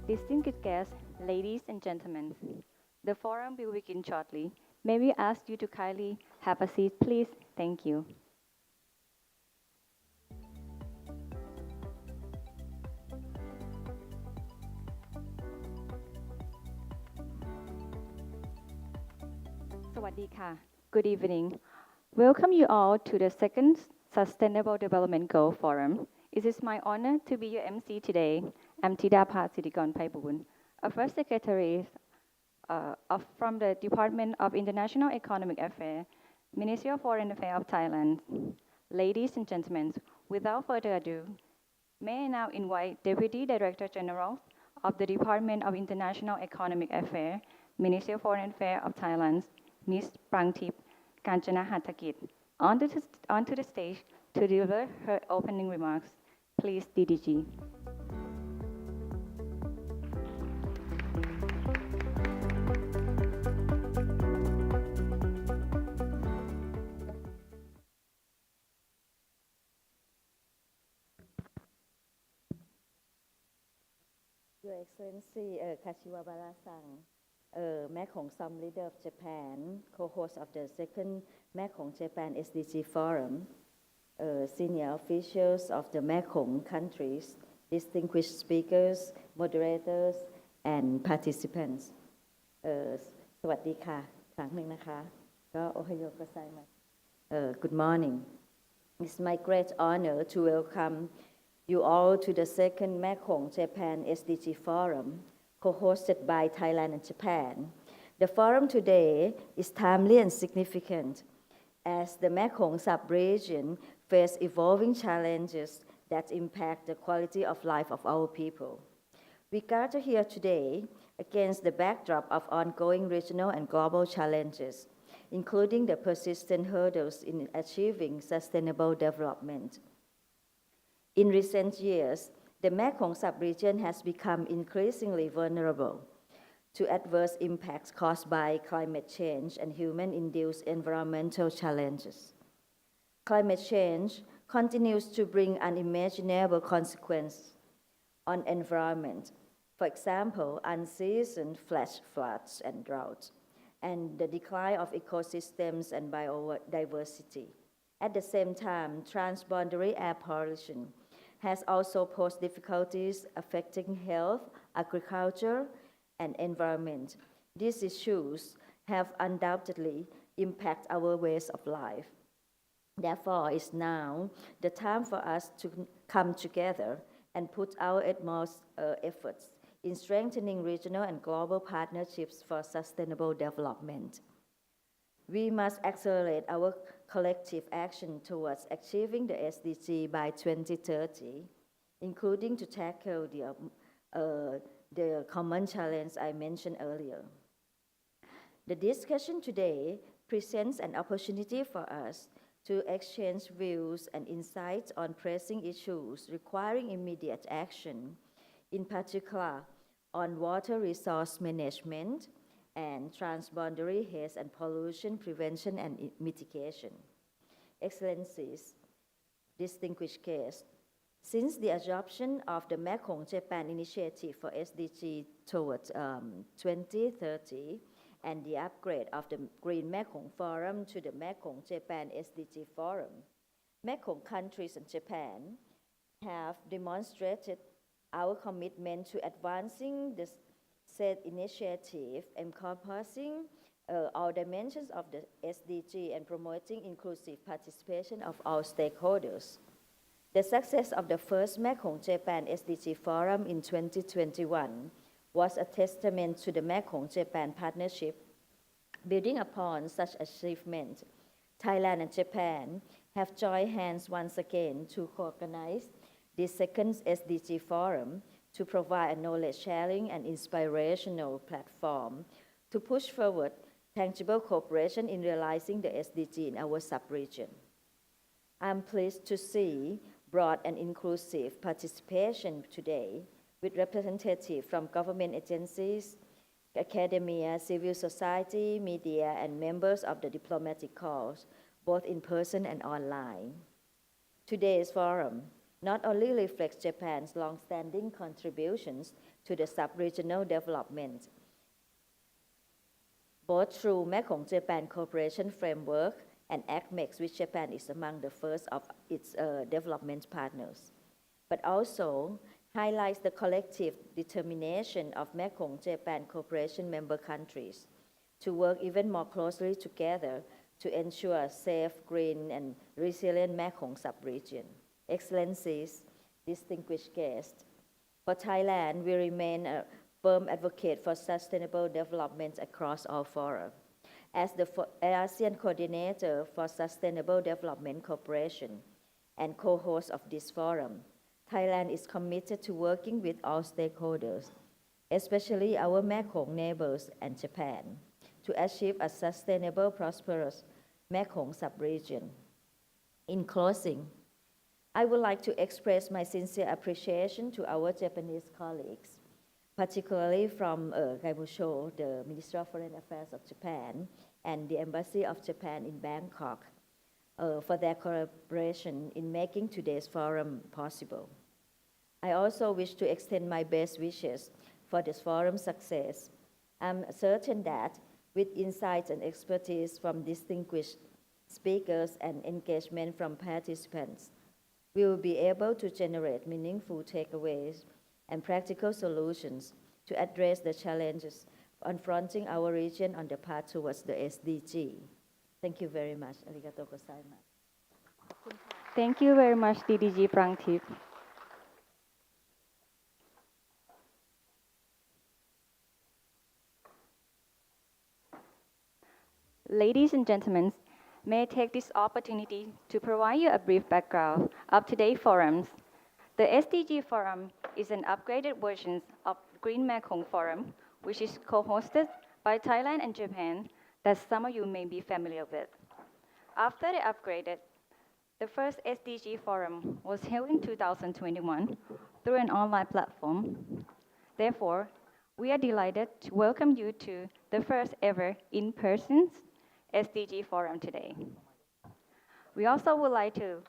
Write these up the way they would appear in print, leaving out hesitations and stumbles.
Distinguished guests, ladies and gentlemen, the forum will begin shortly. May we ask you to kindly have a seat, please? Thank you. สวัสดีค่ะ Good evening. Welcome you all to the second Sustainable Development Goal Forum. It is my honor to be your MC today. I'm Tidapha Siddhikon Phaiboon, a first secretary from the Department of International Economic Affairs, Ministry of Foreign Affairs of Thailand. Ladies and gentlemen, without further ado, may I now invite Deputy Director General of the Department of International Economic Affairs, Ministry of Foreign Affairs of Thailand, Ms. Prangtip Kanchanahatakit, onto the stage to deliver her opening remarks. Please, DDG. Your Excellency Kashiwabara-san, Mekong Som Leader of Japan, co-host of the second Mekong Japan SDG Forum, senior officials of the Mekong countries, distinguished speakers, moderators, and participants. สวัสดีค่ะครั้งหนึ่งนะคะก็โอไฮโอโกไซมัส Good morning. It's my great honor to welcome you all to the second Mekong Japan SDG Forum, co-hosted by Thailand and Japan. The forum today is timely and significant as the Mekong sub-region faces evolving challenges that impact the quality of life of our people. We gather here today against the backdrop of ongoing regional and global challenges, including the persistent hurdles in achieving sustainable development. In recent years, the Mekong sub-region has become increasingly vulnerable to adverse impacts caused by climate change and human-induced environmental challenges. Climate change continues to bring unimaginable consequences on environment. For example, unseasoned flash floods and droughts, and the decline of ecosystems and biodiversity. At the same time, transboundary air pollution has also posed difficulties affecting health, agriculture, and environment. These issues have undoubtedly impacted our ways of life. Therefore, it's now the time for us to come together and put our utmost efforts in strengthening regional and global partnerships for sustainable development. We must accelerate our collective action towards achieving the SDG by 2030, including to tackle the common challenge I mentioned earlier. The discussion today presents an opportunity for us to exchange views and insights on pressing issues requiring immediate action, in particular on water resource management and transboundary haze and pollution prevention and mitigation. Excellencies, distinguished guests, since the adoption of the Mekong Japan Initiative for SDG towards 2030 and the upgrade of the Green Mekong Forum to the Mekong Japan SDG Forum, Mekong countries and Japan have demonstrated our commitment to advancing the said initiative encompassing all dimensions of the SDG and promoting inclusive participation of all stakeholders. The success of the first Mekong Japan SDG Forum in 2021 was a testament to the Mekong Japan partnership. Building upon such achievement, Thailand and Japan have joined hands once again to co-organize the second SDG Forum to provide a knowledge sharing and inspirational platform to push forward tangible cooperation in realizing the SDG in our sub-region. I'm pleased to see broad and inclusive participation today with representatives from government agencies, academia, civil society, media, and members of the diplomatic corps, both in person and online. Today's forum not only reflects Japan's long-standing contributions to the sub-regional development, both through Mekong Japan Cooperation Framework and ACMEX, which Japan is among the first of its development partners, but also highlights the collective determination of Mekong Japan Cooperation member countries to work even more closely together to ensure a safe, green, and resilient Mekong sub-region. Excellencies, distinguished guests, for Thailand, we remain a firm advocate for sustainable development across all fora. As the ASEAN coordinator for Sustainable Development Cooperation and co-host of this forum, Thailand is committed to working with all stakeholders, especially our Mekong neighbors and Japan, to achieve a sustainable, prosperous Mekong sub-region. In closing, I would like to express my sincere appreciation to our Japanese colleagues, particularly from Gaimusho, the Minister of Foreign Affairs of Japan, and the Embassy of Japan in Bangkok, for their collaboration in making today's forum possible. I also wish to extend my best wishes for this forum's success. I'm certain that with insights and expertise from distinguished speakers and engagement from participants, we will be able to generate meaningful takeaways and practical solutions to address the challenges confronting our region on the path towards the SDG. Thank you very much. Arigatou gozaimasu. Thank you very much, DDG Prangtip. Ladies and gentlemen, may I take this opportunity to provide you a brief background of today's forums. The SDG Forum is an upgraded version of Green Mekong Forum, which is co-hosted by Thailand and Japan that some of you may be familiar with. After the upgraded, the first SDG Forum was held in 2021 through an online platform. Therefore, we are delighted to welcome you to the first ever in-person SDG Forum today. We also would like to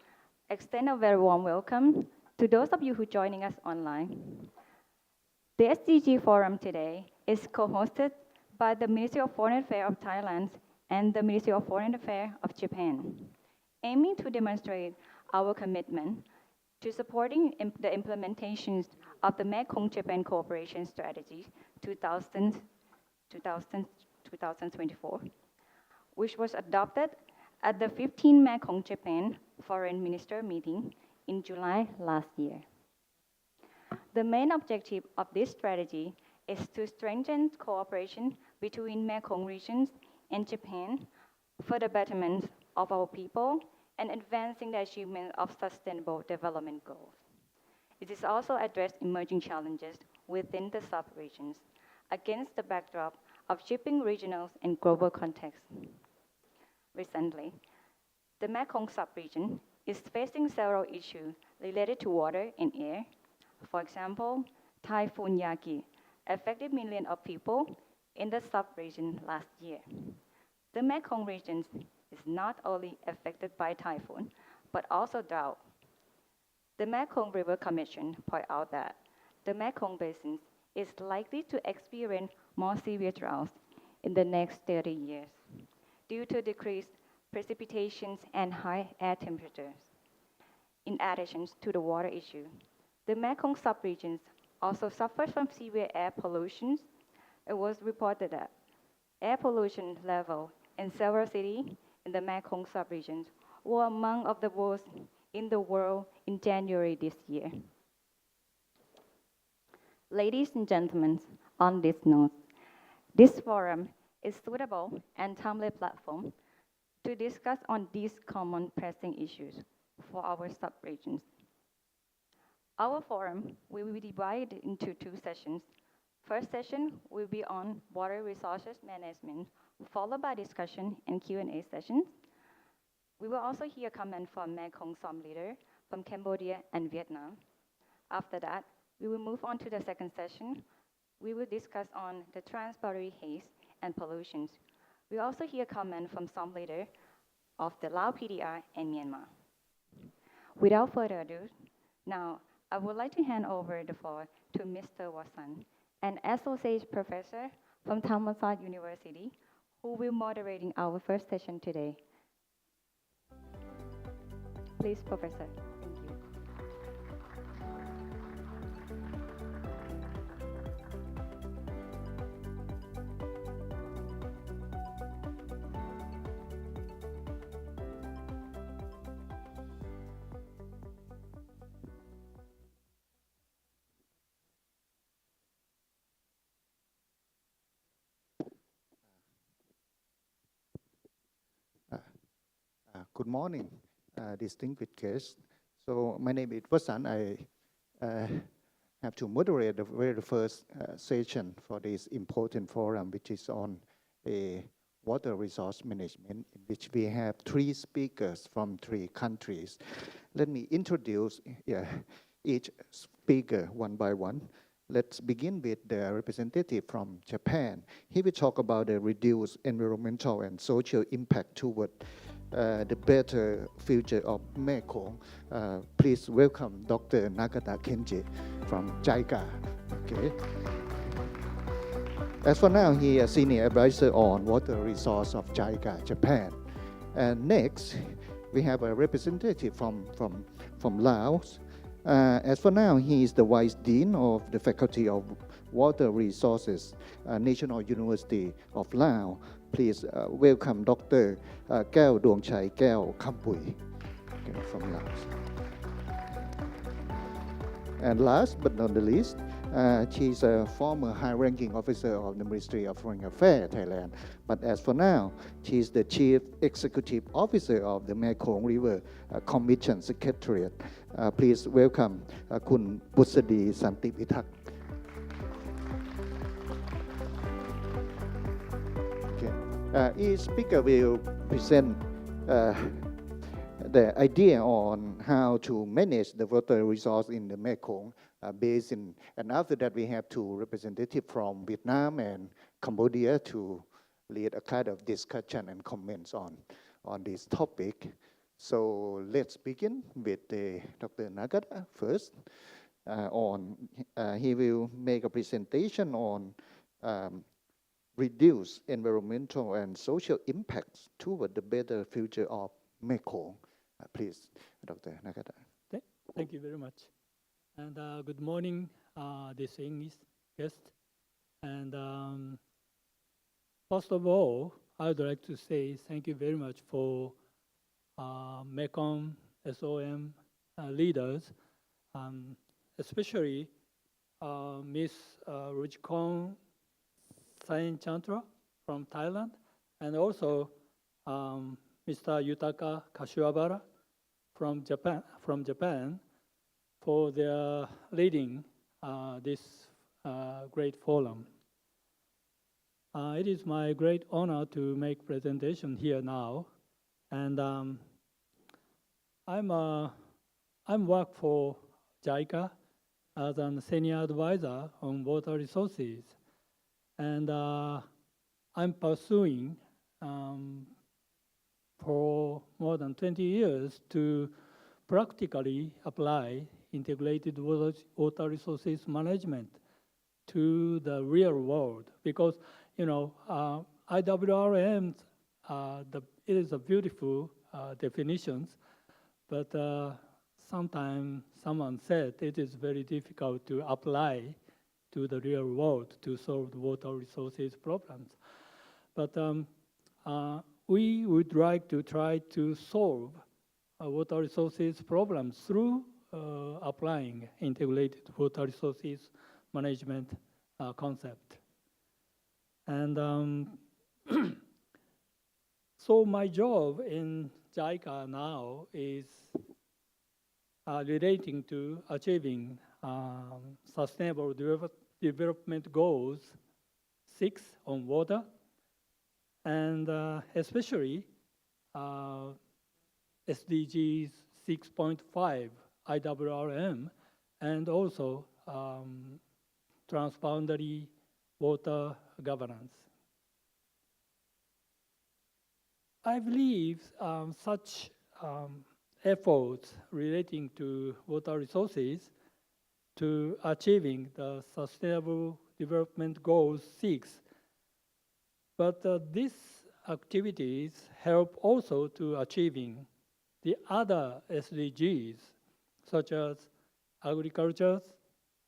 extend a very warm welcome to those of you who are joining us online. The SDG Forum today is co-hosted by the Ministry of Foreign Affairs of Thailand and the Ministry of Foreign Affairs of Japan, aiming to demonstrate our commitment to supporting the implementations of the Mekong-Japan Cooperation Strategy 2024, which was adopted at the 15th Mekong-Japan Foreign Minister meeting in July last year. The main objective of this strategy is to strengthen cooperation between Mekong regions and Japan for the betterment of our people and advancing the achievement of sustainable development goals. It is also addressed emerging challenges within the sub-regions against the backdrop of shifting regional and global contexts. Recently, the Mekong sub-region is facing several issues related to water and air. For example, Typhoon Yagi affected millions of people in the sub-region last year. The Mekong region is not only affected by typhoon, but also drought. The Mekong River Commission point out that the Mekong Basin is likely to experience more severe droughts in the next 30 years due to decreased precipitations and high air temperatures. In addition to the water issue, the Mekong subregions also suffers from severe air pollution. It was reported that air pollution level in several cities in the Mekong subregions were among of the worst in the world in January this year. Ladies and gentlemen, on this note, this forum is suitable and timely platform to discuss on these common pressing issues for our sub-regions. Our forum will be divided into two sessions. First session will be on water resources management, followed by discussion and Q&A sessions. We will also hear comment from Mekong Som leader from Cambodia and Vietnam. After that, we will move on to the second session. We will discuss on the Trans-Boundary haze and pollutions. We also hear comment from Som leader of the Lao PDR and Myanmar. Without further ado, Now, I would like to hand over the floor to Mr. Watson, an associate professor from Thammasat University, who will moderating our first session today. Please, Professor. Thank you. Good morning, distinguished guests. So my name is Vasan. I have to moderate the very first session for this important forum, which is on a water resource management, in which we have 3 speakers from 3 countries. Let me introduce each speaker one by one. Let's begin with the representative from Japan. He will talk about the reduced environmental and social impact toward the better future of Mekong. Please welcome Dr. Nagata Kenji from JICA. Okay. As for now, he is a senior advisor on water resource of JICA, Japan. And next, we have a representative from Laos. As for now, he is the Vice Dean of the Faculty of Water Resources, National University of Laos. Please welcome Dr. Keo Duongchai Keo Kampui from Laos. And last but not the least, she's a former high-ranking officer of the Ministry of Foreign Affairs, Thailand. But as for now, she's the Chief Executive Officer of the Mekong River Commission Secretariat. Please welcome Kun Pusadi Santipitak. Each speaker will present the idea on how to manage the water resource in the Mekong basin. And after that, we have 2 representatives from Vietnam and Cambodia to lead a kind of discussion and comments on this topic. So let's begin with Dr. Nagata first. He will make a presentation on reduce environmental and social impacts toward the better future of Mekong. Please, Dr. Nagata. Thank you very much. And good morning, distinguished guests. And first of all, I would like to say thank you very much for Mekong SOM leaders, especially Ms. Rujikong Sain Chantra from Thailand, and also Mr. Yutaka Kashiwabara from Japan for their leading this great forum. It is my great honor to make presentation here now, and I'm work for JICA as a senior advisor on water resources, and I'm pursuing for more than 20 years to practically apply integrated water resources management to the real world, because IWRM it is a beautiful definitions, but sometimes someone said it is very difficult to apply to the real world to solve the water resources problems. But we would like to try to solve water resources problems through applying integrated water resources management concept. And so my job in JICA now is relating to achieving Sustainable Development Goals 6 on water, and especially SDGs 6.5 IWRM, and also transboundary water governance. I believe such efforts relating to water resources to achieving the Sustainable Development Goals 6. But these activities help also to achieving the other SDGs, such as agriculture,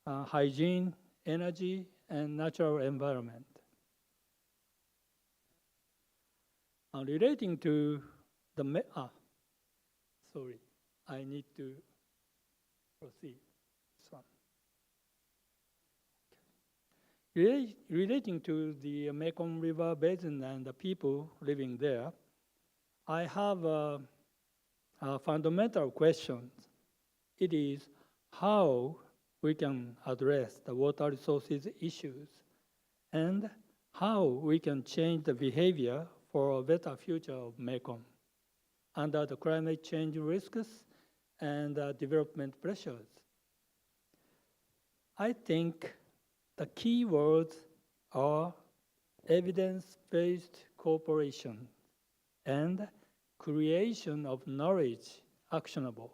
hygiene, energy, and natural environment. Relating to the, sorry, I need to proceed. This one. Relating to the Mekong River Basin and the people living there, I have a fundamental question. It is how we can address the water resources issues and how we can change the behavior for a better future of Mekong under the climate change risks and development pressures. I think the key words are evidence-based cooperation and creation of knowledge actionable.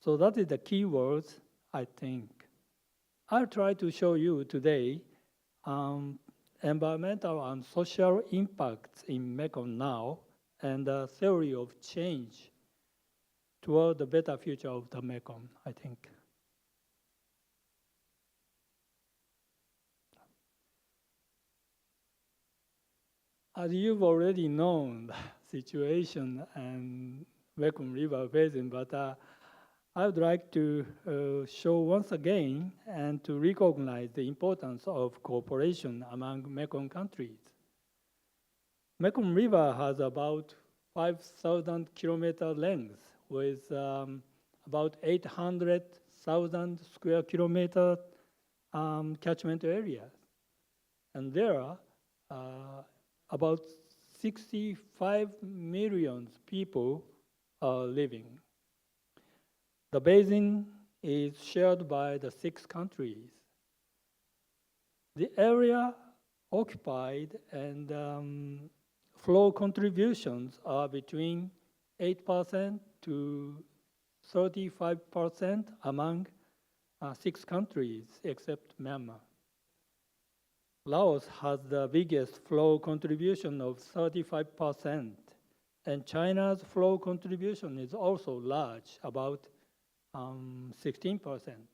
So that is the key words, I think. I'll try to show you today environmental and social impacts in Mekong now and the theory of change toward the better future of the Mekong, I think. As you've already known the situation and Mekong River Basin, but I would like to show once again and to recognize the importance of cooperation among Mekong countries. Mekong River has about 5,000 kilometer length with about 800,000 square kilometer catchment area. And there are about 65 million people are living. The basin is shared by the 6 countries. The area occupied and flow contributions are between 8% to 35% among 6 countries except Myanmar. Laos has the biggest flow contribution of 35%, and China's flow contribution is also large, about 16%.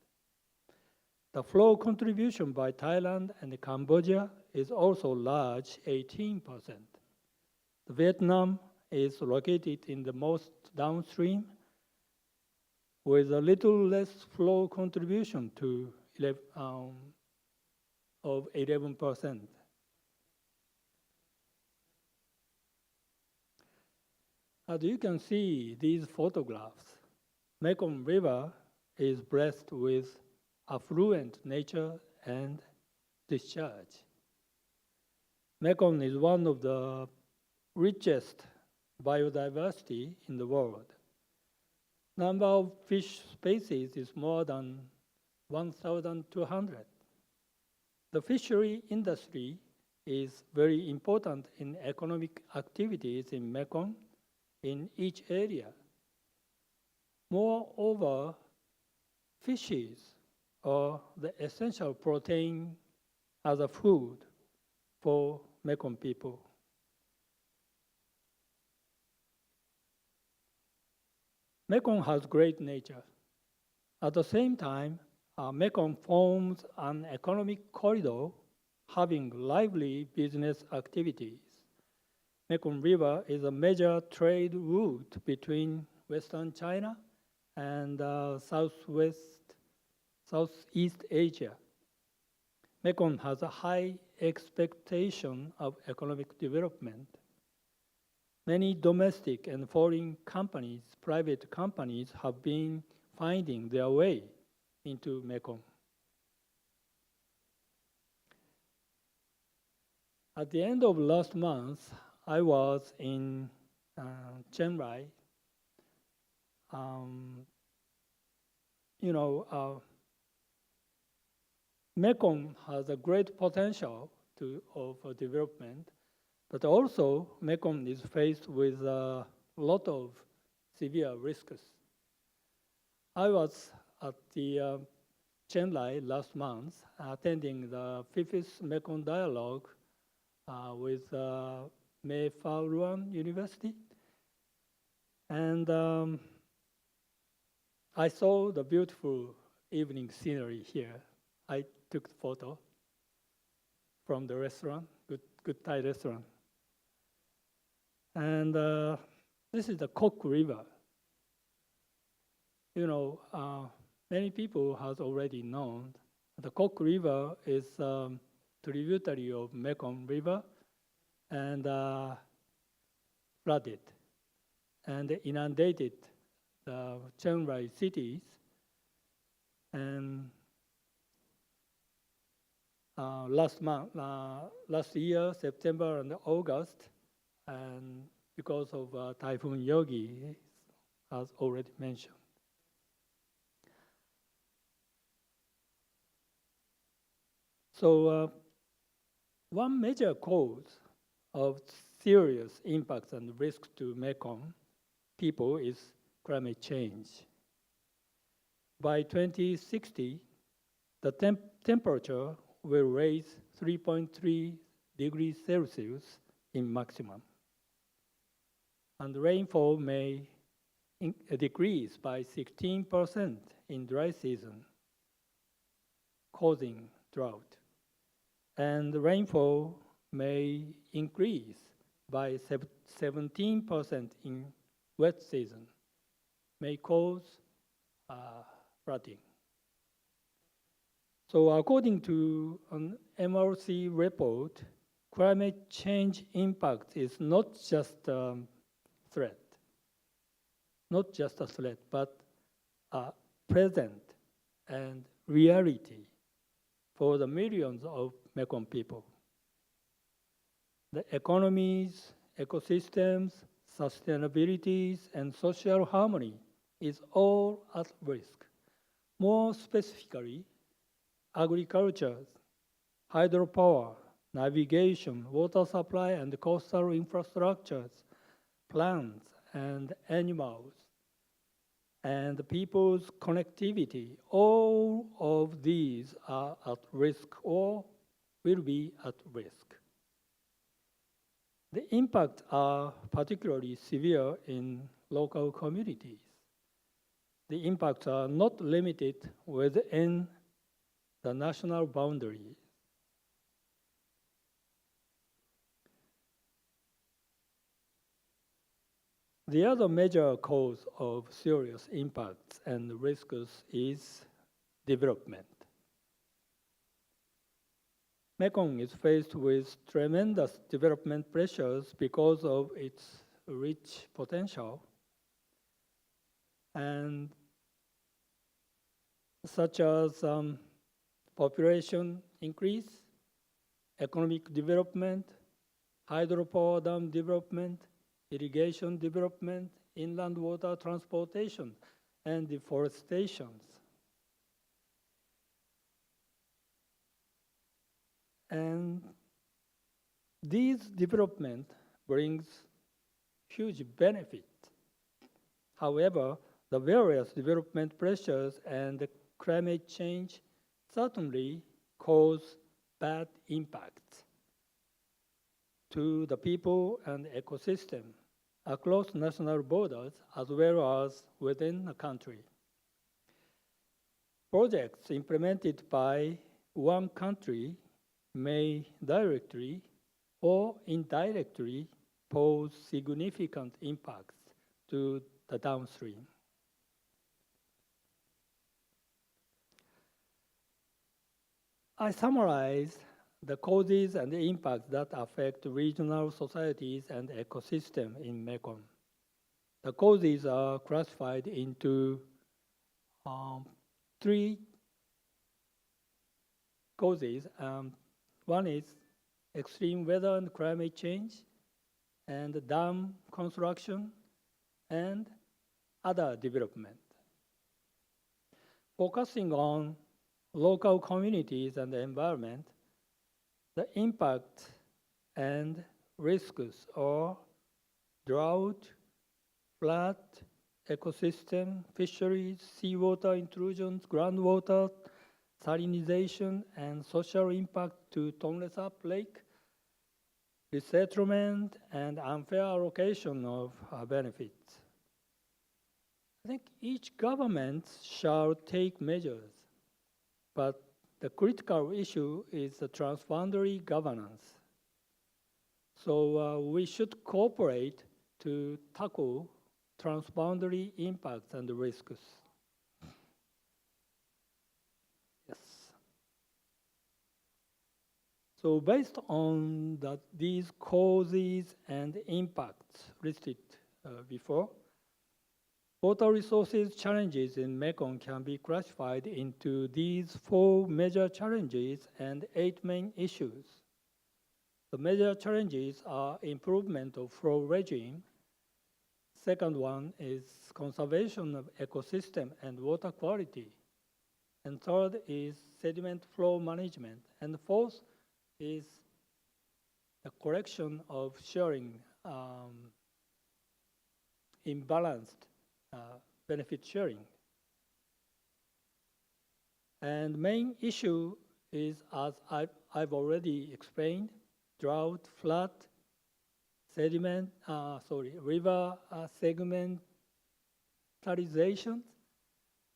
The flow contribution by Thailand and Cambodia is also large, 18%. Vietnam is located in the most downstream with a little less flow contribution to 11%. As you can see these photographs, Mekong River is blessed with affluent nature and discharge. Mekong is one of the richest biodiversity in the world. Number of fish species is more than 1,200. The fishery industry is very important in economic activities in Mekong in each area. Moreover, fishes are the essential protein as a food for Mekong people. Mekong has great nature. At the same time, Mekong forms an economic corridor having lively business activities. Mekong River is a major trade route between Western China and Southeast Asia. Mekong has a high expectation of economic development. Many domestic and foreign companies, private companies, have been finding their way into Mekong. At the end of last month, I was in Chiang Rai. Mekong has a great potential of development, but also Mekong is faced with a lot of severe risks. I was at the Chiang Rai last month attending the fifth Mekong Dialogue with Mae Fau Luang University. And I saw the beautiful evening scenery here. I took the photo from the restaurant, good Thai restaurant. And this is the Kok River. You know, many people has already known the Kok River is tributary of Mekong River and flooded and inundated the Chiang Rai cities. And last year, September and August, and because of Typhoon Yogi, as already mentioned. So one major cause of serious impacts and risks to Mekong people is climate change. By 2060, the temperature will raise 3.3 degrees Celsius in maximum. And rainfall may decrease by 16% in dry season, causing drought. And rainfall may increase by 17% in wet season, may cause flooding. So according to an MRC report, climate change impact is not just a threat, but a present and reality for the millions of Mekong people. The economies, ecosystems, sustainabilities, and social harmony is all at risk. More specifically, agriculture, hydropower, navigation, water supply, and coastal infrastructures, plants and animals, and people's connectivity, all of these are at risk or will be at risk. The impacts are particularly severe in local communities. The impacts are not limited within the national boundary. The other major cause of serious impacts and risks is development. Mekong is faced with tremendous development pressures because of its rich potential, and such as population increase, economic development, hydropower dam development, irrigation development, inland water transportation, and deforestation. And these development brings huge benefit. However, the various development pressures and climate change certainly cause bad impacts to the people and ecosystem across national borders as well as within the country. Projects implemented by one country may directly or indirectly pose significant impacts to the downstream. I summarize the causes and the impacts that affect regional societies and ecosystem in Mekong. The causes are classified into three causes. One is extreme weather and climate change, and dam construction, and other development. Focusing on local communities and the environment, the impact and risks are drought, flood, ecosystem, fisheries, seawater intrusions, groundwater, salinization, and social impact to Tonle Sap Lake, resettlement, and unfair allocation of benefits. I think each government shall take measures, but the critical issue is the transboundary governance. So we should cooperate to tackle transboundary impacts and risks. Yes. So based on these causes and impacts listed before, water resources challenges in Mekong can be classified into these 4 major challenges and 8 main issues. The major challenges are improvement of flow regime. Second one is conservation of ecosystem and water quality. And third is sediment flow management. And fourth is the correction of sharing imbalanced benefit sharing. And main issue is, as I've already explained, drought, flood, river segmentalization,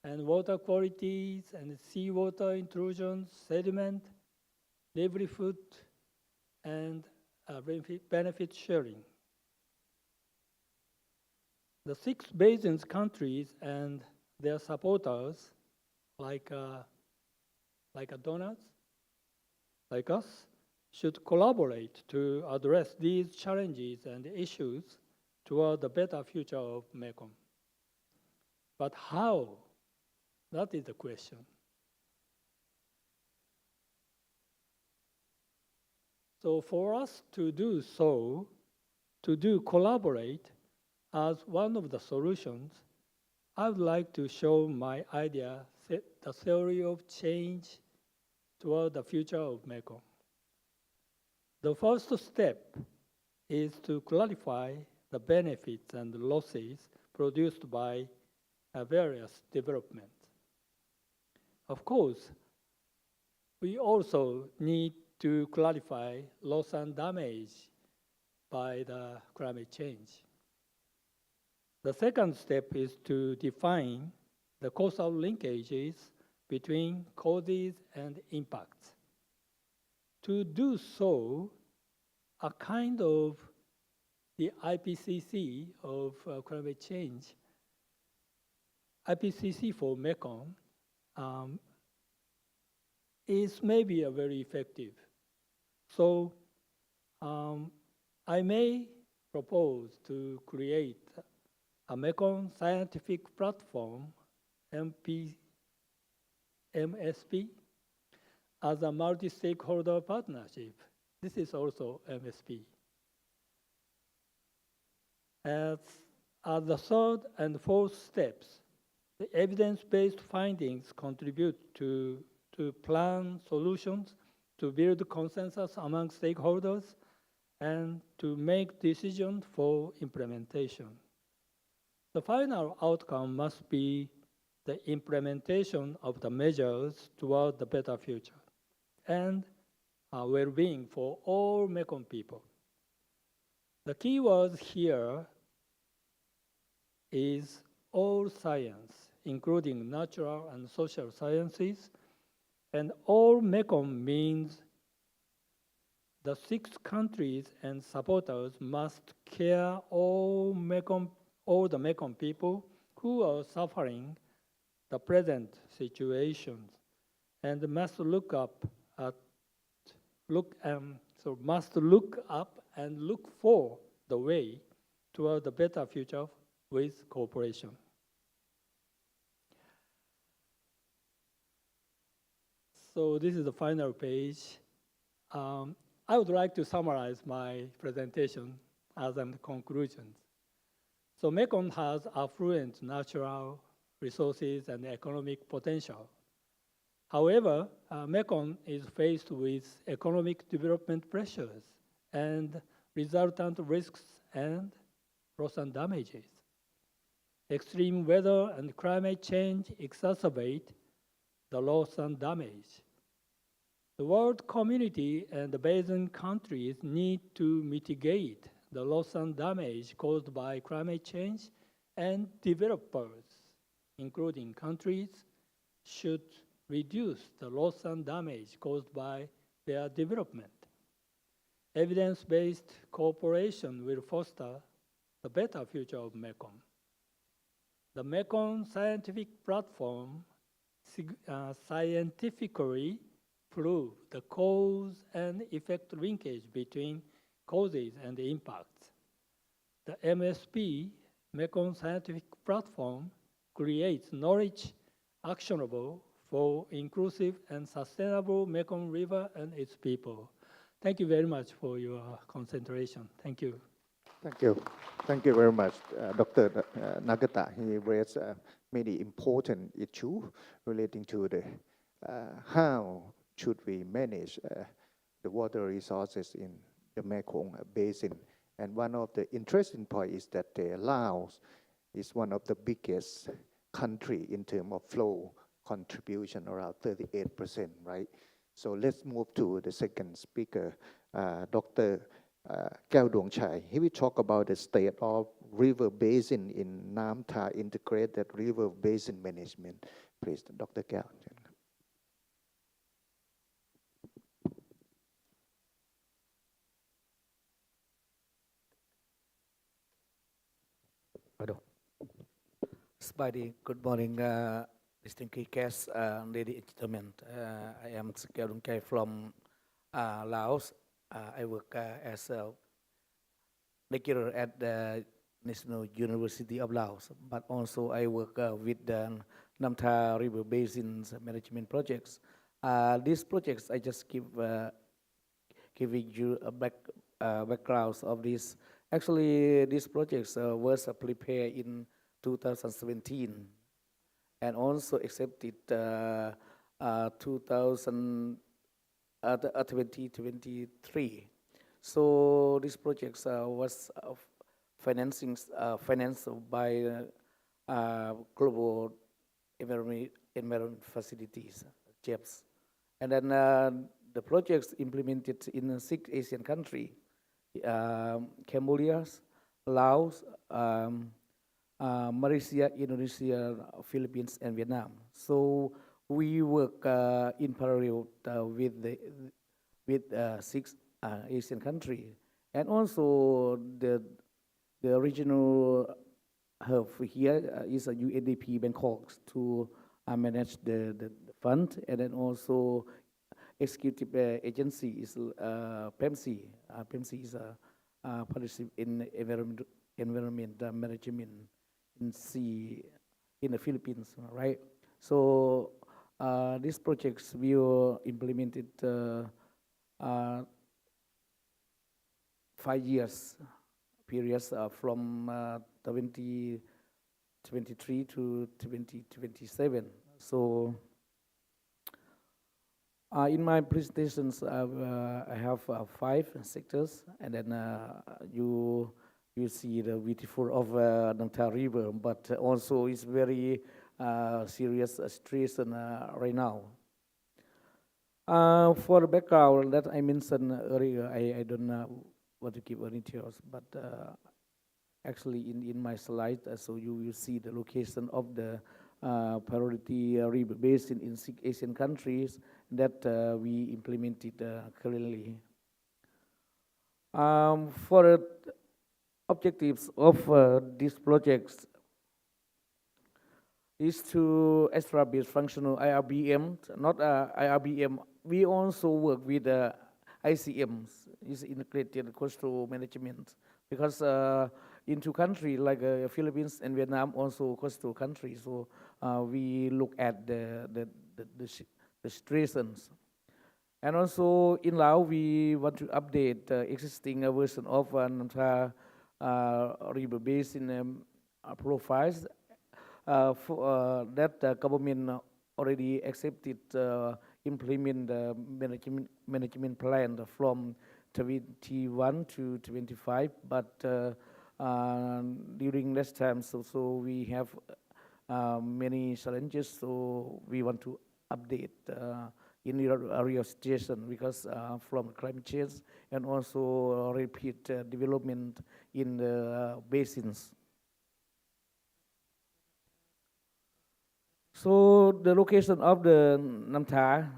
and water qualities, and seawater intrusions, sediment, livelihood, and benefit sharing. The 6 basins countries and their supporters, like donors, like us, should collaborate to address these challenges and issues toward the better future of Mekong. But how? That is the question. So for us to do so, to collaborate as one of the solutions, I would like to show my idea, the theory of change toward the future of Mekong. The first step is to clarify the benefits and losses produced by various developments. Of course, we also need to clarify loss and damage by the climate change. The second step is to define the causal linkages between causes and impacts. To do so, a kind of the IPCC of climate change, IPCC for Mekong, is maybe a very effective. So I may propose to create a Mekong Scientific Platform, MSP, as a multi-stakeholder partnership. This is also MSP. As the third and fourth steps, the evidence-based findings contribute to plan solutions, to build consensus among stakeholders, and to make decisions for implementation. The final outcome must be the implementation of the measures toward the better future and well-being for all Mekong people. The key word here is all science, including natural and social sciences, and all Mekong means the 6 countries and supporters must care all the Mekong people who are suffering the present situations and must look up and look for the way toward a better future with cooperation. So this is the final page. I would like to summarize my presentation as the conclusions. So Mekong has affluent natural resources and economic potential. However, Mekong is faced with economic development pressures and resultant risks and loss and damages. Extreme weather and climate change exacerbate the loss and damage. The world community and the basin countries need to mitigate the loss and damage caused by climate change, and developers, including countries, should reduce the loss and damage caused by their development. Evidence-based cooperation will foster the better future of Mekong. The Mekong Scientific Platform scientifically prove the cause and effect linkage between causes and impacts. The MSP, Mekong Scientific Platform, creates knowledge actionable for inclusive and sustainable Mekong River and its people. Thank you very much for your concentration. Thank you. Thank you. Thank you very much, Dr. Nagata. He raised many important issues relating to the how should we manage the water resources in the Mekong Basin. And one of the interesting points is that Laos is one of the biggest country in terms of flow contribution, around 38%, right? So let's move to the second speaker, Dr. Keo Dong Chai. He will talk about the state of river basin in Nam Tha Integrated River Basin Management. Please, Dr. Keo. Spidey, good morning, distinguished guests, ladies and gentlemen. I am Keo Dong Chai from Laos. I work as a lecturer at the National University of Laos, but also I work with the Nam Tha River Basins Management Projects. These projects, I just giving you a background of this. Actually, these projects was prepared in 2017 and also accepted 2023. So these projects was financed by Global Environment Facilities, GEPS. And then the projects implemented in 6 Asian countries, Cambodia, Laos, Malaysia, Indonesia, Philippines, and Vietnam. So we work in parallel with 6 Asian countries, and also the regional hub here is a UNDP Bangkok to manage the fund, and then also executive agency is PEMC. PEMC is a partnership in environment management in sea in the Philippines, right? So these projects we were implemented 5 years periods from 2023 to 2027. So in my presentations, I have 5 sectors, and then you see the beautiful of Nam Tha River, but also it's very serious situation right now. For the background that I mentioned earlier, I don't want to give any details, but actually in my slide, so you will see the location of the priority river basin in 6 Asian countries that we implemented currently. For the objectives of these projects is to establish functional IRBM, not IRBM. We also work with ICMs, is integrated coastal management, because in 2 countries like Philippines and Vietnam, also coastal countries. So we look at the situations. And also in Laos, we want to update the existing version of Nam Tha river basin profiles that the government already accepted implement the management plan from 21 to 25, but during this time. So we have many challenges. So we want to update in your area situation because from climate change and also repeat development in the basins. So the location of the Namta,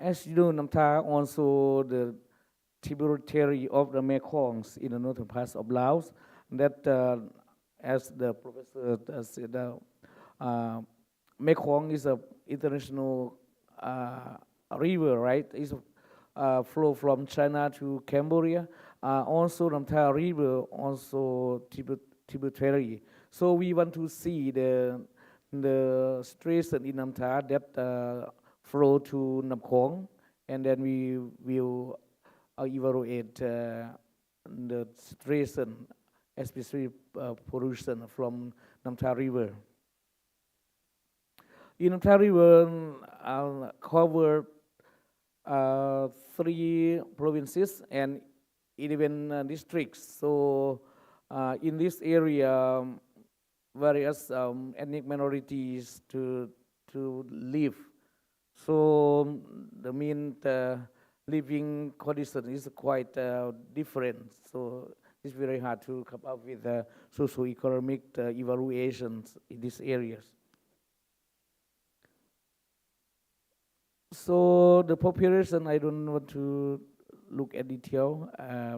as you know, Namta also the tributary of the Mekongs in the northern parts of Laos. That, as the professor said, Mekong is a international river, right? It's flow from China to Cambodia. Also, Namta River also tributary. So we want to see the streams in Namta that flow to Namkong, and then we will evaluate the stress and especially pollution from Namta River. In Namta River, I'll cover 3 provinces and 11 districts. So in this area, various ethnic minorities to live. So the mean living condition is quite different. So it's very hard to come up with socio-economic evaluations in these areas. So the population, I don't want to look at detail.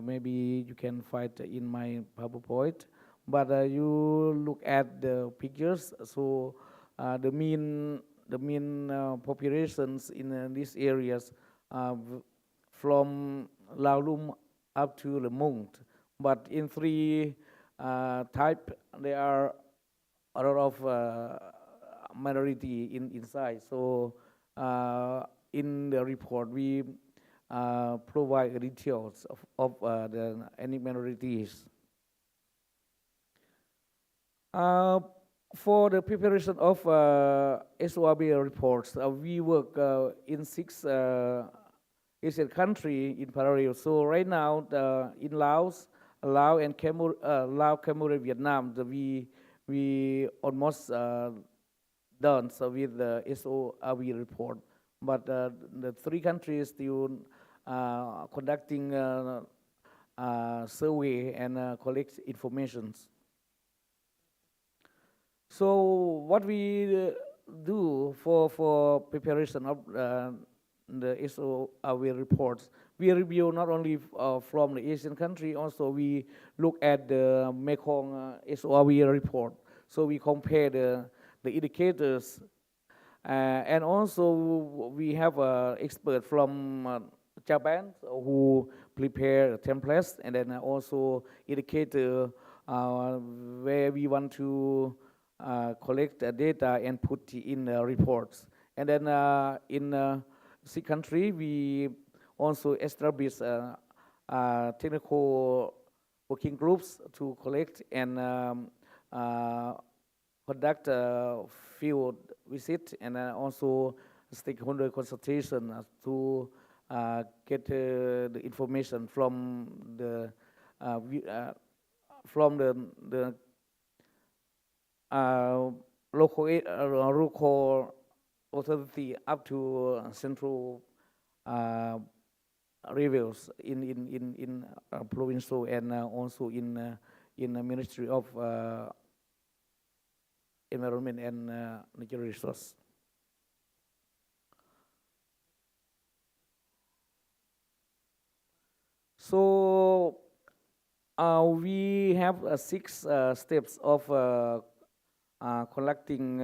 Maybe you can find in my PowerPoint. But you look at the pictures. So the mean populations in these areas from Laolum up to Le Mont. But in 3 type, there are a lot of minority inside. So in the report, we provide details of the ethnic minorities. For the preparation of SORB reports, we work in 6 Asian countries in parallel. So right now, in Laos and Cambodia, Vietnam, we almost done so with the SORB report. But the 3 countries still conducting survey and collect informations. So what we do for preparation of the SORB reports, we review not only from the Asian country, also we look at the Mekong SORB report. So we compare the indicators, and also we have an expert from Japan who prepare templates, and then also indicator where we want to collect data and put in reports. And then in C country, we also establish technical working groups to collect and conduct field visit and also stakeholder consultation to get the information from the local authority up to central reviews in provincial and also in the Ministry of Environment and Natural Resources. So we have 6 steps of collecting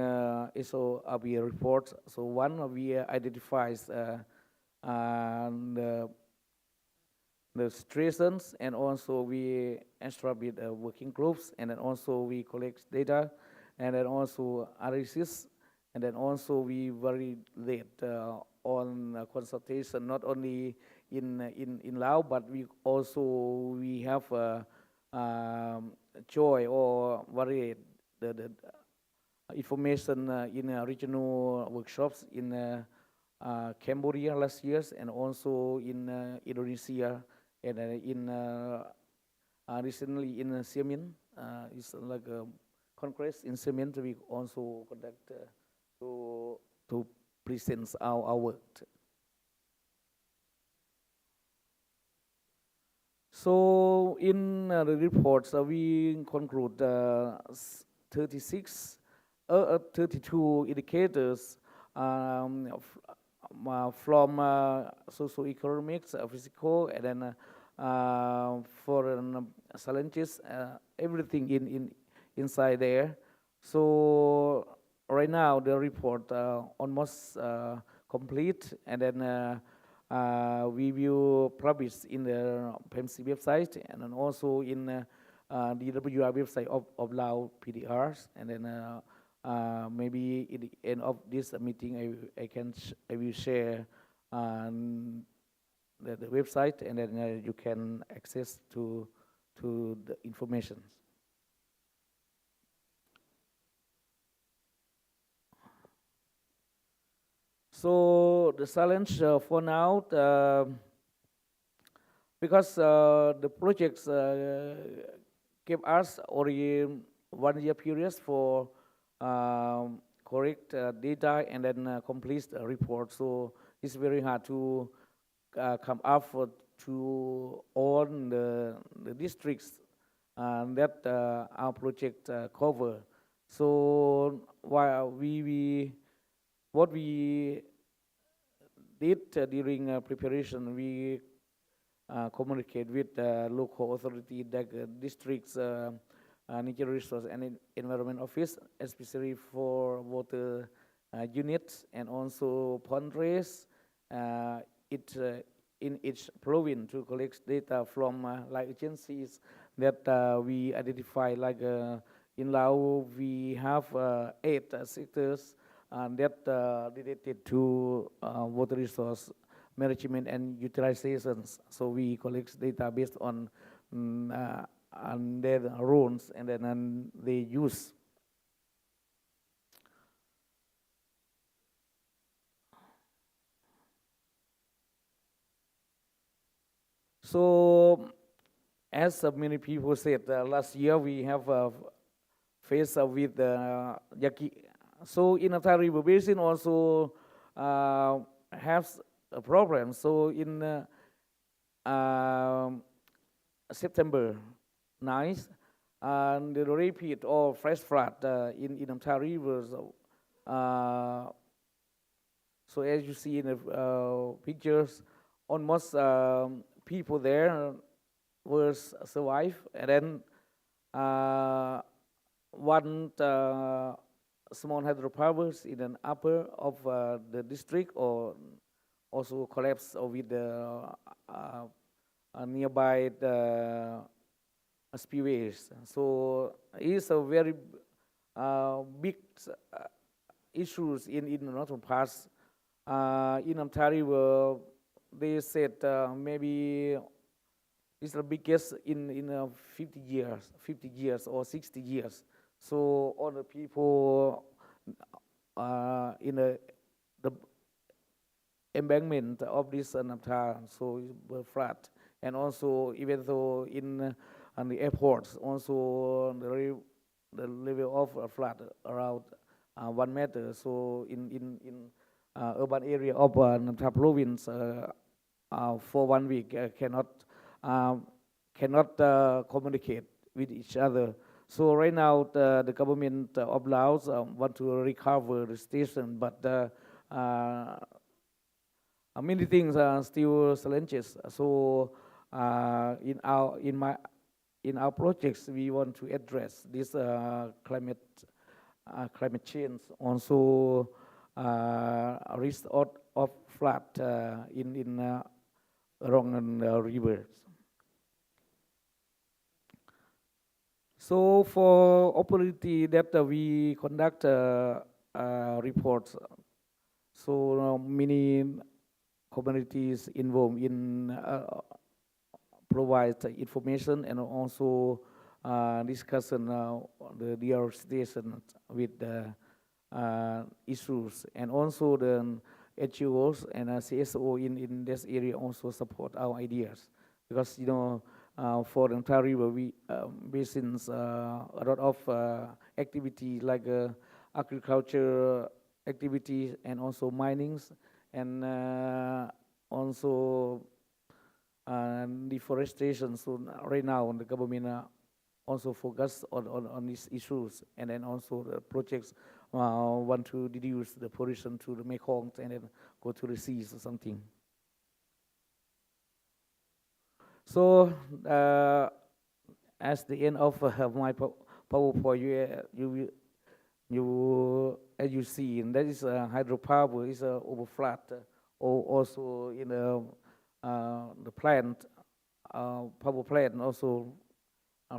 SORB reports. So one, we identifies the situations, and also we establish working groups, and then also we collect data, and then also analysis, and then also we validate on consultation, not only in Laos, but we have joy or validate the information in regional workshops in Cambodia last year, and also in Indonesia, and recently in Xiamen It's like a congress in cement. We also conduct to present our work. So in the reports, we conclude 32 indicators from socio-economics, physical, and then foreign challenges, everything inside there. So right now the report almost complete, and then we will publish in the PEMC website, and then also in the DWR website of Lao PDRs, and then maybe at the end of this meeting, I will share the website, and then you can access to the information. So the challenge for now, because the projects gave us only 1 year period for correct data and then complete the report. So it's very hard to come up to all the districts that our project cover. So while what we did during preparation, we communicate with local authority, like districts, Natural Resource and Environment Office, especially for water units, and also pond race. In each province to collect data from like agencies that we identify. Like in Laos, we have 8 sectors that related to water resource management and utilizations. So we collect data based on their rules, and then they use. So, as many people said, last year we have faced with Yaqui. So in Namthai River Basin also has a problem. So in September 9th, and the repeat of fresh flood in Namthai River. So as you see in the pictures, almost people there were survived, and then one small hydropowers in an upper of the district or also collapsed with the nearby the spillways. So it's a very big issues in the northern parts. In Namthai River, they said maybe it's the biggest in 50 years or 60 years. So all the people in the embankment of this Namthai, so were flat, and also even though in the airports, also the level of flood around 1 meter. So in urban area of Namthai province, for 1 week cannot communicate with each other. So right now the government of Laos want to recover the station, but many things are still challenges. So in our projects, we want to address this climate change, also risk of flood in along the rivers. So for opportunity that we conduct reports, so many communities involved in provide information and also discussion the deforestation with the issues, and also the NGOs and CSO in this area also support our ideas, because for the entire river basins, a lot of activity like agriculture activities and also minings and also deforestation. So right now the government also focus on these issues, and then also the projects want to reduce the pollution to the Mekong and then go to the seas or something. So as the end of my PowerPoint, you as you see, and that is hydropower is overflood, or also in the plant, power plant also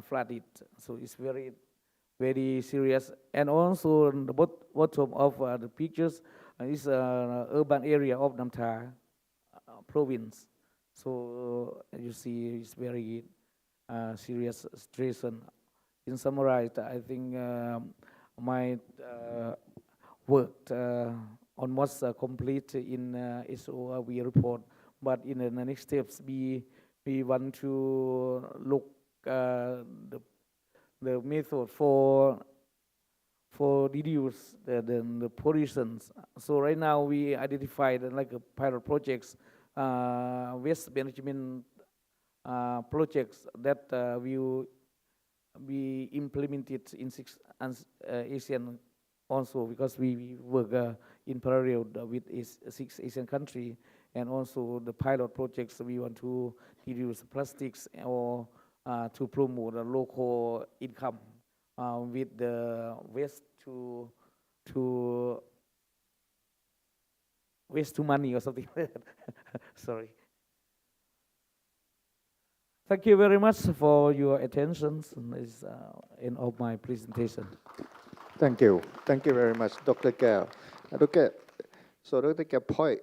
flooded. So it's very, very serious. And also on the bottom of the pictures is urban area of Namtar province. So you see, it's very serious situation. In summarize, I think my work almost complete in SORV report. But in the next steps, we want to look the method for reduce the pollutions. So right now we identified like a pilot projects, waste management projects that will be implemented in 6 Asian also, because we work in parallel with 6 Asian countries, and also the pilot projects we want to reduce plastics or to promote a local income with the waste to waste to money or something. Sorry. Thank you very much for your attention. This is end of my presentation. Thank you. Thank you very much, Dr. Gao. So Dr. Gao point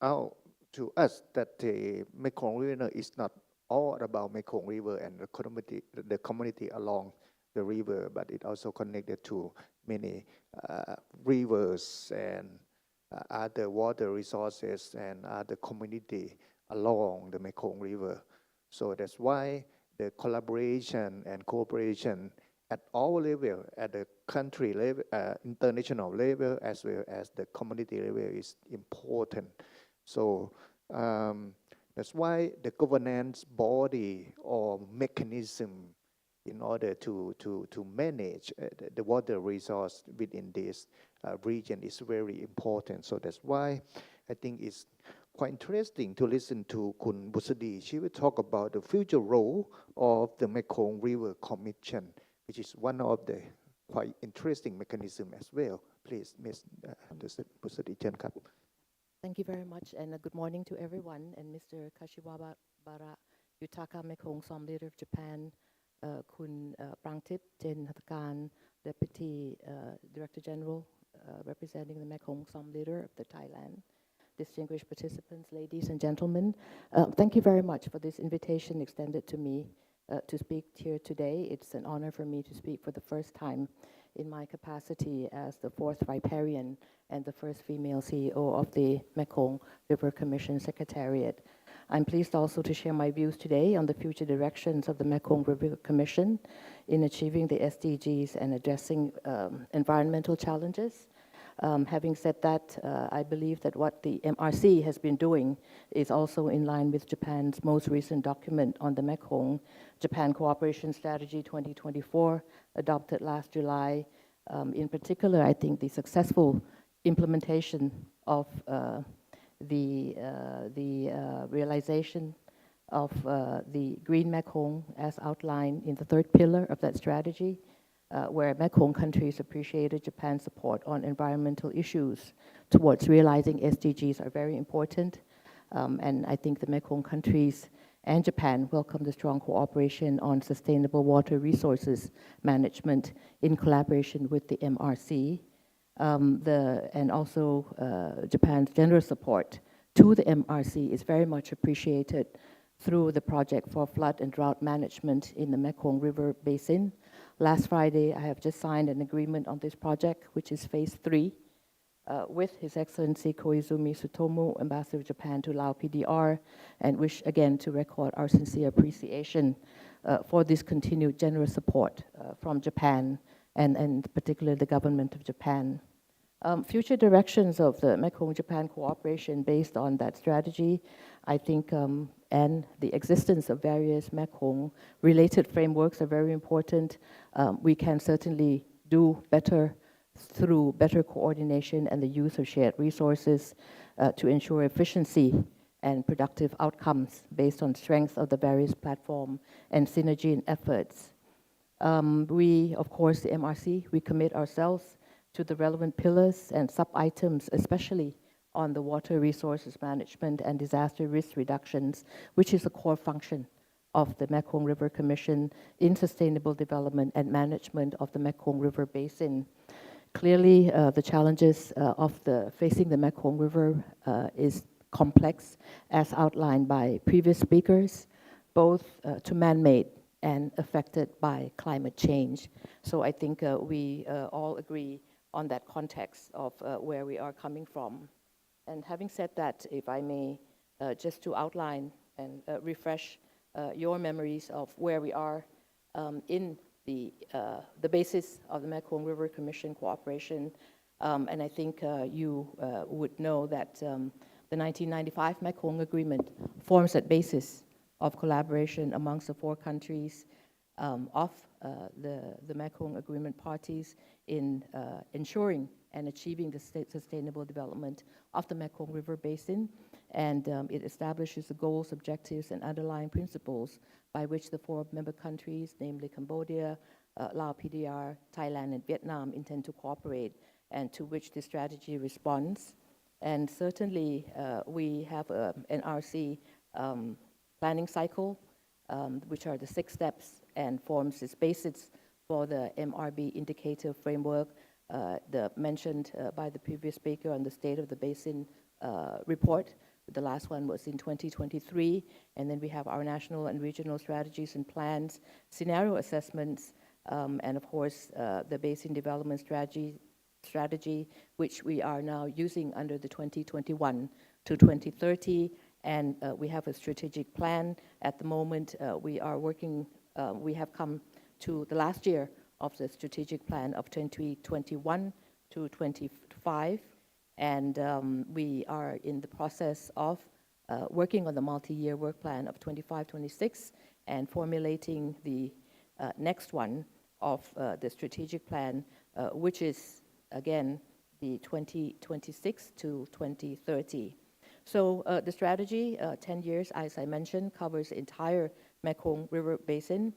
out to us that the Mekong River is not all about Mekong River and the community along the river, but it also connected to many rivers and other water resources and other community along the Mekong River. So that's why the collaboration and cooperation at all levels, at the country level, international level, as well as the community level, is important. So that's why the governance body or mechanism in order to manage the water resource within this region is very important. So that's why I think it's quite interesting to listen to Kun Busadi. She will talk about the future role of the Mekong River Commission, which is one of the quite interesting mechanism as well. Please, Ms. Busadi Chen. Thank you very much, and good morning to everyone. And Mr. Kashiwabara Yutaka, Mekong Som Leader of Japan, Kun Prangtip Jen Hatakan, Deputy Director General representing the Mekong Som Leader of the Thailand, distinguished participants, ladies and gentlemen. Thank you very much for this invitation extended to me to speak here today. It's an honor for me to speak for the first time in my capacity as the 4th riparian and the first female CEO of the Mekong River Commission Secretariat. I'm pleased also to share my views today on the future directions of the Mekong River Commission in achieving the SDGs and addressing environmental challenges. Having said that, I believe that what the MRC has been doing is also in line with Japan's most recent document on the Mekong, Japan Cooperation Strategy 2024, adopted last July. In particular, I think the successful implementation of the realization of the Green Mekong as outlined in the 3rd pillar of that strategy, where Mekong countries appreciated Japan's support on environmental issues towards realizing SDGs are very important. And I think the Mekong countries and Japan welcome the strong cooperation on sustainable water resources management in collaboration with the MRC. And also Japan's generous support to the MRC is very much appreciated through the project for flood and drought management in the Mekong River Basin. Last Friday, I have just signed an agreement on this project, which is phase 3. with His Excellency Koizumi Tsutomu, Ambassador of Japan to Lao PDR, and wish again to record our sincere appreciation for this continued generous support from Japan and particularly the government of Japan. Future directions of the Mekong-Japan cooperation based on that strategy, I think, and the existence of various Mekong-related frameworks are very important. We can certainly do better through better coordination and the use of shared resources to ensure efficiency and productive outcomes based on strength of the various platform and synergy in efforts. We, of course, the MRC, we commit ourselves to the relevant pillars and sub-items, especially on the water resources management and disaster risk reductions, which is a core function of the Mekong River Commission in sustainable development and management of the Mekong River Basin. Clearly, the challenges facing the Mekong River is complex, as outlined by previous speakers, both to man-made and affected by climate change. So I think we all agree on that context of where we are coming from. And having said that, if I may, just to outline and refresh your memories of where we are in the basis of the Mekong River Commission cooperation, and I think you would know that the 1995 Mekong Agreement forms that basis of collaboration amongst the 4 countries of the Mekong Agreement parties in ensuring and achieving the sustainable development of the Mekong River Basin, and it establishes the goals, objectives, and underlying principles by which the 4 member countries, namely Cambodia, Laos PDR, Thailand, and Vietnam, intend to cooperate, and to which the strategy responds. And certainly, we have an NRC planning cycle, which are the 6 steps and forms this basis for the MRB indicator framework, mentioned by the previous speaker on the State of the Basin report. The last one was in 2023, and then we have our national and regional strategies and plans, scenario assessments, and of course, the Basin Development Strategy, which we are now using under the 2021 to 2030, and we have a strategic plan. At the moment, we are working, we have come to the last year of the strategic plan of 2021 to 25, and we are in the process of working on the multi-year work plan of 25-26 and formulating the next one of the strategic plan, which is, again, the 2026 to 2030. So the strategy, 10 years, as I mentioned, covers the entire Mekong River Basin,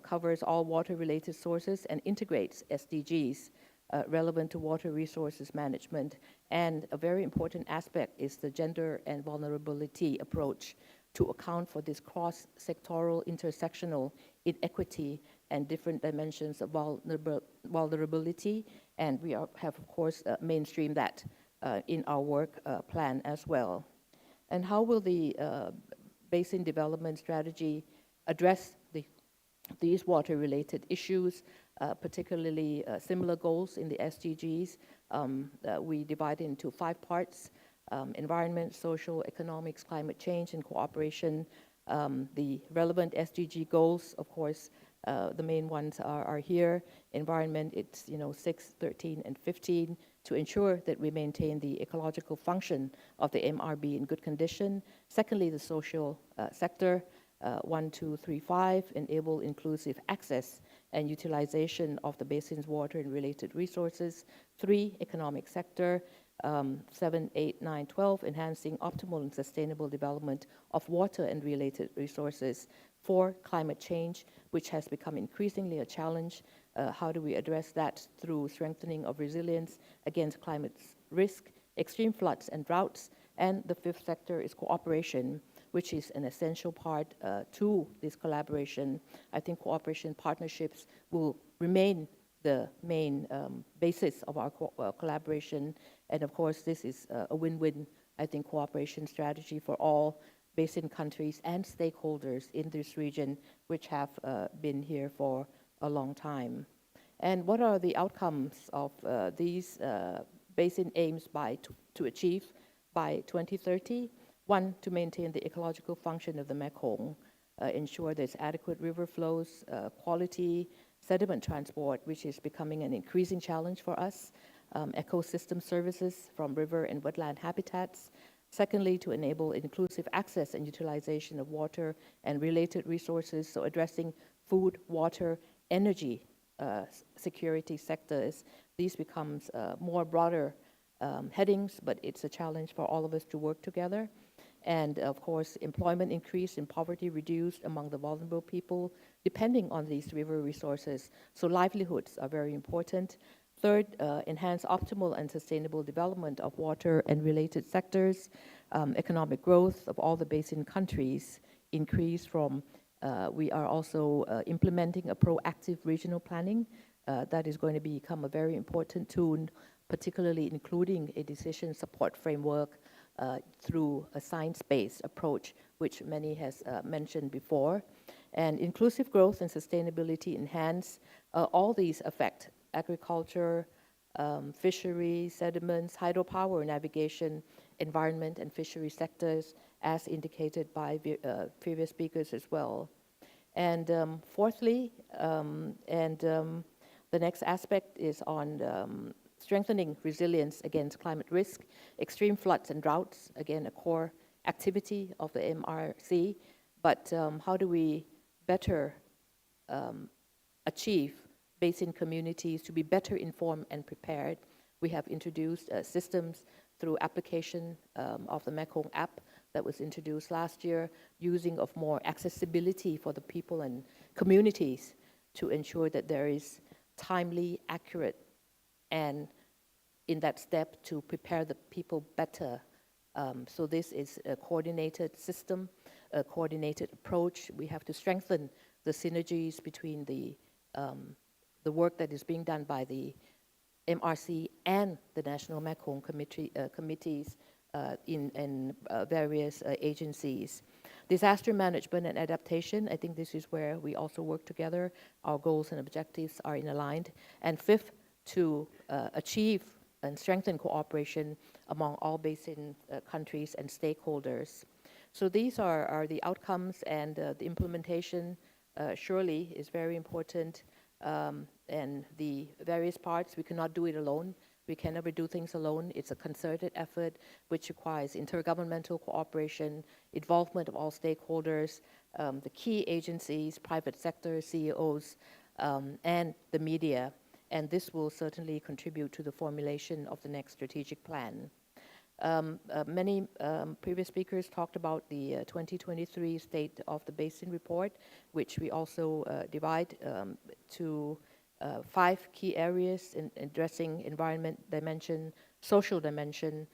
covers all water-related sources, and integrates SDGs relevant to water resources management. And a very important aspect is the gender and vulnerability approach to account for this cross-sectoral, intersectional inequity and different dimensions of vulnerability. And we have, of course, mainstreamed that in our work plan as well. And how will the Basin Development Strategy address these water-related issues, particularly similar goals in the SDGs? We divide into 5 parts: environment, social, economics, climate change, and cooperation. The relevant SDG goals, of course, the main ones are here. Environment, it's 6, 13, and 15, to ensure that we maintain the ecological function of the MRB in good condition. Secondly, the social sector, 1, 2, 3, 5, enable inclusive access and utilization of the basin's water and related resources. 3, economic sector, 7, 8, 9, 12, enhancing optimal and sustainable development of water and related resources. 4, climate change, which has become increasingly a challenge. How do we address that? Through strengthening of resilience against climate risk, extreme floods and droughts. And the 5th sector is cooperation, which is an essential part to this collaboration. I think cooperation partnerships will remain the main basis of our collaboration. And of course, this is a win-win, I think, cooperation strategy for all basin countries and stakeholders in this region, which have been here for a long time. And what are the outcomes of these Basin aims to achieve by 2030. One, to maintain the ecological function of the Mekong, ensure there's adequate river flows, quality sediment transport, which is becoming an increasing challenge for us, ecosystem services from river and wetland habitats. Secondly, to enable inclusive access and utilization of water and related resources, so addressing food, water, energy security sectors. These becomes more broader headings, but it's a challenge for all of us to work together. And of course, employment increase and poverty reduced among the vulnerable people, depending on these river resources. So livelihoods are very important. Third, enhance optimal and sustainable development of water and related sectors. Economic growth of all the basin countries increase from, we are also implementing a proactive regional planning that is going to become a very important tool, particularly including a decision support framework through a science-based approach, which many has mentioned before. And inclusive growth and sustainability enhance, all these affect agriculture, fisheries, sediments, hydropower, navigation, environment, and fishery sectors, as indicated by previous speakers as well. And fourthly, the next aspect is on strengthening resilience against climate risk, extreme floods and droughts, again, a core activity of the MRC. But how do we better achieve basin communities to be better informed and prepared? We have introduced systems through application of the Mekong app that was introduced last year, using of more accessibility for the people and communities to ensure that there is timely, accurate, and in that step to prepare the people better. So this is a coordinated system, a coordinated approach. We have to strengthen the synergies between the work that is being done by the MRC and the National Mekong committees in various agencies. Disaster management and adaptation, I think this is where we also work together. Our goals and objectives are aligned. And fifth, to achieve and strengthen cooperation among all basin countries and stakeholders. So these are the outcomes, and the implementation surely is very important. And the various parts, we cannot do it alone. We can never do things alone. It's a concerted effort which requires intergovernmental cooperation, involvement of all stakeholders, the key agencies, private sector, CEOs, and the media. And this will certainly contribute to the formulation of the next strategic plan. Many previous speakers talked about the 2023 State of the Basin report, which we also divide to 5 key areas in addressing environment dimension, social dimension,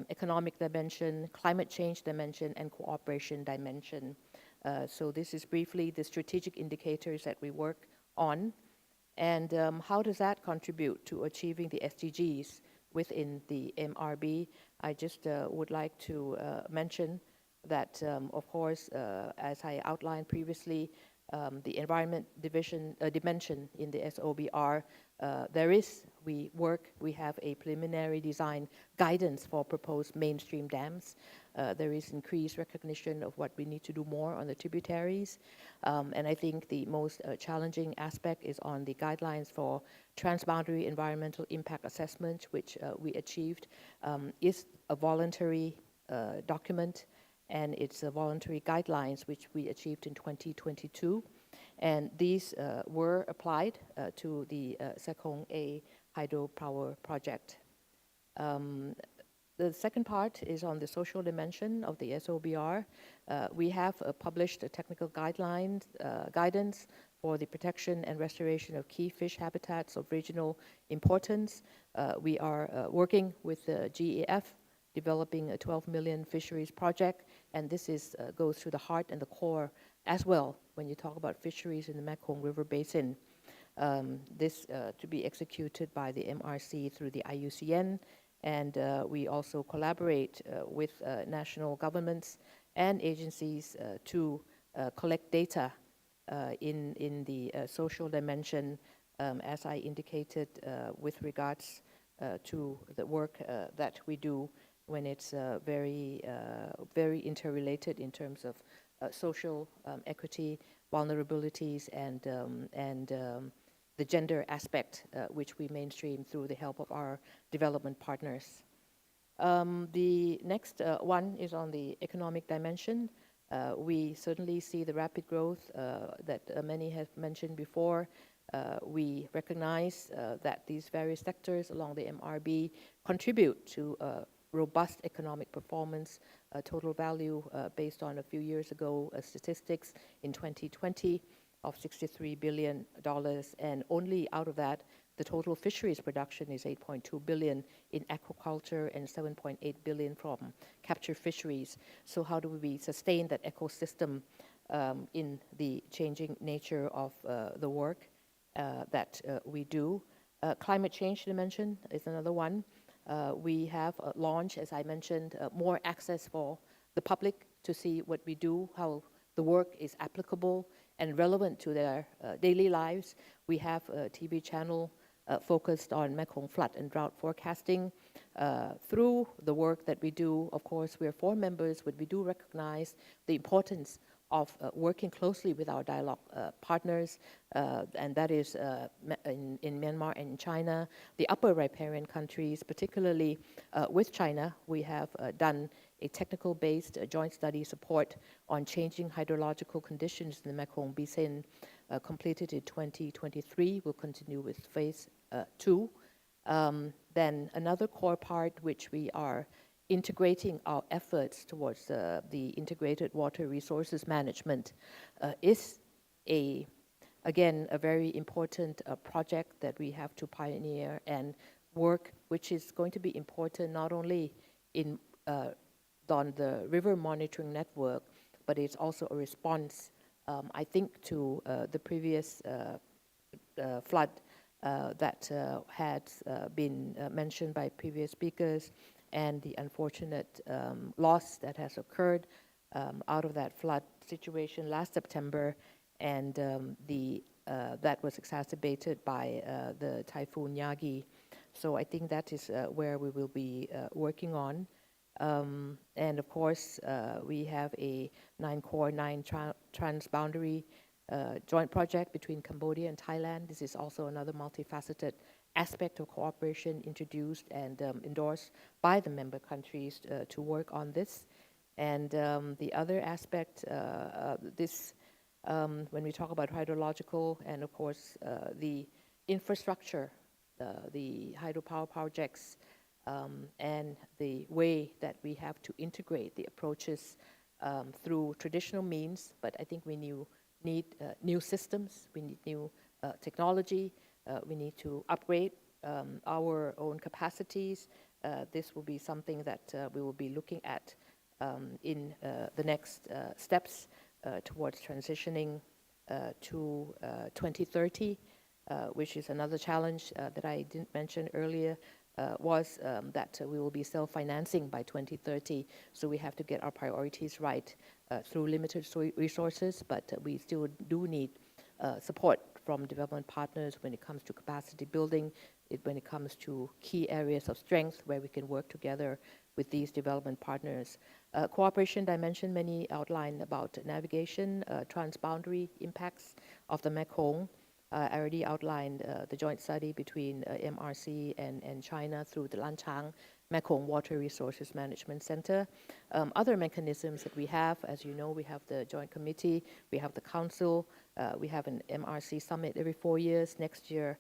economic dimension, climate change dimension, and cooperation dimension. So this is briefly the strategic indicators that we work on. And how does that contribute to achieving the SDGs within the MRB? I just would like to mention that, of course, as I outlined previously, the environment dimension in the SOBR, we have a preliminary design guidance for proposed mainstream dams. There is increased recognition of what we need to do more on the tributaries. And I think the most challenging aspect is on the guidelines for transboundary environmental impact assessment, which we achieved, is a voluntary document, and it's a voluntary guidelines which we achieved in 2022. And these were applied to the Sekong A hydropower project. The second part is on the social dimension of the SOBR. We have published a technical guidelines, guidance for the protection and restoration of key fish habitats of regional importance. We are working with the GEF, developing a 12 million fisheries project, and this goes to the heart and the core as well when you talk about fisheries in the Mekong River Basin. This to be executed by the MRC through the IUCN, and we also collaborate with national governments and agencies to collect data in the social dimension, as I indicated, with regards to the work that we do when it's very interrelated in terms of social equity, vulnerabilities, and the gender aspect, which we mainstream through the help of our development partners. The next one is on the economic dimension. We certainly see the rapid growth that many have mentioned before. We recognize that these various sectors along the MRB contribute to robust economic performance, total value based on a few years ago statistics in 2020 of $63 billion, and only out of that, the total fisheries production is 8.2 billion in aquaculture and 7.8 billion from capture fisheries. So how do we sustain that ecosystem in the changing nature of the work that we do? Climate change dimension is another one. We have launched, as I mentioned, more access for the public to see what we do, how the work is applicable and relevant to their daily lives. We have a TV channel focused on Mekong flood and drought forecasting. Through the work that we do, of course, we are 4 members, but we do recognize the importance of working closely with our dialogue partners, and that is in Myanmar and in China. The upper riparian countries, particularly with China, we have done a technical-based joint study support on changing hydrological conditions in the Mekong Basin, completed in 2023. We'll continue with phase 2. Then another core part which we are integrating our efforts towards the integrated water resources management is again a very important project that we have to pioneer and work, which is going to be important not only in on the river monitoring network, but it's also a response, I think, to the previous flood that had been mentioned by previous speakers, and the unfortunate loss that has occurred out of that flood situation last September, and that was exacerbated by the Typhoon Yagi. So I think that is where we will be working on. And of course, we have a 9-core, 9 transboundary joint project between Cambodia and Thailand. This is also another multifaceted aspect of cooperation introduced and endorsed by the member countries to work on this. And the other aspect, when we talk about hydrological and of course the infrastructure, the hydropower projects, and the way that we have to integrate the approaches through traditional means, but I think we need new systems, we need new technology, we need to upgrade our own capacities. This will be something that we will be looking at in the next steps towards transitioning to 2030, which is another challenge that I didn't mention earlier, was that we will be self-financing by 2030. So we have to get our priorities right through limited resources, but we still do need support from development partners when it comes to capacity building, when it comes to key areas of strength where we can work together with these development partners. Cooperation dimension, many outlined about navigation, transboundary impacts of the Mekong. I already outlined the joint study between MRC and China through the Lanchang Mekong Water Resources Management Center. Other mechanisms that we have, as you know, we have the Joint Committee, we have the Council, we have an MRC summit every 4 years. Next year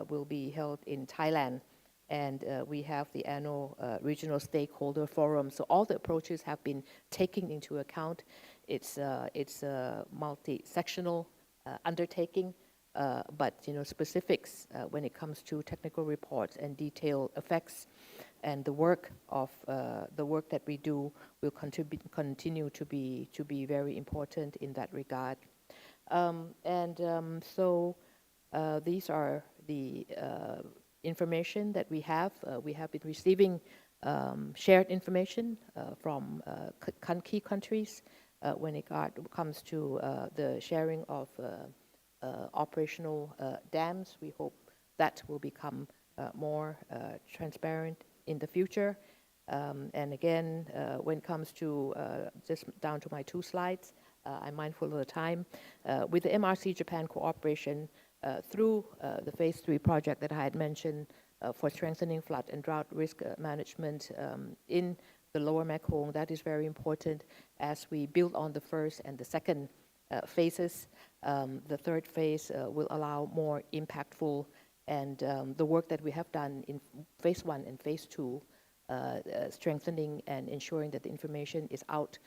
will be held in Thailand. And we have the annual regional stakeholder forum. So all the approaches have been taken into account. It's a multi-sectional undertaking. But specifics when it comes to technical reports and detailed effects, and the work that we do will continue to be very important in that regard. So these are the information that we have. We have been receiving shared information from key countries when it comes to the sharing of operational dams. We hope that will become more transparent in the future. And again, when it comes to just down to my 2 slides, I'm mindful of the time. With the MRC Japan cooperation through the phase 3 project that I had mentioned for strengthening flood and drought risk management in the lower Mekong, that is very important as we build on the first and the second phases. The third phase will allow more impactful and the work that we have done in phase 1 and phase 2, strengthening and ensuring that the information is out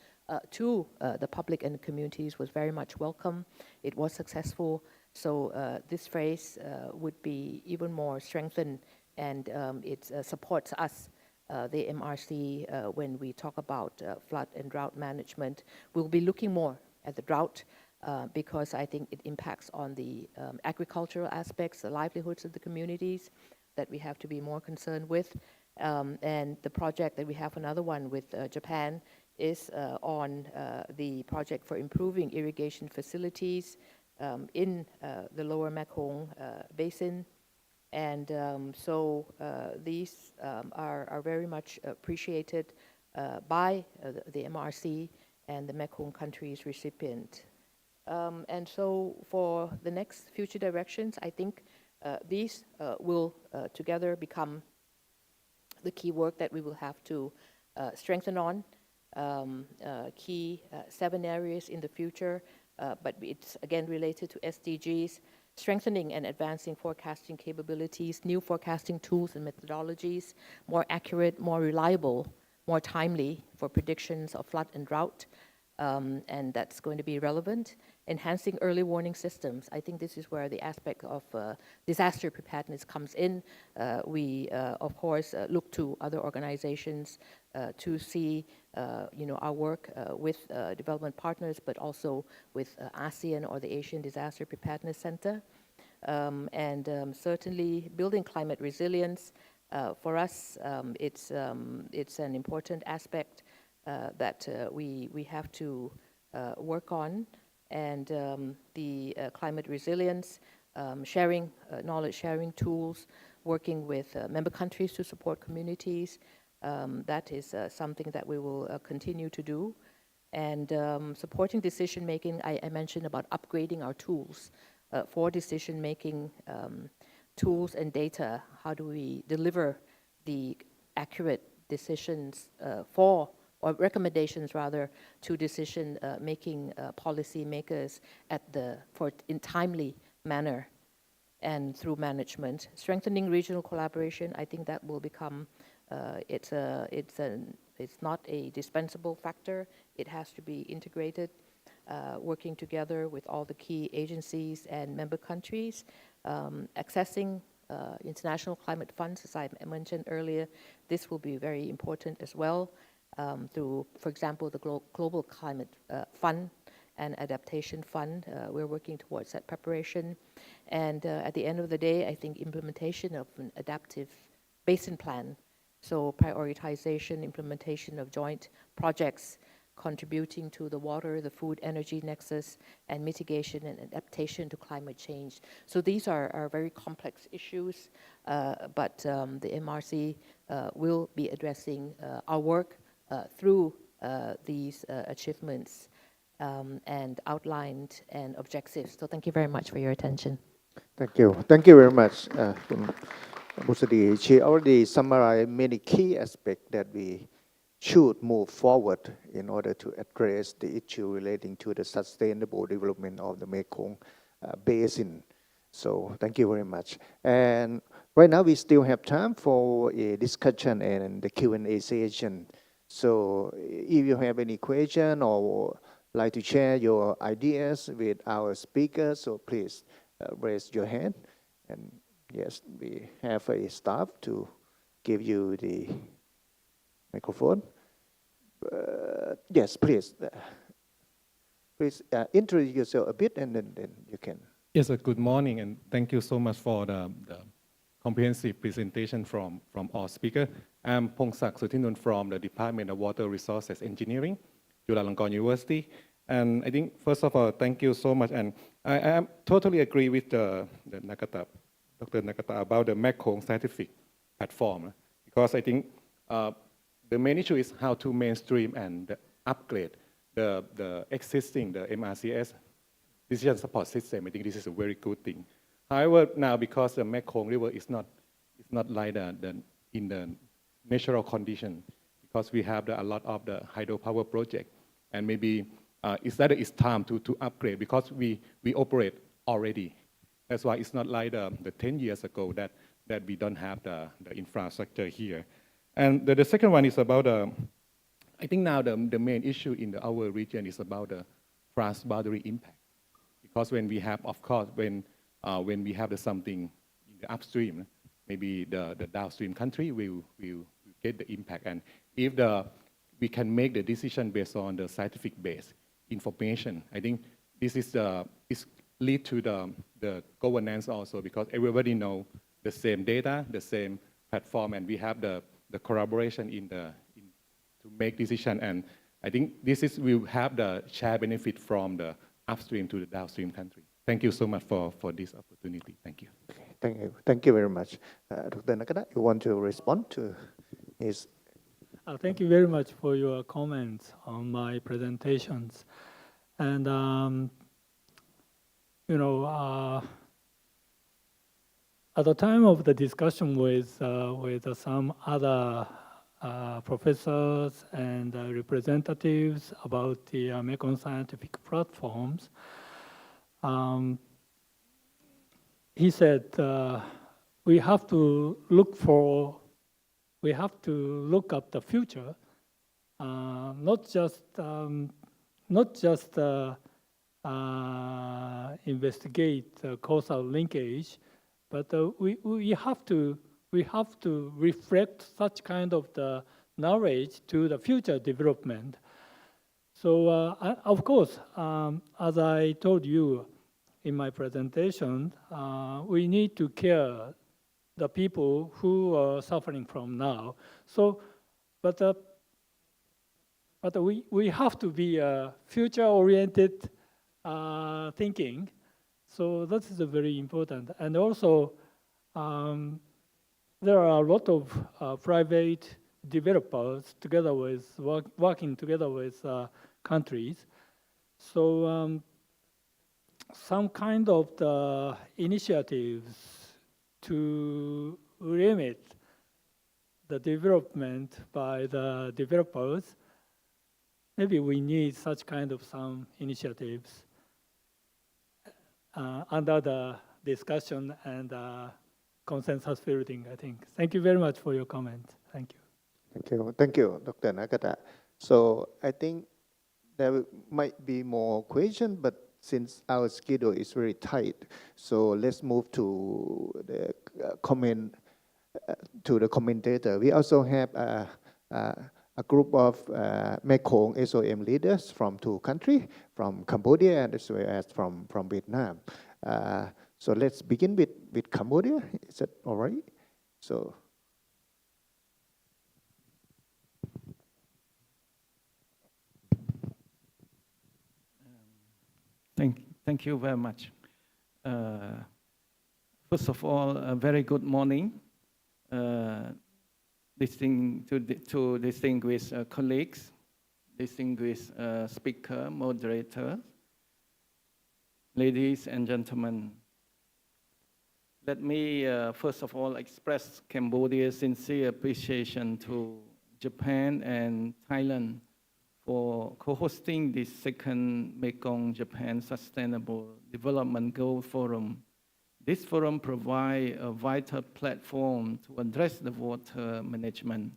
to the public and the communities was very much welcome. It was successful. So this phase would be even more strengthened, and it supports us, the MRC, when we talk about flood and drought management. We'll be looking more at the drought because I think it impacts on the agricultural aspects, the livelihoods of the communities that we have to be more concerned with. And the project that we have, another one with Japan, is on the project for improving irrigation facilities in the lower Mekong basin. And so these are very much appreciated by the MRC and the Mekong countries recipient. And so for the next future directions, I think these will together become the key work that we will have to strengthen on. Key 7 areas in the future, but it's again related to SDGs, strengthening and advancing forecasting capabilities, new forecasting tools and methodologies, more accurate, more reliable, more timely for predictions of flood and drought, and that's going to be relevant. Enhancing early warning systems. I think this is where the aspect of disaster preparedness comes in. We, of course, look to other organizations to see, our work with development partners, but also with ASEAN or the Asian Disaster Preparedness Center. And certainly building climate resilience. For us, it's an important aspect that we have to work on. And the climate resilience, sharing, knowledge sharing tools, working with member countries to support communities. That is something that we will continue to do. And supporting decision making, I mentioned about upgrading our tools for decision making tools and data. How do we deliver the accurate decisions or recommendations rather, to decision-making policy makers in timely manner and through management. Strengthening regional collaboration, I think that will become, it's not a dispensable factor. It has to be integrated, working together with all the key agencies and member countries, accessing international climate funds, as I mentioned earlier. This will be very important as well. Through, for example, the Global Climate Fund and Adaptation Fund. We're working towards that preparation. And at the end of the day, I think implementation of an adaptive basin plan, so prioritization, implementation of joint projects contributing to the water, the food, energy nexus, and mitigation and adaptation to climate change. So these are very complex issues, but the MRC will be addressing our work through these achievements and outlined and objectives. So thank you very much for your attention. Thank you. Thank you very much, Busadi. She already summarized many key aspects that we should move forward in order to address the issue relating to the sustainable development of the Mekong Basin. So thank you very much. And right now we still have time for a discussion and the Q&A session. So if you have any question or like to share your ideas with our speakers, so please raise your hand. And yes, we have a staff to give you the microphone. Yes, please. Please introduce yourself a bit and then you can. Yes, good morning, and thank you so much for the comprehensive presentation from our speaker. I'm Pongsak Sutinun from the Department of Water Resources Engineering, Chulalongkorn University. And I think, first of all, thank you so much. And I totally agree with the Nakata Dr. Nakata about the Mekong scientific platform, because I think the main issue is how to mainstream and upgrade the existing, the MRCS decision support system. I think this is a very good thing. However, now because the Mekong River is not like in the natural condition, because we have a lot of the hydropower project, and maybe it's time to upgrade, because we operate already. That's why it's not like the 10 years ago that we don't have the infrastructure here. And the second one is about, I think now the main issue in our region is about the cross-boundary impact. Because when we have, of course, when we have something in the upstream, maybe the downstream country will get the impact. And if we can make the decision based on the scientific base information, I think this is lead to the governance also, because everybody know the same data, the same platform, and we have the collaboration to make decision. And I think will have the share benefit from the upstream to the downstream country. Thank you so much for this opportunity. Thank you. Thank you. Thank you very much. Dr. Nakata, you want to respond to his? Thank you very much for your comments on my presentations. And, at the time of the discussion with some other professors and representatives about the Mekong scientific platforms, he said we have to look at the future, not just investigate causal linkage, but we have to reflect such kind of the knowledge to the future development. So of course, as I told you in my presentation, we need to care the people who are suffering from now. So, but we have to be future-oriented thinking. So that is very important. And also, there are a lot of private developers together with working together with countries. So some kind of the initiatives to limit the development by the developers, maybe we need such kind of some initiatives under the discussion and consensus building, I think. Thank you very much for your comment. Thank you. Thank you. Thank you, Dr. Nakata. So I think there might be more questions, but since our schedule is very tight, so let's move to the comment to the commentator. We also have a group of Mekong SOM leaders from 2 countries, from Cambodia and as well as from Vietnam. So let's begin with Cambodia. Is that all right? So. Thank you very much. First of all, a very good morning, distinguished colleagues, distinguished speaker, moderator, ladies and gentlemen. Let me first of all express Cambodia's sincere appreciation to Japan and Thailand for co-hosting the 2nd Mekong-Japan Sustainable Development Goal Forum. This forum provides a vital platform to address the water management,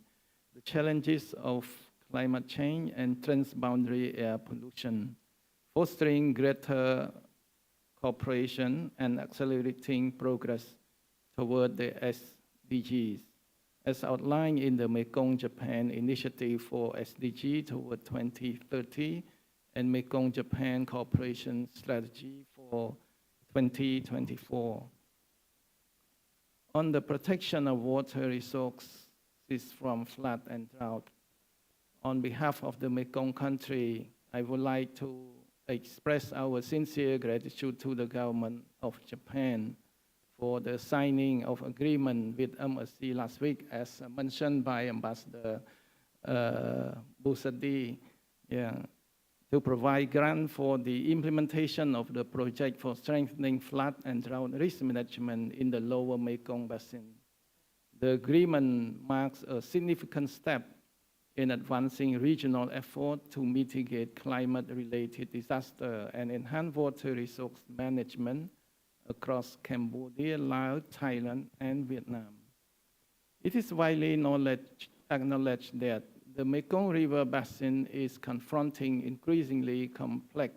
the challenges of climate change and transboundary air pollution, fostering greater cooperation and accelerating progress toward the SDGs, as outlined in the Mekong-Japan Initiative for SDG toward 2030 and Mekong-Japan Cooperation Strategy for 2024. On the protection of water resources from flood and drought, on behalf of the Mekong country, I would like to express our sincere gratitude to the government of Japan for the signing of agreement with MSC last week, as mentioned by Ambassador Busadi, to provide grant for the implementation of the project for strengthening flood and drought risk management in the lower Mekong Basin. The agreement marks a significant step in advancing regional effort to mitigate climate-related disaster and enhance water resource management across Cambodia, Laos, Thailand, and Vietnam. It is widely acknowledged that the Mekong River Basin is confronting increasingly complex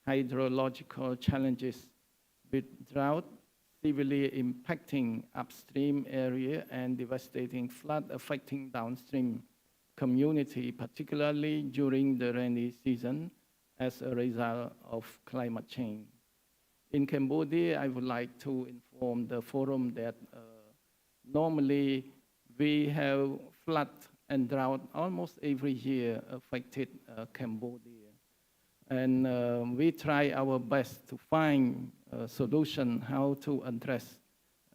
hydrological challenges, with drought severely impacting upstream area and devastating flood affecting downstream community, particularly during the rainy season as a result of climate change. In Cambodia, I would like to inform the forum that normally we have flood and drought almost every year affected Cambodia. And we try our best to find a solution how to address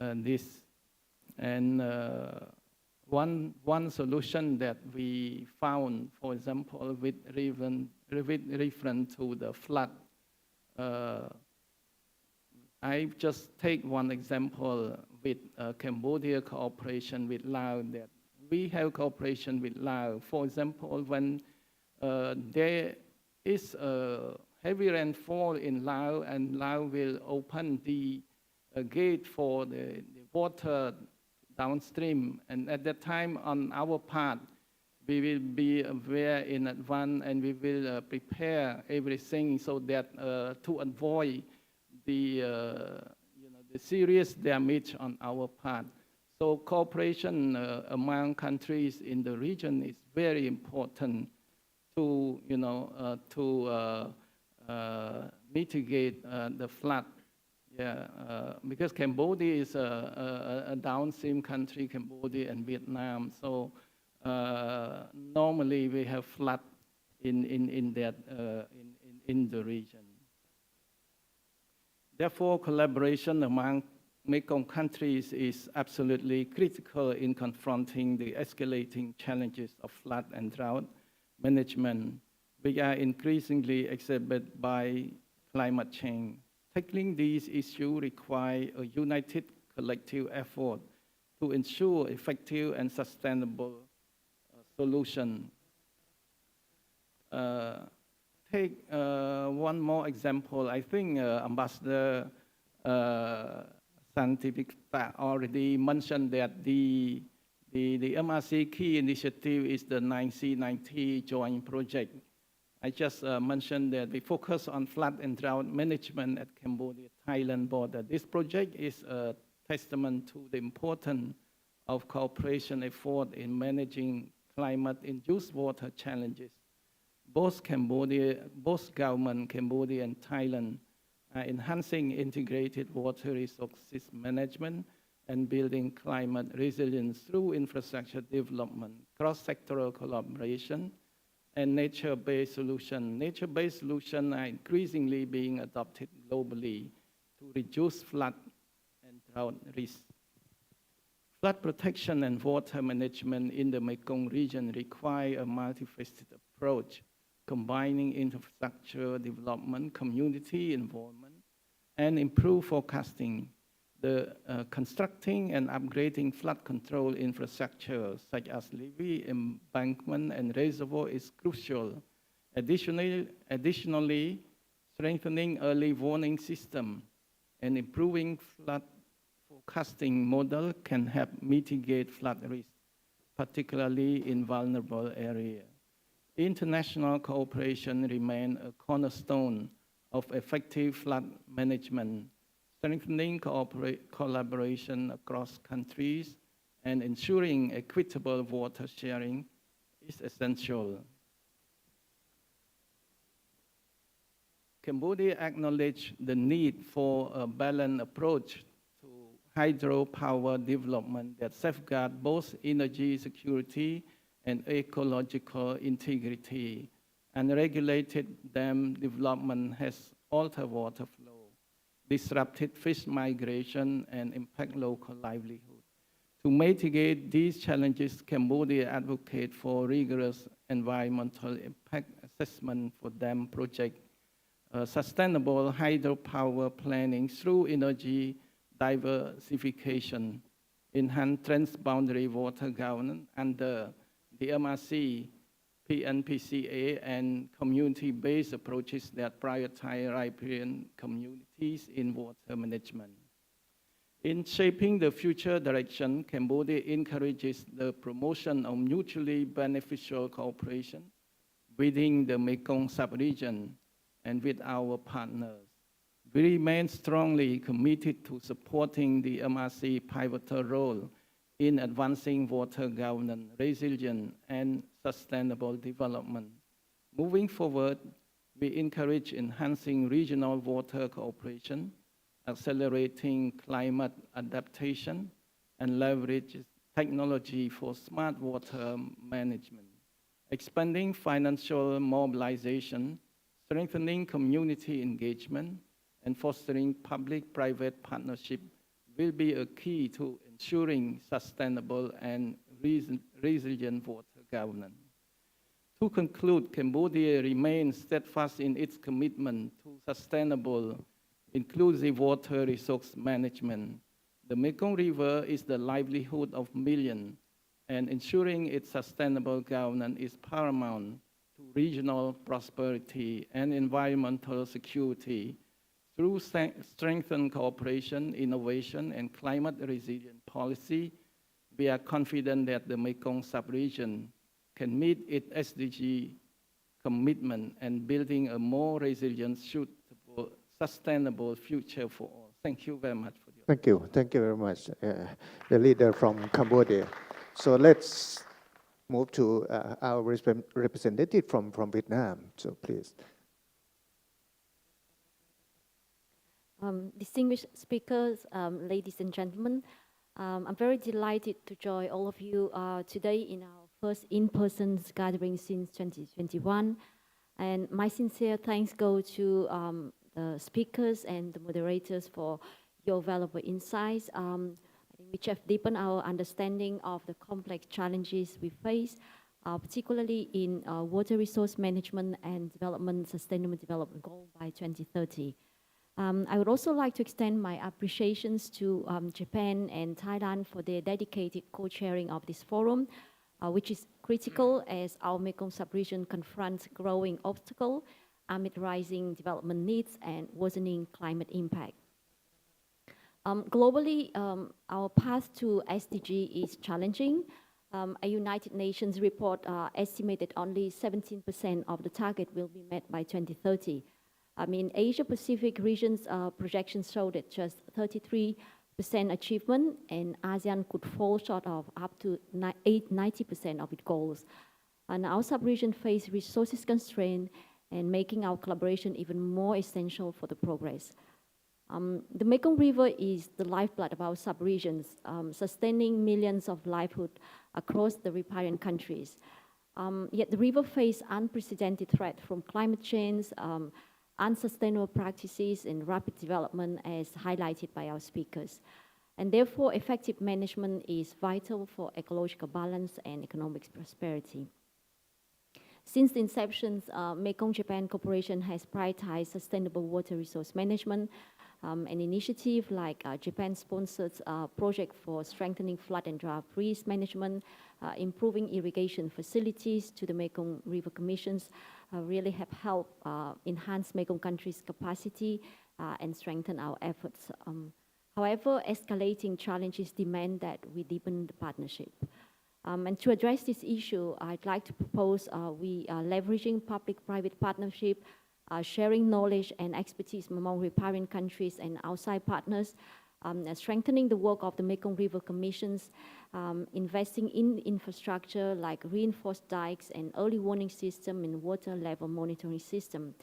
this. And one solution that we found, for example, with reference to the flood, I just take one example with Cambodia cooperation with Laos, that we have cooperation with Laos. For example, when there is a heavy rainfall in Laos, and Laos will open the gate for the water downstream, and at that time on our part, we will be aware in advance, and we will prepare everything so that to avoid the serious damage on our part. So cooperation among countries in the region is very important to mitigate the flood. Because Cambodia is a downstream country, Cambodia and Vietnam. So normally we have flood in the region. Therefore, collaboration among Mekong countries is absolutely critical in confronting the escalating challenges of flood and drought management, which are increasingly exacerbated by climate change. Tackling these issues requires a united collective effort to ensure effective and sustainable solution. Take one more example. I think Ambassador Santivikhta already mentioned that the MRC key initiative is the 9C90 joint project. I just mentioned that we focus on flood and drought management at Cambodia-Thailand border. This project is a testament to the importance of cooperation effort in managing climate-induced water challenges. Both government, Cambodia and Thailand, are enhancing integrated water resources management and building climate resilience through infrastructure development, cross-sectoral collaboration, and nature-based solutions. Nature-based solutions are increasingly being adopted globally to reduce flood and drought risk. Flood protection and water management in the Mekong region require a multifaceted approach, combining infrastructure development, community involvement, and improved forecasting. The constructing and upgrading flood control infrastructure, such as levee, embankment, and reservoir, is crucial. Additionally, strengthening early warning system and improving flood forecasting model can help mitigate flood risk, particularly in vulnerable areas. International cooperation remains a cornerstone of effective flood management. Strengthening collaboration across countries and ensuring equitable water sharing is essential. Cambodia acknowledges the need for a balanced approach to hydropower development that safeguards both energy security and ecological integrity. Unregulated dam development has altered water flow, disrupted fish migration, and impact local livelihood. To mitigate these challenges, Cambodia advocates for rigorous environmental impact assessment for dam projects, sustainable hydropower planning through energy diversification, enhanced transboundary water governance under the MRC, PNPCA, and community-based approaches that prioritize riparian communities in water management. In shaping the future direction, Cambodia encourages the promotion of mutually beneficial cooperation within the Mekong sub-region and with our partners. We remain strongly committed to supporting the MRC pivotal role in advancing water governance, resilience, and sustainable development. Moving forward, we encourage enhancing regional water cooperation, accelerating climate adaptation, and leverage technology for smart water management, expanding financial mobilization, strengthening community engagement, and fostering public-private partnership will be a key to ensuring sustainable and resilient water governance. To conclude, Cambodia remains steadfast in its commitment to sustainable, inclusive water resource management. The Mekong River is the livelihood of millions, and ensuring its sustainable governance is paramount to regional prosperity and environmental security. Through strengthened cooperation, innovation, and climate resilient policy, we are confident that the Mekong sub-region can meet its SDG commitment and building a more resilient, suitable, sustainable future for all. Thank you very much for your Thank you. Thank you very much, the leader from Cambodia. So let's move to our representative from Vietnam. So please. Distinguished speakers, ladies and gentlemen, I'm very delighted to join all of you today in our first in-person gathering since 2021. And my sincere thanks go to the speakers and the moderators for your valuable insights, which have deepened our understanding of the complex challenges we face, particularly in water resource management and development, sustainable development goal by 2030. I would also like to extend my appreciations to Japan and Thailand for their dedicated co-chairing of this forum, which is critical as our Mekong sub-region confronts growing obstacles amid rising development needs and worsening climate impact. Globally, our path to SDG is challenging. A United Nations report estimated only 17% of the target will be met by 2030. In Asia-Pacific regions, projections show that just 33% achievement, and ASEAN could fall short of up to 90% of its goals. And our sub-region face resources constraint and making our collaboration even more essential for the progress. The Mekong River is the lifeblood of our sub-regions, sustaining millions of livelihoods across the riparian countries. Yet the river faces unprecedented threat from climate change, unsustainable practices, and rapid development as highlighted by our speakers. And therefore, effective management is vital for ecological balance and economic prosperity. Since the inception, Mekong-Japan Cooperation has prioritized sustainable water resource management. An initiative like Japan-sponsored project for strengthening flood and drought risk management, improving irrigation facilities to the Mekong River Commissions really have helped enhance Mekong countries' capacity and strengthen our efforts. However, escalating challenges demand that we deepen the partnership. And to address this issue, I'd like to propose we are leveraging public-private partnership, sharing knowledge and expertise among riparian countries and outside partners, strengthening the work of the Mekong River Commissions, investing in infrastructure like reinforced dikes and early warning system and water level monitoring system.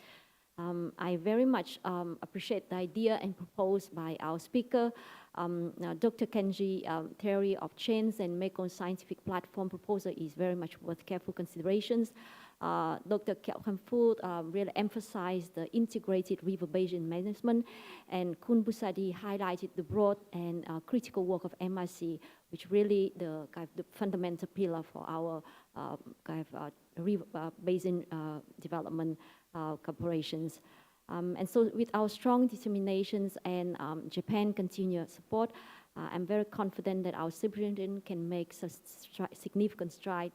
I very much appreciate the idea and proposed by our speaker, Dr. Kenji, theory of chains and Mekong scientific platform proposal is very much worth careful considerations. Dr. Kyeok Fu really emphasized the integrated river basin management, and Kun Busadi highlighted the broad and critical work of MRC, which really the kind of the fundamental pillar for our river basin development corporations. And so with our strong determinations and Japan continued support, I'm very confident that our superintendent can make significant stride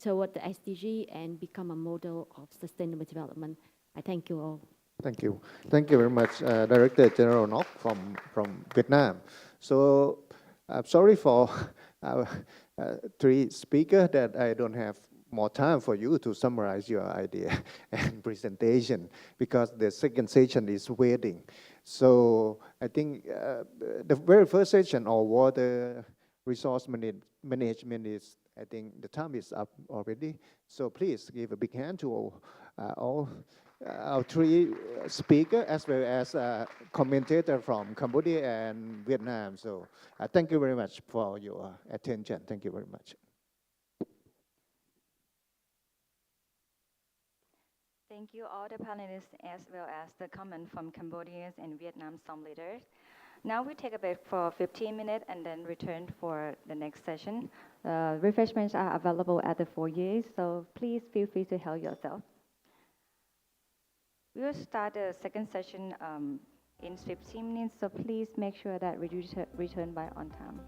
toward the SDG and become a model of sustainable development. I thank you all. Thank you. Thank you very much, Director General Nok from Vietnam. So I'm sorry for our three speakers that I don't have more time for you to summarize your idea and presentation because the second session is waiting. So I think the very first session on water resource management is, I think the time is up already. So please give a big hand to all our three speakers as well as commentator from Cambodia and Vietnam. So thank you very much for your attention. Thank you very much. Thank you all the panelists as well as the comment from Cambodia's and Vietnam SOM leaders. Now we take a break for 15 minutes and then return for the next session. Refreshments are available at the foyer, so please feel free to help yourself. We will start the second session in 15 minutes, so please make sure that we return by on time.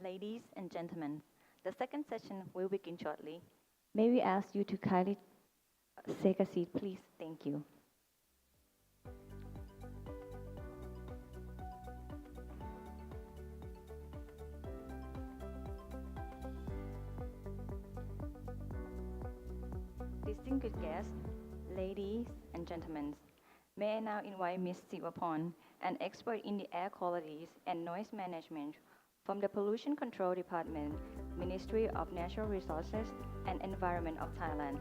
Ladies and gentlemen, the second session will begin shortly. May we ask you to kindly take a seat, please? Thank you. Distinguished guests, ladies and gentlemen, may I now invite Ms. Sivaporn, an expert in the air qualities and noise management from the Pollution Control Department, Ministry of Natural Resources and Environment of Thailand,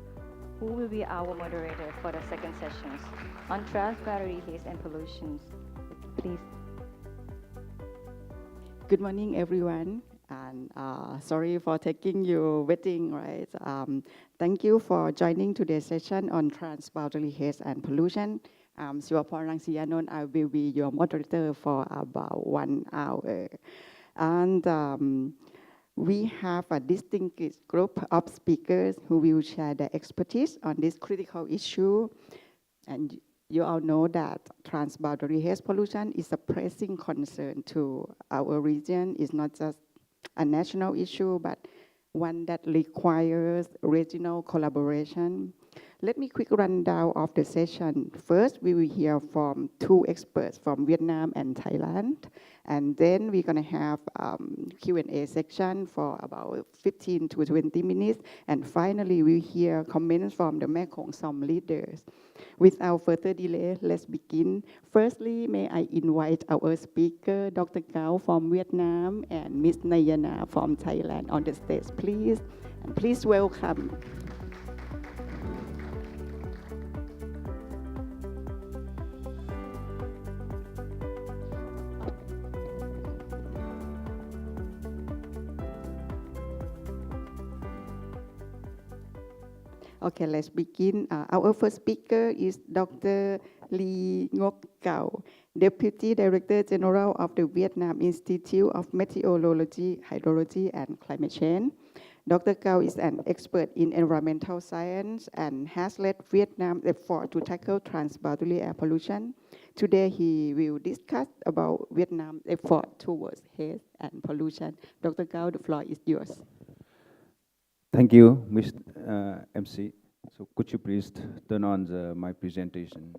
who will be our moderator for the second session on trans-boundary haze and pollution. Please. Good morning, everyone. And sorry for taking you waiting, right? Thank you for joining today's session on trans-boundary haze and pollution. Sivaporn Rangsiyanon, I will be your moderator for about 1 hour. And we have a distinguished group of speakers who will share their expertise on this critical issue. And you all know that trans-boundary haze pollution is a pressing concern to our region. It's not just a national issue, but one that requires regional collaboration. Let me quick rundown of the session. First, we will hear from 2 experts from Vietnam and Thailand. And then we're gonna have Q&A section for about 15 to 20 minutes. And finally, we'll hear comments from the Mekong Som leaders. Without further delay, let's begin. Firstly, may I invite our speaker, Dr. Cao from Vietnam and Ms. Nayana from Thailand on the stage, please. And please welcome. Okay, let's begin. Our first speaker is Dr. Lee Ngoc Cao, Deputy Director General of the Vietnam Institute of Meteorology, Hydrology, and Climate Change. Dr. Cao is an expert in environmental science and has led Vietnam's effort to tackle trans-boundary air pollution. Today, he will discuss about Vietnam's effort towards haze and pollution. Dr. Cao, the floor is yours. Thank you, Ms. MC. So could you please turn on my presentation?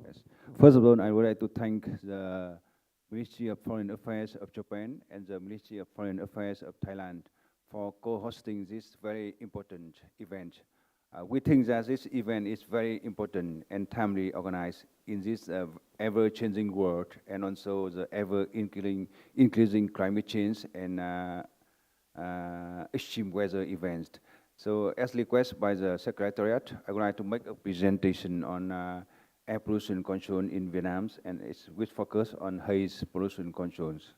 Yes. First of all, I would like to thank the Ministry of Foreign Affairs of Japan and the Ministry of Foreign Affairs of Thailand for co-hosting this very important event. We think that this event is very important and timely organized in this ever-changing world and also the ever-increasing climate change and extreme weather events. So as requested by the Secretariat, I would like to make a presentation on air pollution control in Vietnam, and it's with focus on haze pollution controls.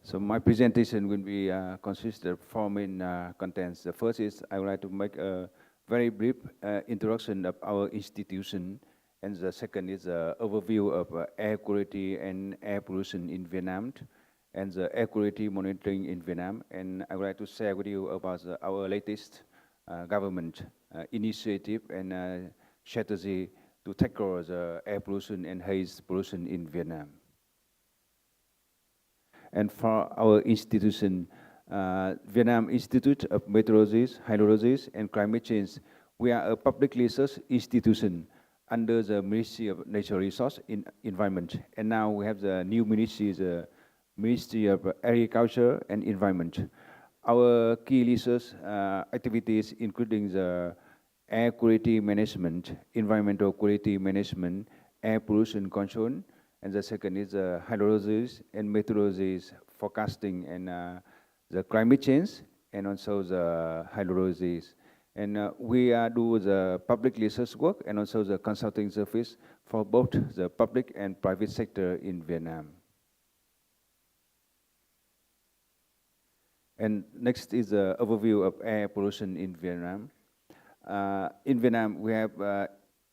So my presentation will be consist of 4 main contents. The first is I would like to make a very brief introduction of our institution, and the second is an overview of air quality and air pollution in Vietnam, and the air quality monitoring in Vietnam. And I would like to share with you about our latest government initiative and strategy to tackle the air pollution and haze pollution in Vietnam. And for our institution, Vietnam Institute of Meteorology, Hydrology, and Climate Change, we are a public research institution under the Ministry of Natural Resources and Environment. And now we have the new ministry, the Ministry of Agriculture and Environment. Our key research activities including the air quality management, environmental quality management, air pollution control, and the second is hydrology and meteorology forecasting and the climate change, and also the hydrology. And we do the public research work and also the consulting service for both the public and private sector in Vietnam. And next is the overview of air pollution in Vietnam. In Vietnam, we have,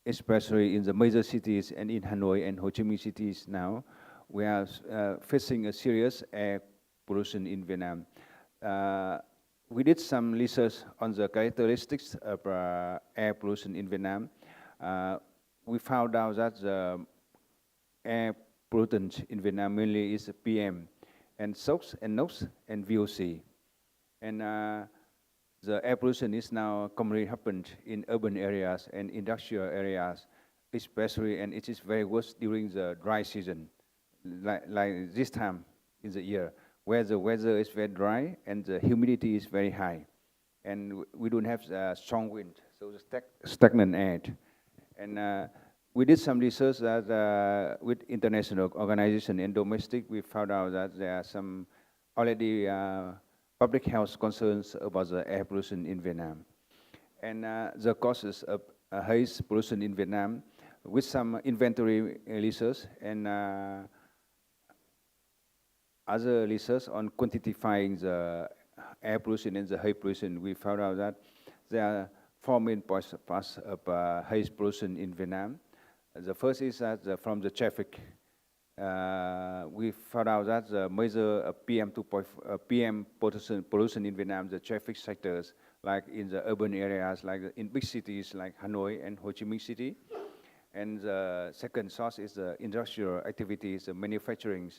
especially in the major cities and in Hanoi and Ho Chi Minh cities now, we are facing a serious air pollution in Vietnam. We did some research on the characteristics of air pollution in Vietnam. We found out that the air pollutants in Vietnam mainly is PM, and SOx and NOx and VOC. And the air pollution is now commonly happened in urban areas and industrial areas, especially, and it is very worse during the dry season, like this time in the year, where the weather is very dry and the humidity is very high. And we don't have strong wind, so the stagnant air. And we did some research that with international organization and domestic, we found out that there are some already public health concerns about the air pollution in Vietnam. And the causes of haze pollution in Vietnam, with some inventory research and other research on quantifying the air pollution and the haze pollution, we found out that there are four main parts of haze pollution in Vietnam. The first is that from the traffic. We found out that the major PM pollution in Vietnam, the traffic sectors, like in the urban areas, like in big cities like Hanoi and Ho Chi Minh City. And the second source is the industrial activities, the manufacturing,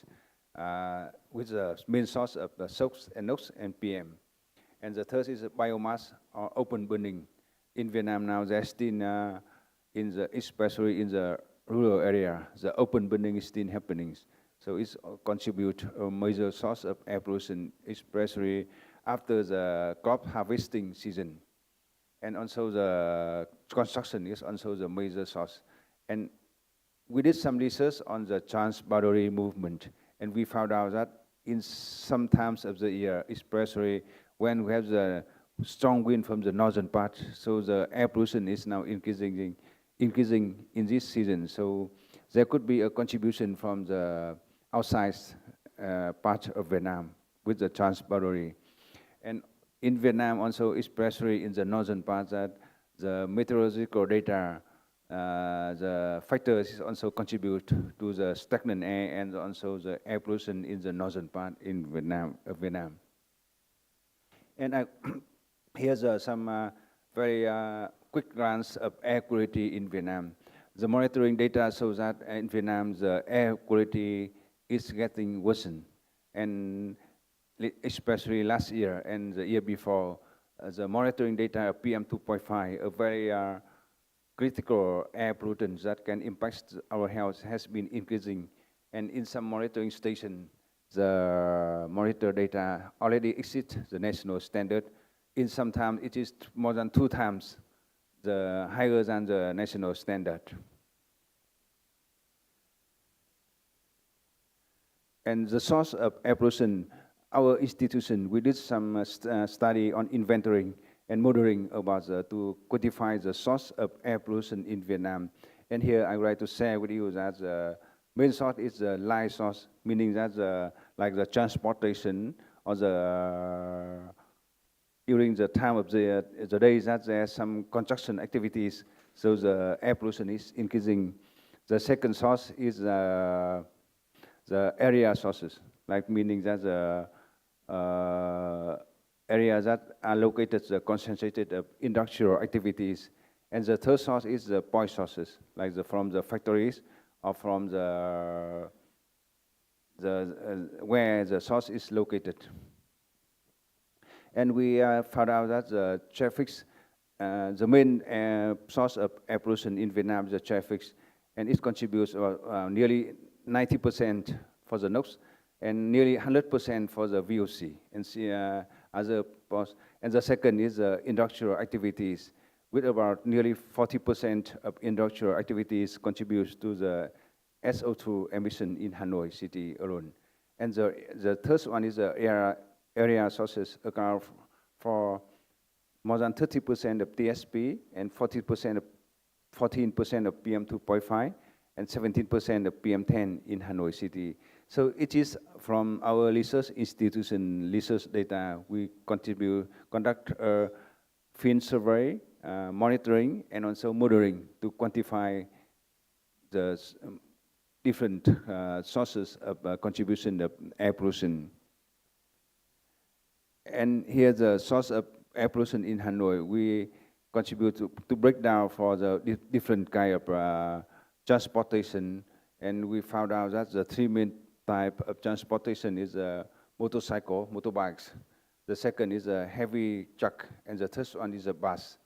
with the main source of the SOx and NOx and PM. And the third is the biomass or open burning. In Vietnam now, there's still, especially in the rural area, the open burning is still happening. So it's contribute a major source of air pollution, especially after the crop harvesting season. And also the construction is also the major source. And we did some research on the trans-boundary movement, and we found out that in some times of the year, especially when we have the strong wind from the northern part, so the air pollution is now increasing in this season. So there could be a contribution from the outside part of Vietnam with the trans-boundary. And in Vietnam also, especially in the northern part, that the meteorological data, the factors also contribute to the stagnant air and also the air pollution in the northern part in Vietnam. And here's some very quick glance of air quality in Vietnam. The monitoring data shows that in Vietnam, the air quality is getting worsened. And especially last year and the year before, the monitoring data of PM2.5, a very critical air pollutants that can impact our health, has been increasing. And in some monitoring stations, the monitor data already exceeds the national standard. In some time, it is more than 2 times higher than the national standard. And the source of air pollution, our institution, we did some study on inventorying and modeling about to quantify the source of air pollution in Vietnam. And here I would like to share with you that the main source is the light source, meaning that like the transportation or during the time of the day that there are some construction activities, so the air pollution is increasing. The second source is the area sources, like meaning that the areas that are located, concentrated industrial activities. And the third source is the point sources, like from the factories or from where the source is located. And we found out that the traffic, the main source of air pollution in Vietnam is the traffic, and it contributes nearly 90% for the NOx and nearly 100% for the VOC. And the second is industrial activities, with about nearly 40% of industrial activities contributes to the SO2 emission in Hanoi city alone. And the third one is the area sources account for more than 30% of TSP and 14% of PM2.5 and 17% of PM10 in Hanoi city. So it is from our research institution research data, we conduct a field survey, monitoring, and also modeling to quantify the different sources of contribution of air pollution. And here the source of air pollution in Hanoi, we contribute to break down for the different kind of transportation And we found out that the three main type of transportation is motorcycle, motorbikes. The second is a heavy truck, and the third one is a bus.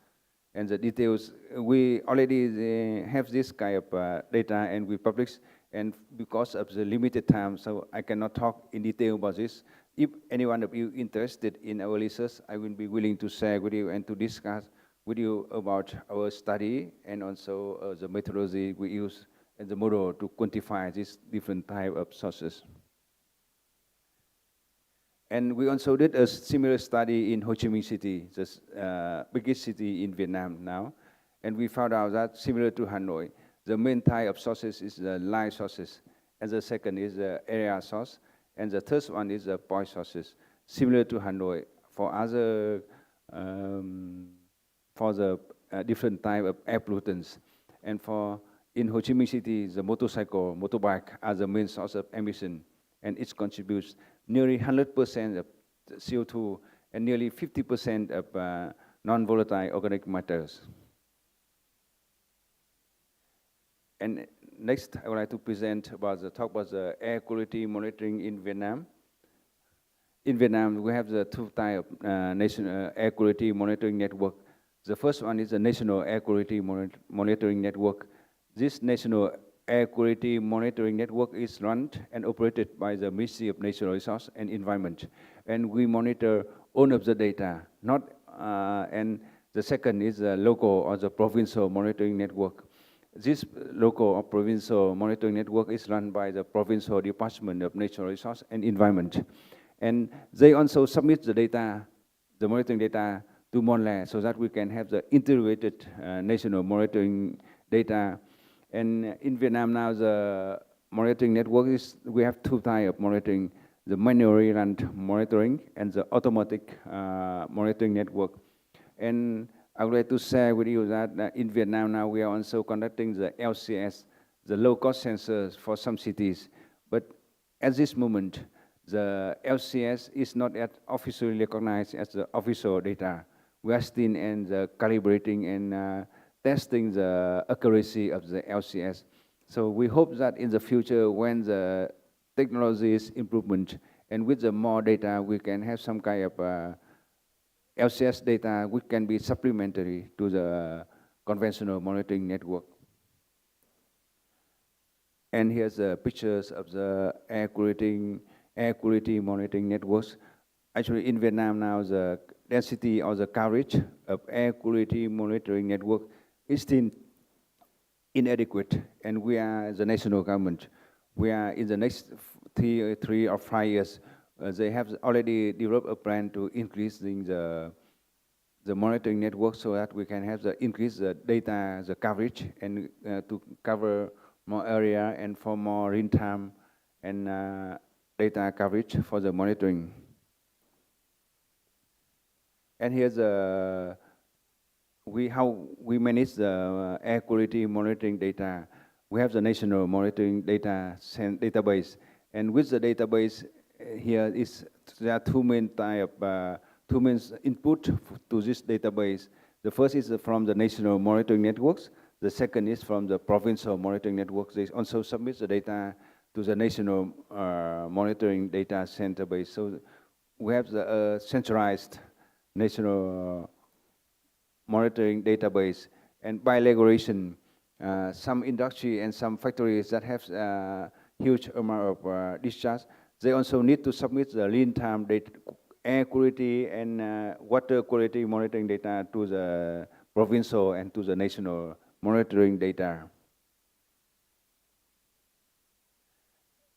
And the details, we already have this kind of data, and we publish, and because of the limited time, so I cannot talk in detail about this. If any one of you interested in our research, I will be willing to share with you and to discuss with you about our study and also the methodology we use and the model to quantify these different type of sources. And we also did a similar study in Ho Chi Minh City, the biggest city in Vietnam now. And we found out that similar to Hanoi, the main type of sources is the light sources, and the second is the area source, and the third one is the point sources, similar to Hanoi. For other, for the different type of air pollutants, and for in Ho Chi Minh City, the motorcycle, motorbike are the main source of emission, and it contributes nearly 100% of CO2 and nearly 50% of non-volatile organic matters. And next, I would like to present about talk about the air quality monitoring in Vietnam. In Vietnam, we have the two type of national air quality monitoring network. The first one is the National Air Quality Monitoring Network. This National Air Quality Monitoring Network is run and operated by the Ministry of Natural Resources and Environment. And we monitor all of the data, and the second is the local or the provincial monitoring network. This local or provincial monitoring network is run by the Provincial Department of Natural Resources and Environment. And they also submit the data, the monitoring data, to MONLAR so that we can have the integrated national monitoring data. And in Vietnam now, the monitoring network is, we have two types of monitoring, the manually run monitoring and the automatic monitoring network. And I would like to share with you that in Vietnam now we are also conducting the LCS, the low-cost sensors for some cities. But at this moment, the LCS is not yet officially recognized as the official data. We are still in the calibrating and testing the accuracy of the LCS. So we hope that in the future, when the technology is improvement and with the more data, we can have some kind of LCS data which can be supplementary to the conventional monitoring network. And here's the pictures of the air quality monitoring networks. Actually, in Vietnam now, the density or the coverage of air quality monitoring network is still inadequate, and we are the national government. We are in the next three or 5 years. They have already developed a plan to increase the monitoring network so that we can have increase the data, the coverage, and to cover more area and for more real time and data coverage for the monitoring. And here's how we manage the air quality monitoring data. We have the national monitoring database, and with the database here there are two main input to this database. The first is from the national monitoring networks. The second is from the provincial monitoring networks. They also submit the data to the national monitoring data center base. So we have the centralized national monitoring database. And by regulation, some industry and some factories that have huge amount of discharge, they also need to submit the real-time data, air quality and water quality monitoring data to the provincial and to the national monitoring data.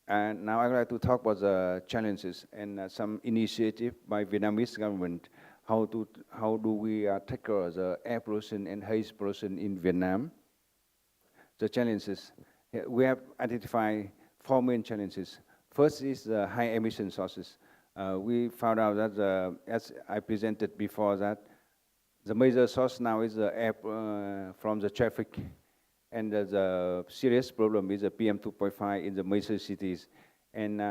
And now I'd like to talk about the challenges and some initiative by Vietnamese government. How do we tackle the air pollution and haze pollution in Vietnam? The challenges, we have identified 4 main challenges. First is the high emission sources. We found out that, as I presented before, that the major source now is the air from the traffic, and the serious problem is the PM2.5 in the major cities. And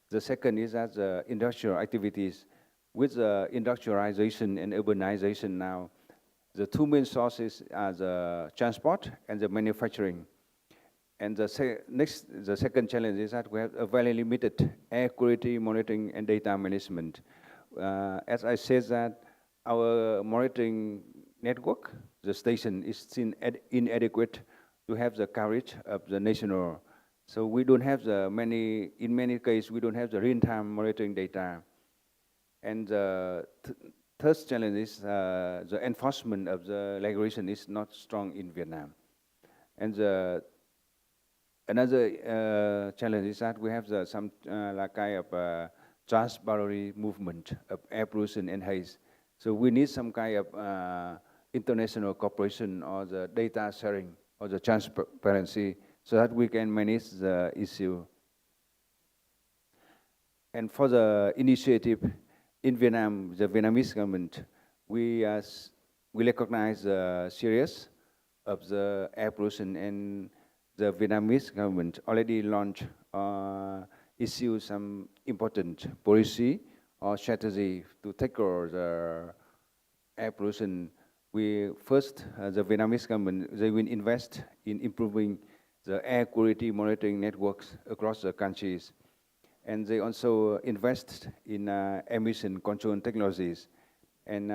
the second is that the industrial activities. With the industrialization and urbanization now, the 2 main sources are the transport and the manufacturing. And the second challenge is that we have a very limited air quality monitoring and data management. As I said that our monitoring network, the station, is still inadequate to have the coverage of the national. So we don't have in many cases, we don't have the real-time monitoring data. And the third challenge is the enforcement of the regulation is not strong in Vietnam. And another challenge is that we have some kind of transboundary movement of air pollution and haze. So we need some kind of international cooperation or the data sharing or the transparency so that we can manage the issue. And for the initiative in Vietnam, the Vietnamese government, we recognize the serious of the air pollution, and the Vietnamese government already launched issue some important policy or strategy to tackle the air pollution. The Vietnamese government, they will invest in improving the air quality monitoring networks across the countries. And they also invest in emission control technologies. And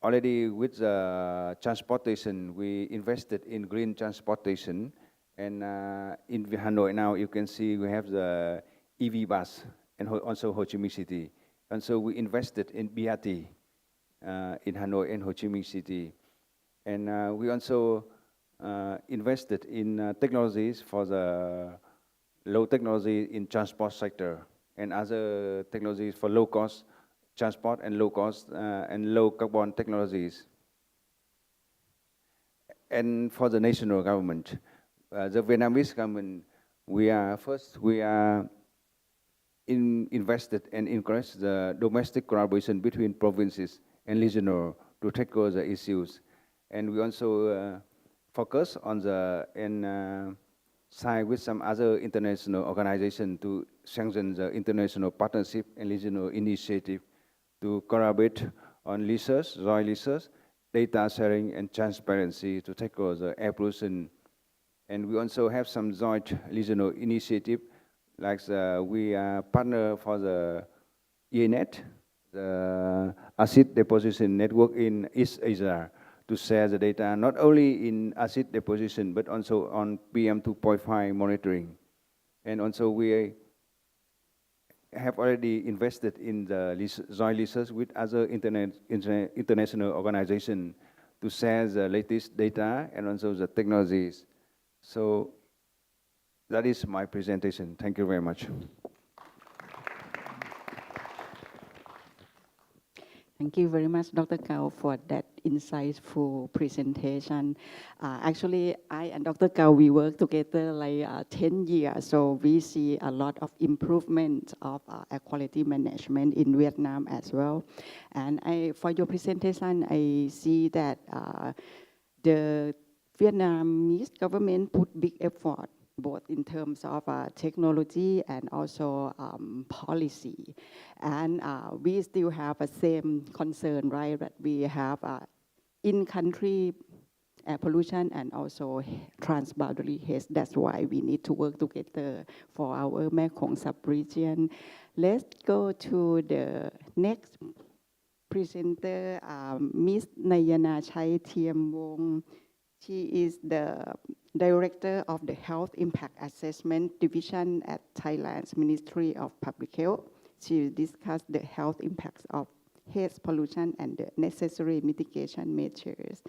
already with the transportation, we invested in green transportation. And in Hanoi now, you can see we have the EV bus and also Ho Chi Minh City. And so we invested in BRT in Hanoi and Ho Chi Minh City. And we also invested in technologies for the low technology in transport sector and other technologies for low cost transport and low cost and low carbon technologies. And for the national government, the Vietnamese government, we are invested and encouraged the domestic collaboration between provinces and regional to tackle the issues. And we also focus on side with some other international organizations to strengthen the international partnership and regional initiative to collaborate on research, joint research, data sharing, and transparency to tackle the air pollution. And we also have some joint regional initiative, like we are partner for the ENET, the acid deposition network in East Asia, to share the data not only in acid deposition but also on PM2.5 monitoring. And also we have already invested in the joint research with other international organizations to share the latest data and also the technologies. So that is my presentation. Thank you very much. Thank you very much, Dr. Gao, for that insightful presentation. Actually, I and Dr. Gao, we work together like 10 years, so we see a lot of improvement of air quality management in Vietnam as well. And for your presentation, I see that the Vietnamese government put big effort both in terms of technology and also policy. And we still have the same concern, right, that we have in-country air pollution and also transboundary haze. That's why we need to work together for our Mekong sub-region. Let's go to the next presenter, Ms. Nayana Chai Thiem Wong. She is the Director of the Health Impact Assessment Division at Thailand's Ministry of Public Health. She will discuss the health impacts of haze pollution and the necessary mitigation measures.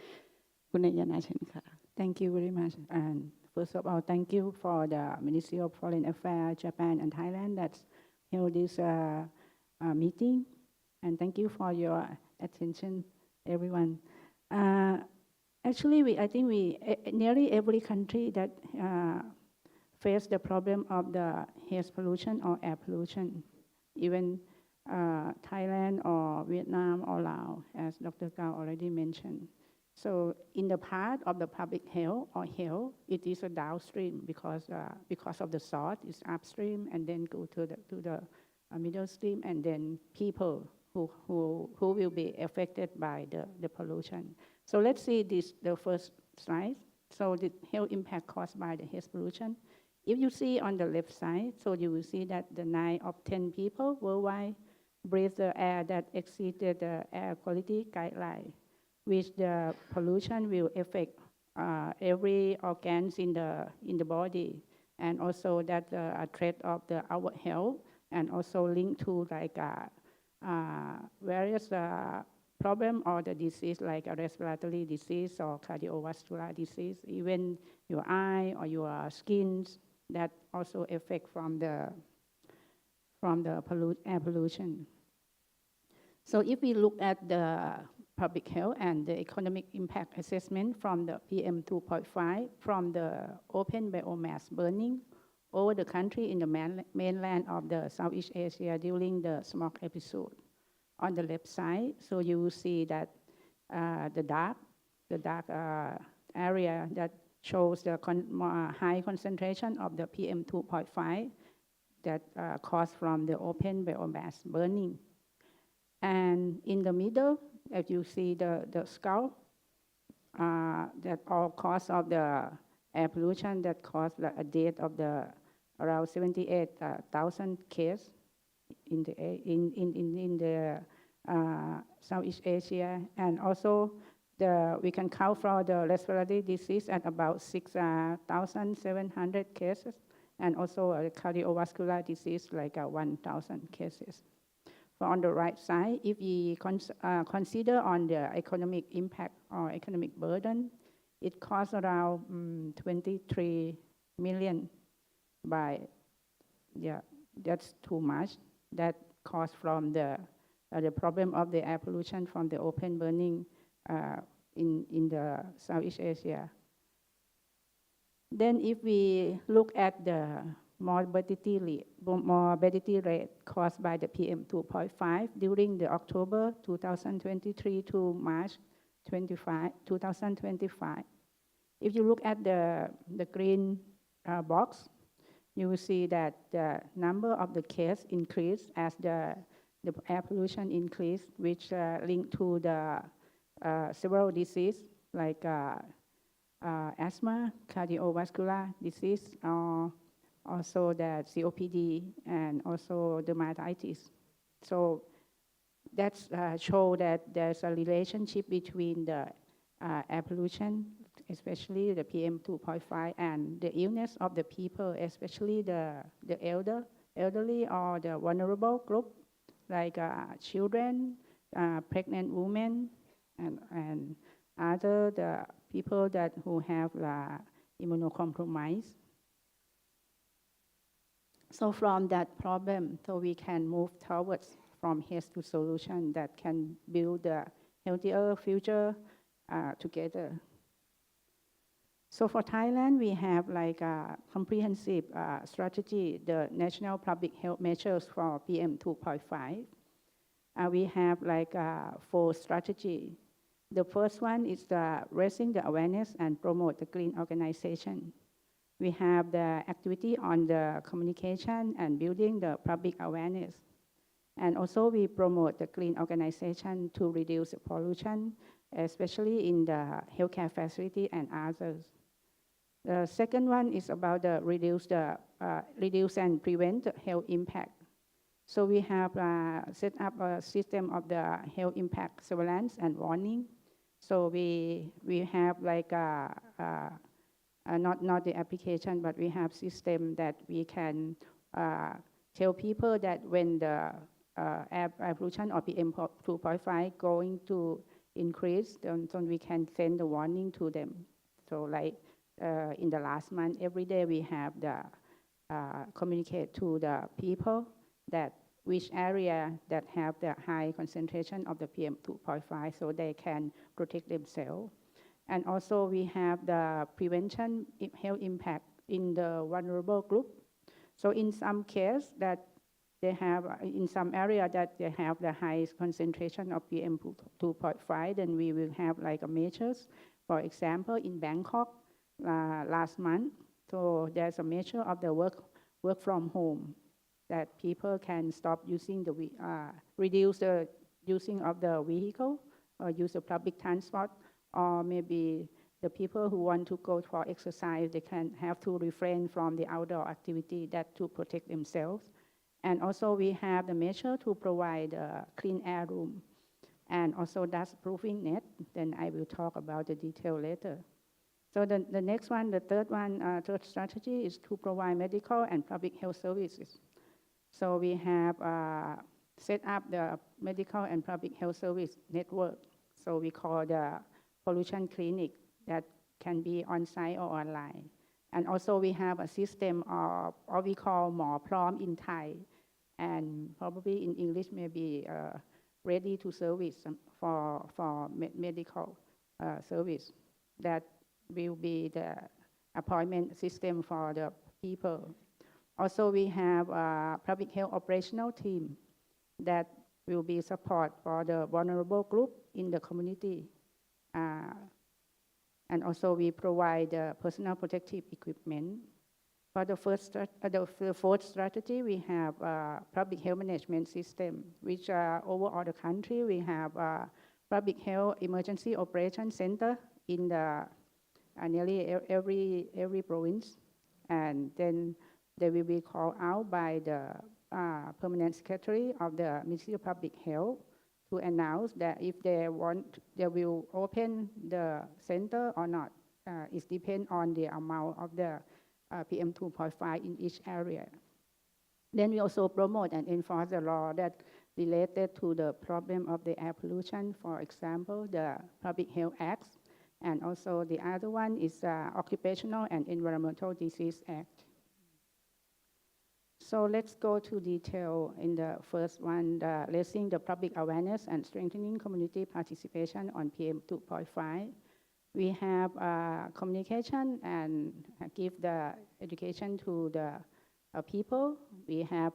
Thank you very much. And first of all, thank you for the Ministry of Foreign Affairs, Japan and Thailand that held this meeting. And thank you for your attention, everyone. Actually, I think nearly every country that face the problem of the haze pollution or air pollution, even Thailand or Vietnam or Laos, as Dr. Gao already mentioned. So in the part of the public health or health, it is a downstream because of the source, it's upstream and then go to the middle stream, and then people who will be affected by the pollution. So let's see the first slide. So the health impact caused by the haze pollution. If you see on the left side, so you will see that the 9 of 10 people worldwide breathe the air that exceeded the air quality guideline, which the pollution will affect every organs in the body, and also that a threat of our health, and also linked to like various problem or the disease like a respiratory disease or cardiovascular disease, even your eye or your skin, that also affect from the air pollution. So if we look at the public health and the economic impact assessment from the PM 2.5 from the open biomass burning over the country in the mainland of the Southeast Asia during the smog episode. On the left side, so you will see that the dark area that shows the high concentration of the PM 2.5 that caused from the open biomass burning. And in the middle, if you see the skull, that all cause of the air pollution that caused a death of the around 78,000 cases in the Southeast Asia, and also we can count for the respiratory disease at about 6,700 cases, and also a cardiovascular disease like 1,000 cases. For on the right side, if we consider on the economic impact or economic burden, it costs around 23 million by, that's too much. That cost from the problem of the air pollution from the open burning in the Southeast Asia. Then if we look at the morbidity rate caused by the PM 2.5 during the October 2023 to March 2025. If you look at the green box, you will see that the number of the cases increased as the air pollution increased, which linked to the several diseases like asthma, cardiovascular disease, or also the COPD, and also dermatitis. So that's show that there's a relationship between the air pollution, especially the PM 2.5, and the illness of the people, especially the elderly or the vulnerable group, like children, pregnant women, and other the people who have immunocompromised. So from that problem, so we can move towards from haze to solution that can build a healthier future together. So for Thailand, we have like a comprehensive strategy, the National Public Health Measures for PM 2.5. We have like 4 strategies. The first one is raising the awareness and promote the clean organization. We have the activity on the communication and building the public awareness. And also we promote the clean organization to reduce pollution, especially in the healthcare facility and others. The second one is about the reduce and prevent the health impact. So we have set up a system of the health impact surveillance and warning. So we have like not the application, but we have system that we can tell people that when the air pollution or PM 2.5 going to increase, then we can send the warning to them. So like in the last month, every day we have the communicate to the people that which area that have the high concentration of the PM 2.5 so they can protect themselves. And also we have the prevention health impact in the vulnerable group. So in some cases that they have, in some area that they have the highest concentration of PM 2.5, then we will have like a measures. For example, in Bangkok last month, so there's a measure of the work from home that people can stop using reduce the using of the vehicle or use of public transport, or maybe the people who want to go for exercise, they can have to refrain from the outdoor activity that to protect themselves. And also we have the measure to provide a clean air room and also dust proofing net. Then I will talk about the detail later. So the next one, the third strategy is to provide medical and public health services. So we have set up the medical and public health service network. So we call the pollution clinic that can be on-site or online. And also we have a system of what we call Mor Prom in Thai, and probably in English maybe ready to service for medical service. That will be the appointment system for the people. Also, we have a public health operational team that will be support for the vulnerable group in the community. And also we provide personal protective equipment. For the fourth strategy, we have a public health management system, which over the country, we have a public health emergency operation center in the nearly every province. And then they will be called out by the permanent secretary of the Ministry of Public Health to announce that if they want, they will open the center or not. It depends on the amount of the PM 2.5 in each area. Then we also promote and enforce the law that related to the problem of the air pollution. For example, the Public Health Act, and also the other one is Occupational and Environmental Disease Act. So let's go to detail in the first one, raising the public awareness and strengthening community participation on PM 2.5. We have communication and give the education to the people. We have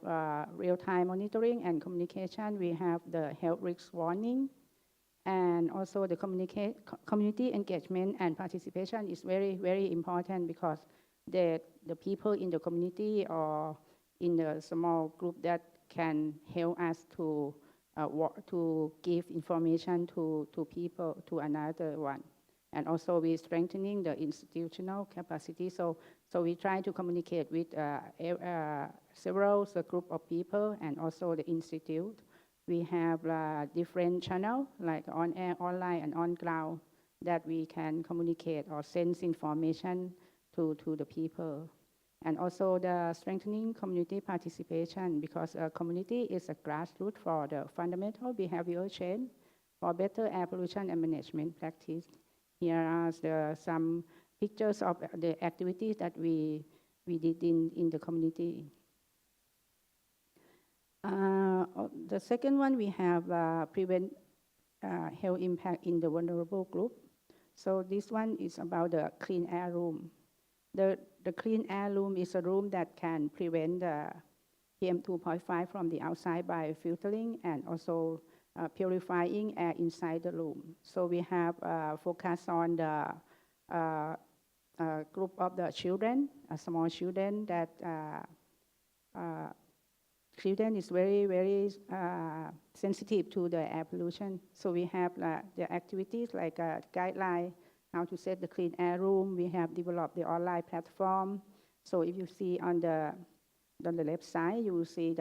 real-time monitoring and communication. We have the health risk warning. And also the community engagement and participation is very, very important because the people in the community or in the small group that can help us to give information to people, to another one. And also we're strengthening the institutional capacity. So we try to communicate with several group of people and also the institute. We have different channels like on air, online, and on ground that we can communicate or send information to the people. And also the strengthening community participation because a community is a grassroots for the fundamental behavioral change for better air pollution and management practice. Here are some pictures of the activities that we did in the community. The second one, we have prevent health impact in the vulnerable group. So this one is about the clean air room. The clean air room is a room that can prevent the PM 2.5 from the outside by filtering and also purifying air inside the room. So we have focus on the group of the children, small children that children is very, very sensitive to the air pollution. So we have the activities like a guideline, how to set the clean air room. We have developed the online platform. So if you see on the left side, you will see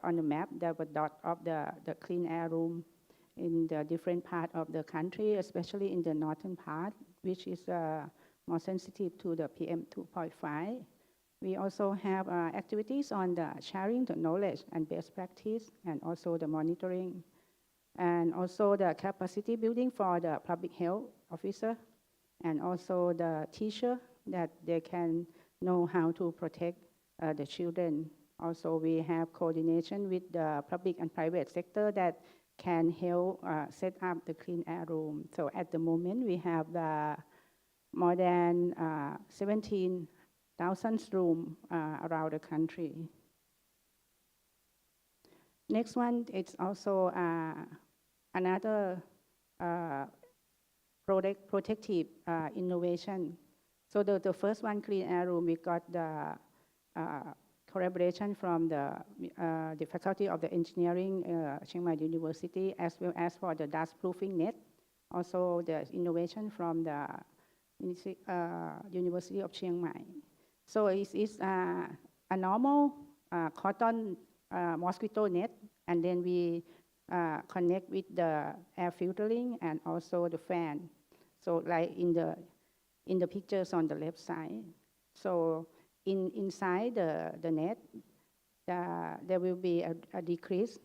on the map, the dot of the clean air room in the different part of the country, especially in the northern part, which is more sensitive to the PM 2.5. We also have activities on the sharing the knowledge and best practice and also the monitoring and also the capacity building for the public health officer and also the teacher that they can know how to protect the children. Also, we have coordination with the public and private sector that can help set up the clean air room. So at the moment, we have more than 17,000 rooms around the country. Next one, it's also another protective innovation. So the first one, clean air room, we got the collaboration from the faculty of the engineering, Chiang Mai University, as well as for the dust proofing net. Also the innovation from the University of Chiang Mai. So it is a normal cotton mosquito net, and then we connect with the air filtering and also the fan. So like in the pictures on the left side. So inside the net, there will be a decrease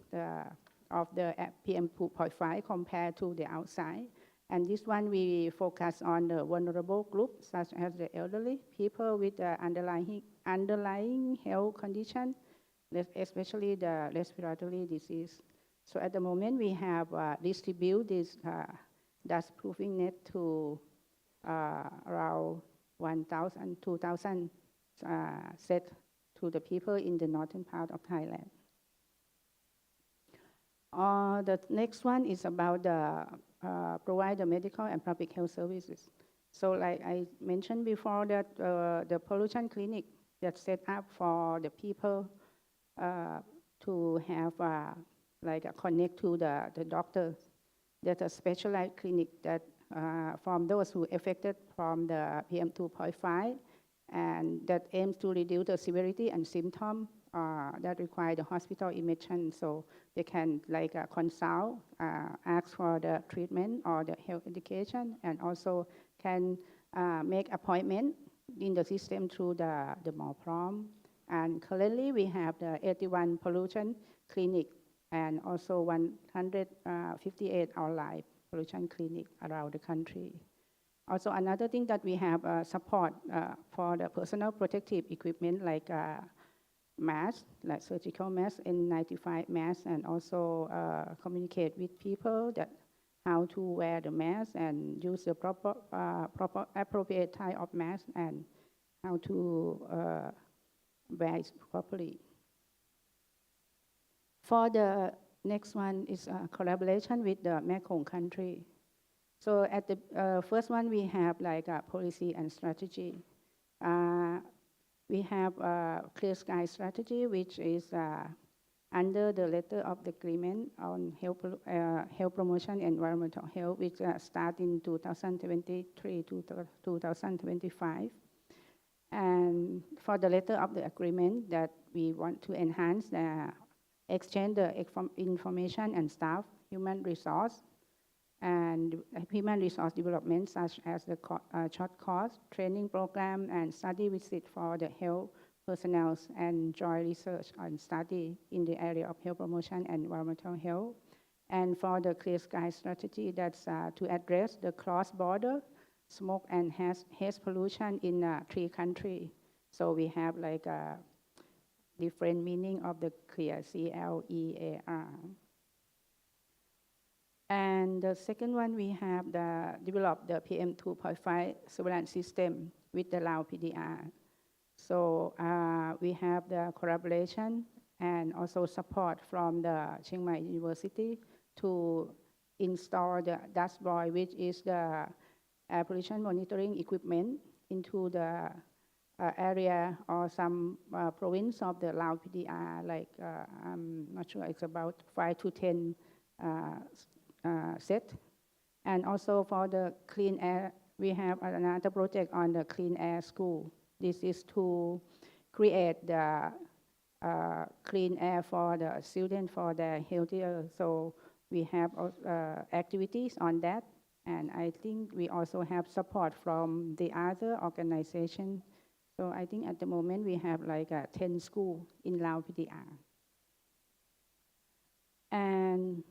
of the PM 2.5 compared to the outside. And this one, we focus on the vulnerable group, such as the elderly, people with underlying health condition, especially the respiratory disease. So at the moment, we have distributed this dust-proofing net to around 1,000, 2,000 set to the people in the northern part of Thailand. The next one is about the provide the medical and public health services. So like I mentioned before that the pollution clinic that's set up for the people to have connect to the doctors. There's a specialized clinic that from those who affected from the PM 2.5 and that aims to reduce the severity and symptoms that require the hospital admission, so they can consult, ask for the treatment or the health education, and also can make appointment in the system through the Mawprom. And currently we have the 81 pollution clinic and also 158 online pollution clinic around the country. Also another thing that we have support for the personal protective equipment like mask, like surgical mask, N95 mask, and also communicate with people that how to wear the mask and use the proper appropriate type of mask and how to wear it properly. For the next one is collaboration with the Mekong country. So at the first one, we have policy and strategy. We have a Clear Sky strategy, which is under the letter of the agreement on health promotion and environmental health, which start in 2023 to 2025. And for the letter of the agreement that we want to enhance the exchange the information and staff, human resource, and human resource development, such as the short course, training program, and study visit for the health personnel, and joint research and study in the area of health promotion and environmental health. And for the Clear Sky strategy, that's to address the cross-border smoke and haze pollution in 3 countries. So we have a different meaning of the clear, CLEAR. And the second one, we have developed the PM 2.5 surveillance system with the Lao PDR. So we have the collaboration and also support from the Chiang Mai University to install the dashboard, which is the air pollution monitoring equipment into the area or some province of the Lao PDR, I'm not sure, it's about 5 to 10 set. And also for the clean air, we have another project on the clean air school. This is to create the clean air for the students, for the healthier. So we have activities on that. And I think we also have support from the other organization. So I think at the moment we have 10 schools in Lao PDR. And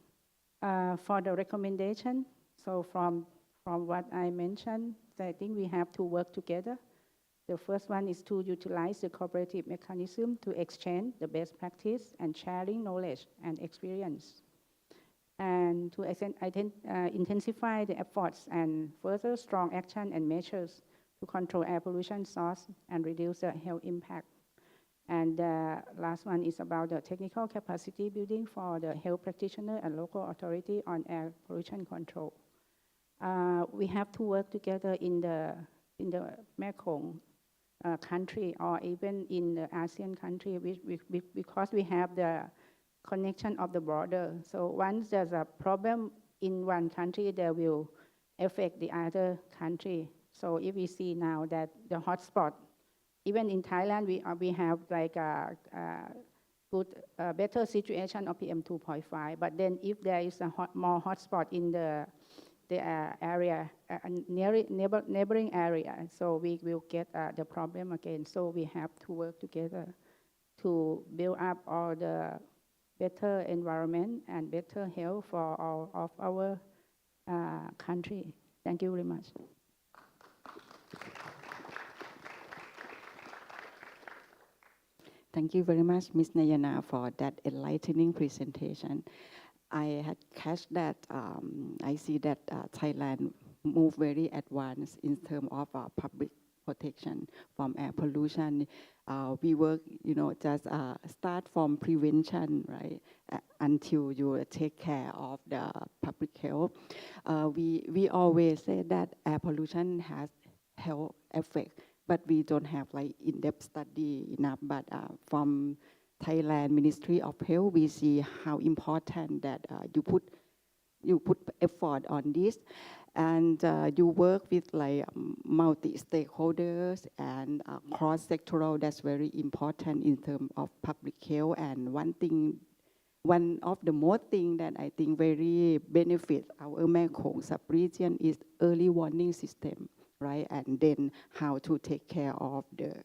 for the recommendation, so from what I mentioned, I think we have to work together. The first one is to utilize the cooperative mechanism to exchange the best practice and sharing knowledge and experience. And to intensify the efforts and further strong action and measures to control air pollution source and reduce the health impact. And the last one is about the technical capacity building for the health practitioner and local authority on air pollution control. We have to work together in the Mekong country or even in the ASEAN country because we have the connection of the border. So once there's a problem in one country, they will affect the other country. So if we see now that the hotspot, even in Thailand, we have like a good, better situation of PM 2.5. But then if there is a more hotspot in the area, neighboring area, so we will get the problem again. So we have to work together to build up all the better environment and better health for all of our country. Thank you very much. Thank you very much, Ms. Nayana, for that enlightening presentation. I had catch that, I see that Thailand move very advanced in terms of public protection from air pollution. We work, just start from prevention, right, until you take care of the public health. We always say that air pollution has health effect, but we don't have like in-depth study enough. But from Thailand Ministry of Health, we see how important that you put effort on this, and you work with like multi-stakeholders and cross-sectoral. That's very important in terms of public health. And one of the more thing that I think very benefit our Mekong sub-region is early warning system, right? And then how to take care of the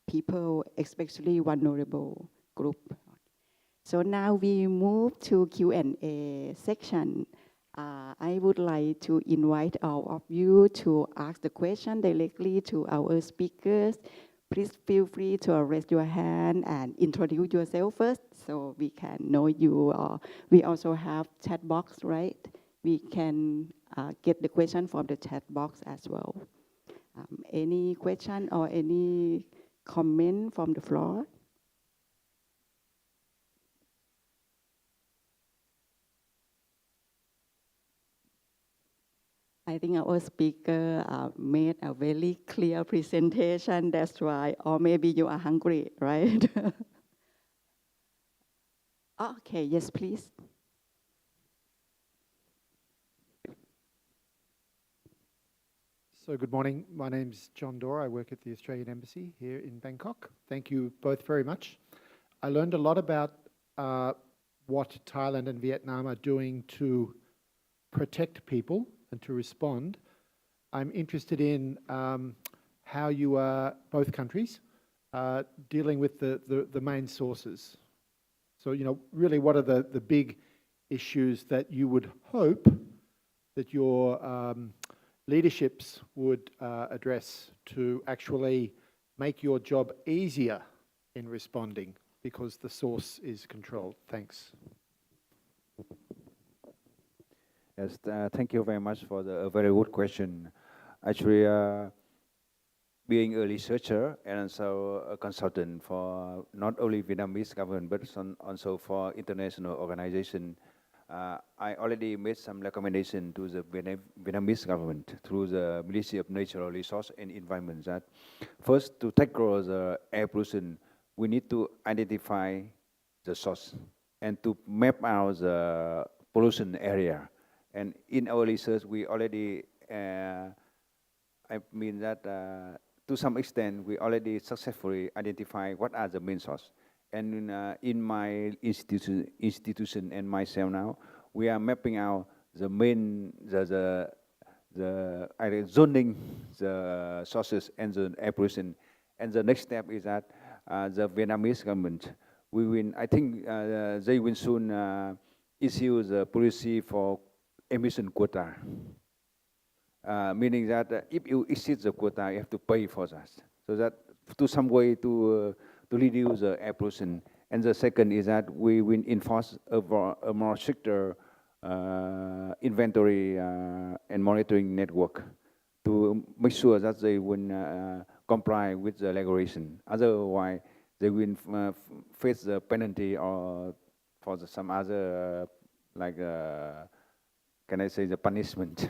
people, especially vulnerable group. So now we move to Q&A section. I would like to invite all of you to ask the question directly to our speakers. Please feel free to raise your hand and introduce yourself first so we can know you. We also have chat box, right? We can get the question from the chat box as well. Any question or any comment from the floor? I think our speaker made a very clear presentation, that's why, or maybe you are hungry, right? Okay, yes, please. So good morning. My name's John Dore. I work at the Australian Embassy here in Bangkok. Thank you both very much. I learned a lot about what Thailand and Vietnam are doing to protect people and to respond. I'm interested in how you are, both countries, dealing with the main sources. So, really what are the big issues that you would hope that your leaderships would address to actually make your job easier in responding because the source is controlled? Thanks. Yes, thank you very much for a very good question. Actually, being a researcher and also a consultant for not only Vietnamese government but also for international organization, I already made some recommendation to the Vietnamese government through the Ministry of Natural Resources and Environment that first, to tackle the air pollution, we need to identify the source and to map out the pollution area. And in our research, we already, I mean that to some extent, we already successfully identify what are the main sources. And in my institution and myself now, we are mapping out the main, the zoning, the sources and the air pollution. And the next step is that the Vietnamese government, I think they will soon issue the policy for emission quota, meaning that if you exceed the quota, you have to pay for that. So that to some way to reduce the air pollution. And the second is that we will enforce a more stricter inventory and monitoring network to make sure that they will comply with the regulation. Otherwise, they will face the penalty or for some other can I say the punishment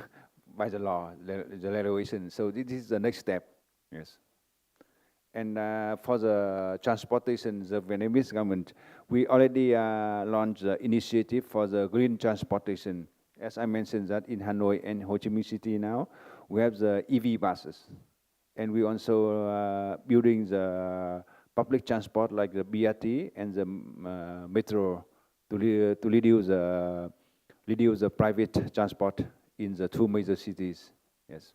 by the law, the regulation. So this is the next step, yes. And for the transportation, the Vietnamese government, we already launched the initiative for the green transportation. As I mentioned that in Hanoi and Ho Chi Minh City now, We have the EV buses, and we also building the public transport like the BRT and the metro to reduce the private transport in the two major cities. Yes.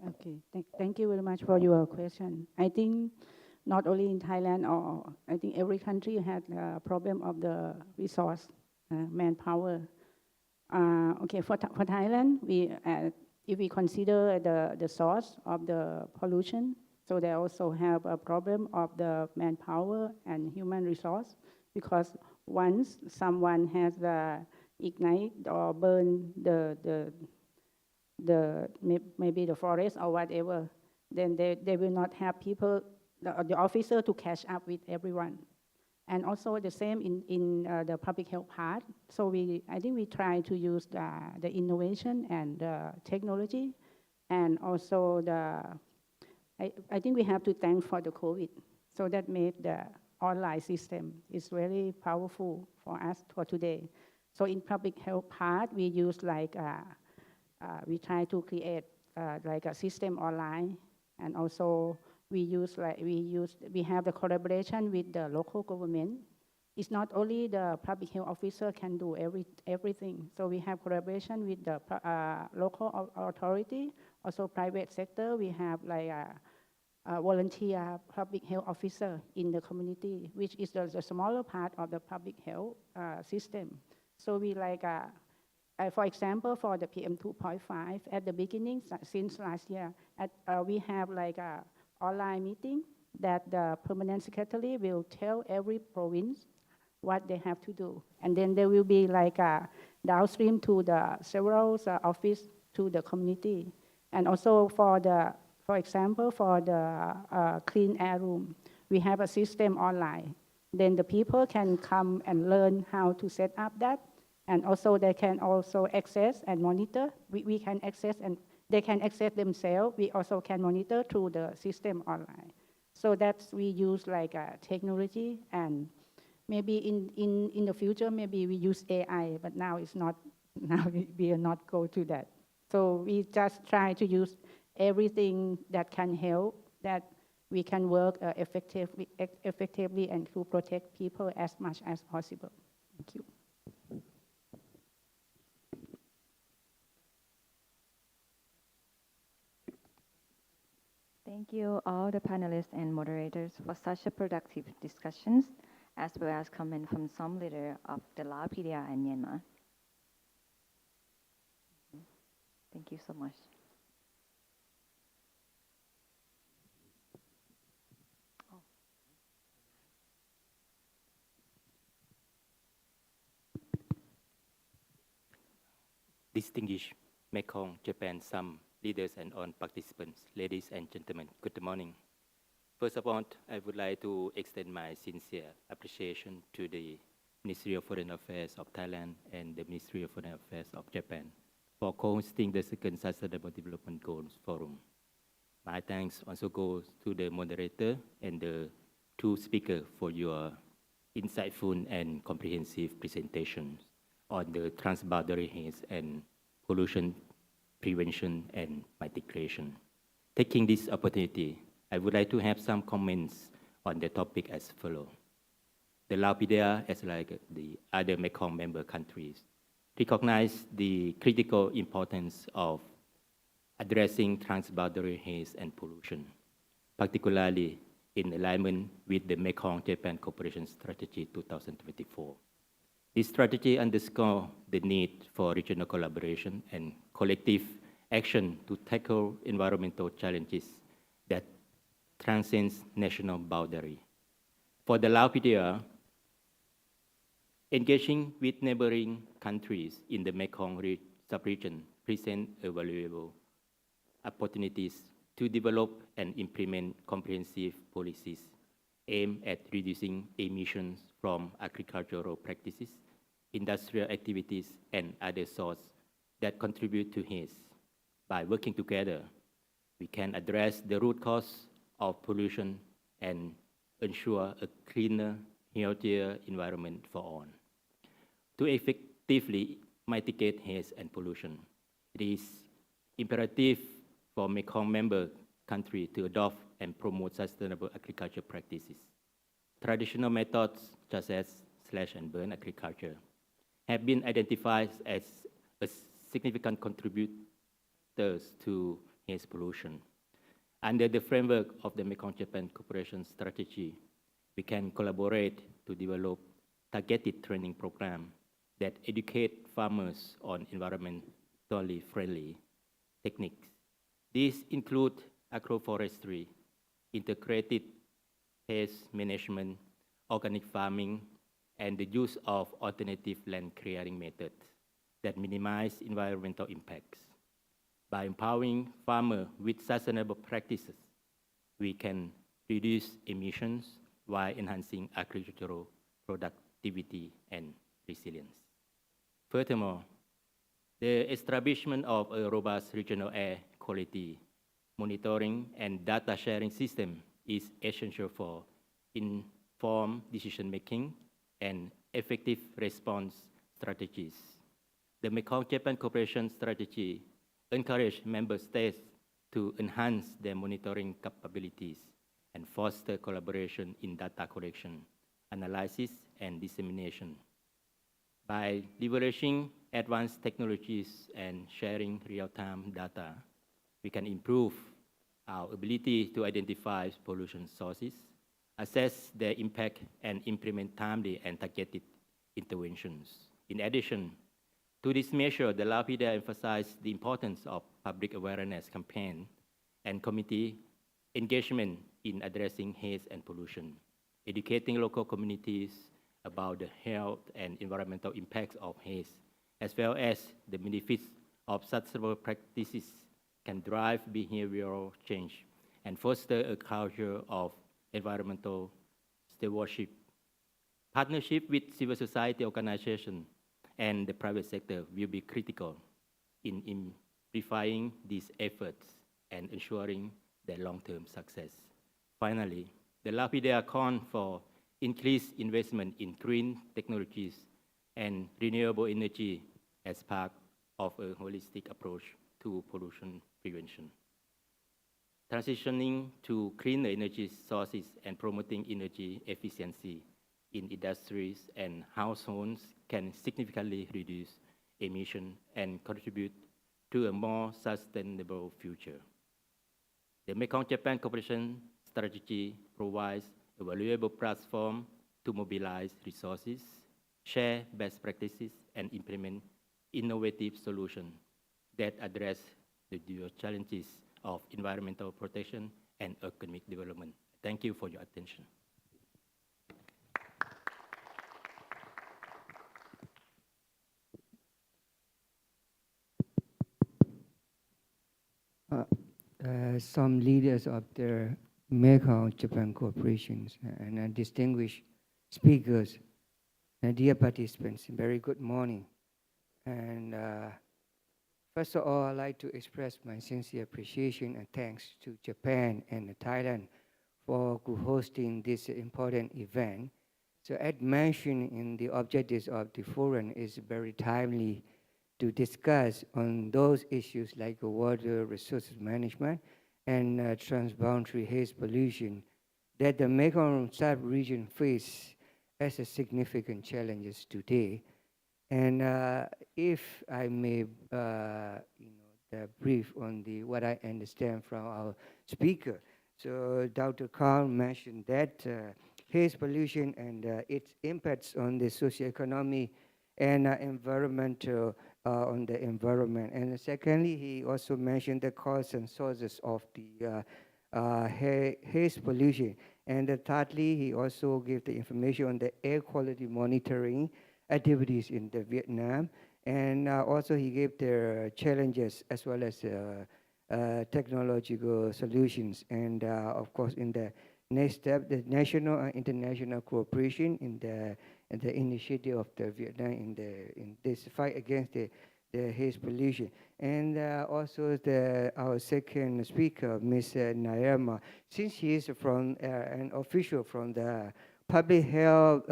Okay, thank you very much for your question. I think not only in Thailand, or I think every country had a problem of the resource, manpower. Okay, for Thailand, if we consider the source of the pollution, so they also have a problem of the manpower and human resource, because once someone has ignite or burn maybe the forest or whatever, then they will not have people, the officer to catch up with everyone. And also the same in the public health part. So I think we try to use the innovation and the technology, and also I think we have to thank for the COVID. So that made the online system is very powerful for us for today. So in public health part, we use we try to create like a system online, and also we have the collaboration with the local government. It's not only the public health officer can do everything. So we have collaboration with the local authority, also private sector. We have like a volunteer public health officer in the community, which is the smaller part of the public health system. So we for example, for the PM 2.5, at the beginning, since last year, we have like a online meeting that the permanent secretary will tell every province what they have to do. And then there will be like a downstream to the several office to the community. And also for example, for the clean air room, we have a system online. Then the people can come and learn how to set up that. And also they can also access and monitor. We can access, and they can access themselves. We also can monitor through the system online. So we use like technology, and maybe in the future, maybe we use AI, but now we will not go to that. So we just try to use everything that can help, that we can work effectively and to protect people as much as possible. Thank you. Thank you all the panelists and moderators for such a productive discussions, as well as comment from some leader of the Lao PDR and Myanmar. Thank you so much. Distinguished Mekong Japan Sam leaders and all participants, ladies and gentlemen, good morning. First of all, I would like to extend my sincere appreciation to the Ministry of Foreign Affairs of Thailand and the Ministry of Foreign Affairs of Japan for co-hosting the second Sustainable Development Goals Forum. My thanks also goes to the moderator and the two speakers for your insightful and comprehensive presentations on the transboundary haze and pollution prevention and mitigation. Taking this opportunity, I would like to have some comments on the topic as follows. The Lao PDR, as like the other Mekong member countries, recognize the critical importance of addressing transboundary haze and pollution, particularly in alignment with the Mekong-Japan Cooperation Strategy 2024. This strategy underscores the need for regional collaboration and collective action to tackle environmental challenges that transcends national boundary. For the Lao PDR, engaging with neighboring countries in the Mekong sub-region present valuable opportunities to develop and implement comprehensive policies aimed at reducing emissions from agricultural practices, industrial activities, and other sources that contribute to haze. By working together, we can address the root cause of pollution and ensure a cleaner, healthier environment for all. To effectively mitigate haze and pollution, It is imperative for Mekong member countries to adopt and promote sustainable agriculture practices. Traditional methods such as slash and burn agriculture have been identified as a significant contributors to haze pollution. Under the framework of the Mekong-Japan Cooperation Strategy, we can collaborate to develop targeted training programs that educate farmers on environmentally friendly techniques. These include agroforestry, integrated pest management, organic farming, and the use of alternative land clearing methods that minimize environmental impacts. By empowering farmers with sustainable practices, we can reduce emissions while enhancing agricultural productivity and resilience. Furthermore, the establishment of a robust regional air quality monitoring and data sharing system is essential for informed decision-making and effective response strategies. The Mekong-Japan Cooperation Strategy encourages member states to enhance their monitoring capabilities and foster collaboration in data collection, analysis, and dissemination. By leveraging advanced technologies and sharing real-time data, we can improve our ability to identify pollution sources, assess their impact, and implement timely and targeted interventions. In addition to this measure, the LAPIDA emphasized the importance of public awareness campaign and community engagement in addressing haze and pollution, educating local communities about the health and environmental impacts of haze, as well as the benefits of sustainable practices can drive behavioral change and foster a culture of environmental stewardship. Partnership with civil society organizations and the private sector will be critical in amplifying these efforts and ensuring their long-term success. Finally, the LAPIDA calls for increased investment in green technologies and renewable energy as part of a holistic approach to pollution prevention. Transitioning to cleaner energy sources and promoting energy efficiency in industries and households can significantly reduce emissions and contribute to a more sustainable future. The Mekong-Japan Cooperation Strategy provides a valuable platform to mobilize resources, share best practices, and implement innovative solutions that address the dual challenges of environmental protection and economic development. Thank you for your attention. Some leaders of the Mekong-Japan corporations and distinguished speakers and dear participants, very good morning. And first of all, I'd like to express my sincere appreciation and thanks to Japan and Thailand for hosting this important event. So as mentioned in the objectives of the forum, is very timely to discuss on those issues like water resources management and transboundary haze pollution that the Mekong sub-region face as a significant challenges today. And if I may brief on what I understand from our speaker. So Dr. Khan mentioned that haze pollution and its impacts on the socioeconomic and environmental on the environment. And secondly, he also mentioned the causes and sources of the haze pollution. And thirdly, he also gave the information on the air quality monitoring activities in the Vietnam. And also he gave the challenges as well as technological solutions. And of course, in the next step, the national and international cooperation in the initiative of the Vietnam in this fight against the haze pollution. And also our second speaker, Ms. Nairma, since she is from an official from the public health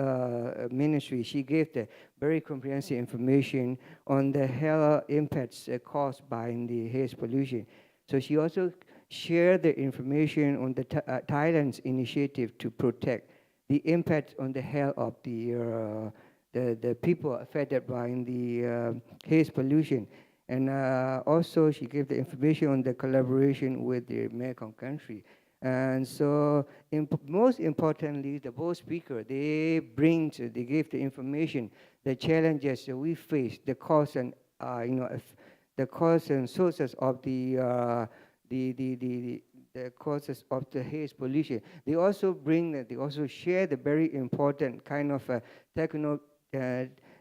ministry, she gave the very comprehensive information on the health impacts caused by the haze pollution. So she also shared the information on the Thailand's initiative to protect the impact on the health of the people affected by the haze pollution. And also she gave the information on the collaboration with the Mekong country. And so most importantly, the both speakers, they gave the information, the challenges that we face, the cause and, the cause and sources of the causes of the haze pollution. They also share the very important kind of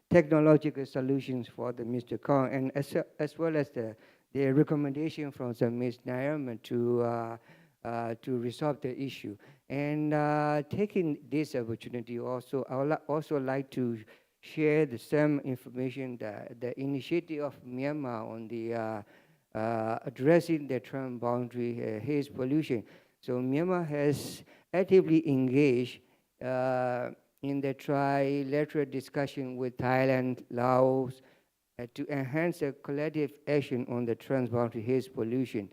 technological solutions for the Mr. Kong, and as well as the recommendation from the Ms. Nairman to resolve the issue. And taking this opportunity also, I would also like to share the same information, the initiative of Myanmar on the addressing the transboundary haze pollution. So Myanmar has actively engaged in the trilateral discussion with Thailand, Laos, to enhance the collective action on the transboundary haze pollution.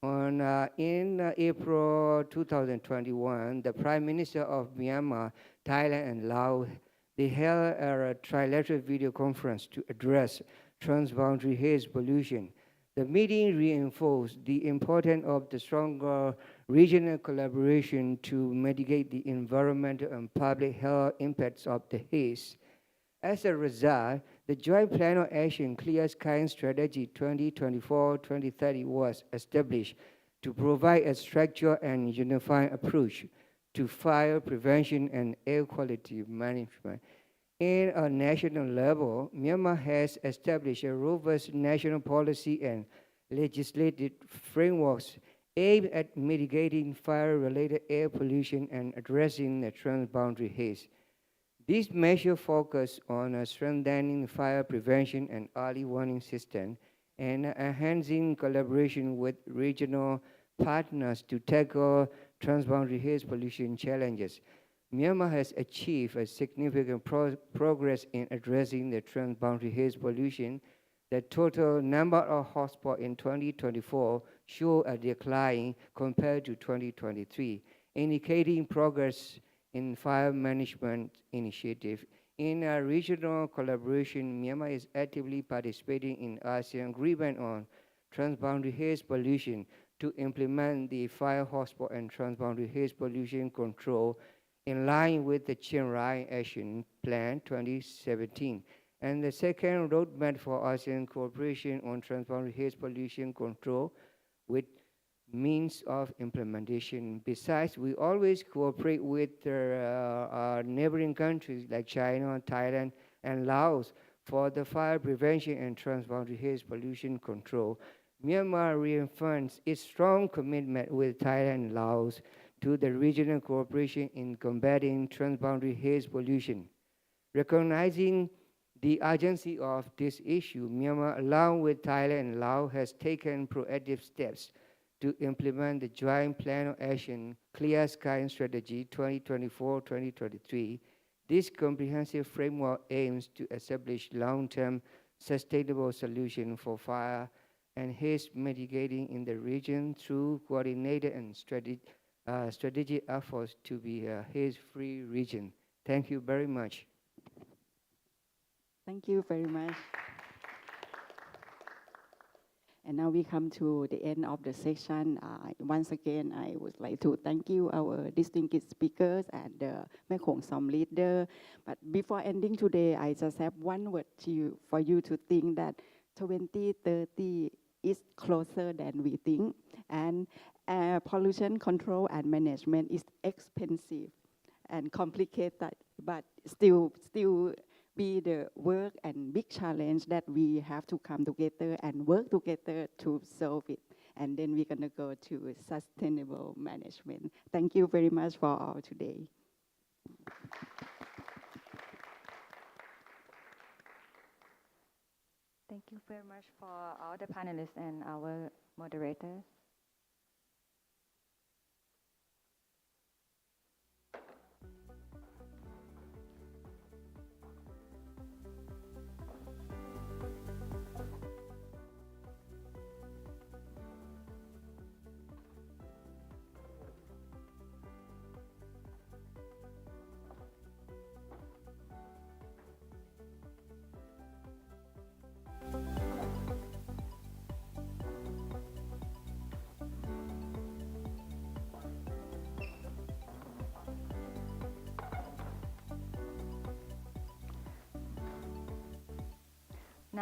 In April 2021, the Prime Minister of Myanmar, Thailand, and Laos, they held a trilateral video conference to address transboundary haze pollution. The meeting reinforced the importance of the stronger regional collaboration to mitigate the environmental and public health impacts of the haze. As a result, the Joint Plan of Action Clear Sky Strategy 2024-2030 was established to provide a structured and unified approach to fire prevention and air quality management. In a national level, Myanmar has established a robust national policy and legislative frameworks aimed at mitigating fire-related air pollution and addressing the transboundary haze. These measures focus on strengthening fire prevention and early warning system and enhancing collaboration with regional partners to tackle transboundary haze pollution challenges. Myanmar has achieved a significant progress in addressing the transboundary haze pollution. The total number of hotspots in 2024 show a decline compared to 2023, indicating progress in fire management initiative. In a regional collaboration, Myanmar is actively participating in ASEAN Agreement on Transboundary Haze Pollution to implement the fire hotspot and transboundary haze pollution control in line with the Chiang Rai Action Plan 2017. And the second roadmap for ASEAN cooperation on transboundary haze pollution control with means of implementation. Besides, we always cooperate with our neighboring countries like China, Thailand, and Laos for the fire prevention and transboundary haze pollution control. Myanmar reaffirms its strong commitment with Thailand and Laos to the regional cooperation in combating transboundary haze pollution. Recognizing the urgency of this issue, Myanmar, along with Thailand and Laos, has taken proactive steps to implement the Joint Plan of Action Clear Sky Strategy 2024-2023. This comprehensive framework aims to establish long-term sustainable solutions for fire and haze mitigating in the region through coordinated and strategic efforts to be a haze-free region. Thank you very much. Thank you very much. And now we come to the end of the session. Once again, I would like to thank you, our distinguished speakers and the Mekong Som leader. But before ending today, I just have one word for you to think that 2030 is closer than we think. And air pollution control and management is expensive and complicated, but still be the work and big challenge that we have to come together and work together to solve it. And then we're gonna go to sustainable management. Thank you very much for all today. Thank you very much for all the panelists and our moderators.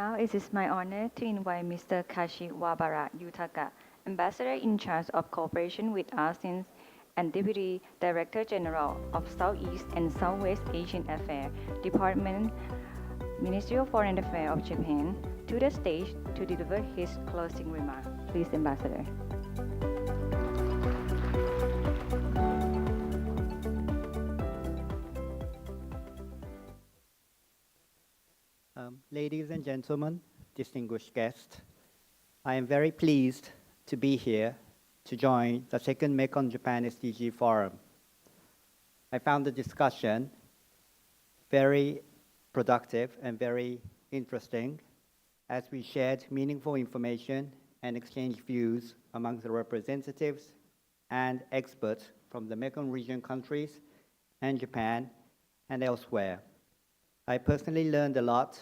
Now it is my honor to invite Mr. Kashiwabara Yutaka, Ambassador in charge of cooperation with ASEAN and Deputy Director General of Southeast and Southwest Asian Affairs, Department, Ministry of Foreign Affairs of Japan, to the stage to deliver his closing remarks. Please, Ambassador. Ladies and gentlemen, distinguished guests, I am very pleased to be here to join the second Mekong-Japan SDG Forum. I found the discussion very productive and very interesting as we shared meaningful information and exchanged views among the representatives and experts from the Mekong region countries and Japan and elsewhere. I personally learned a lot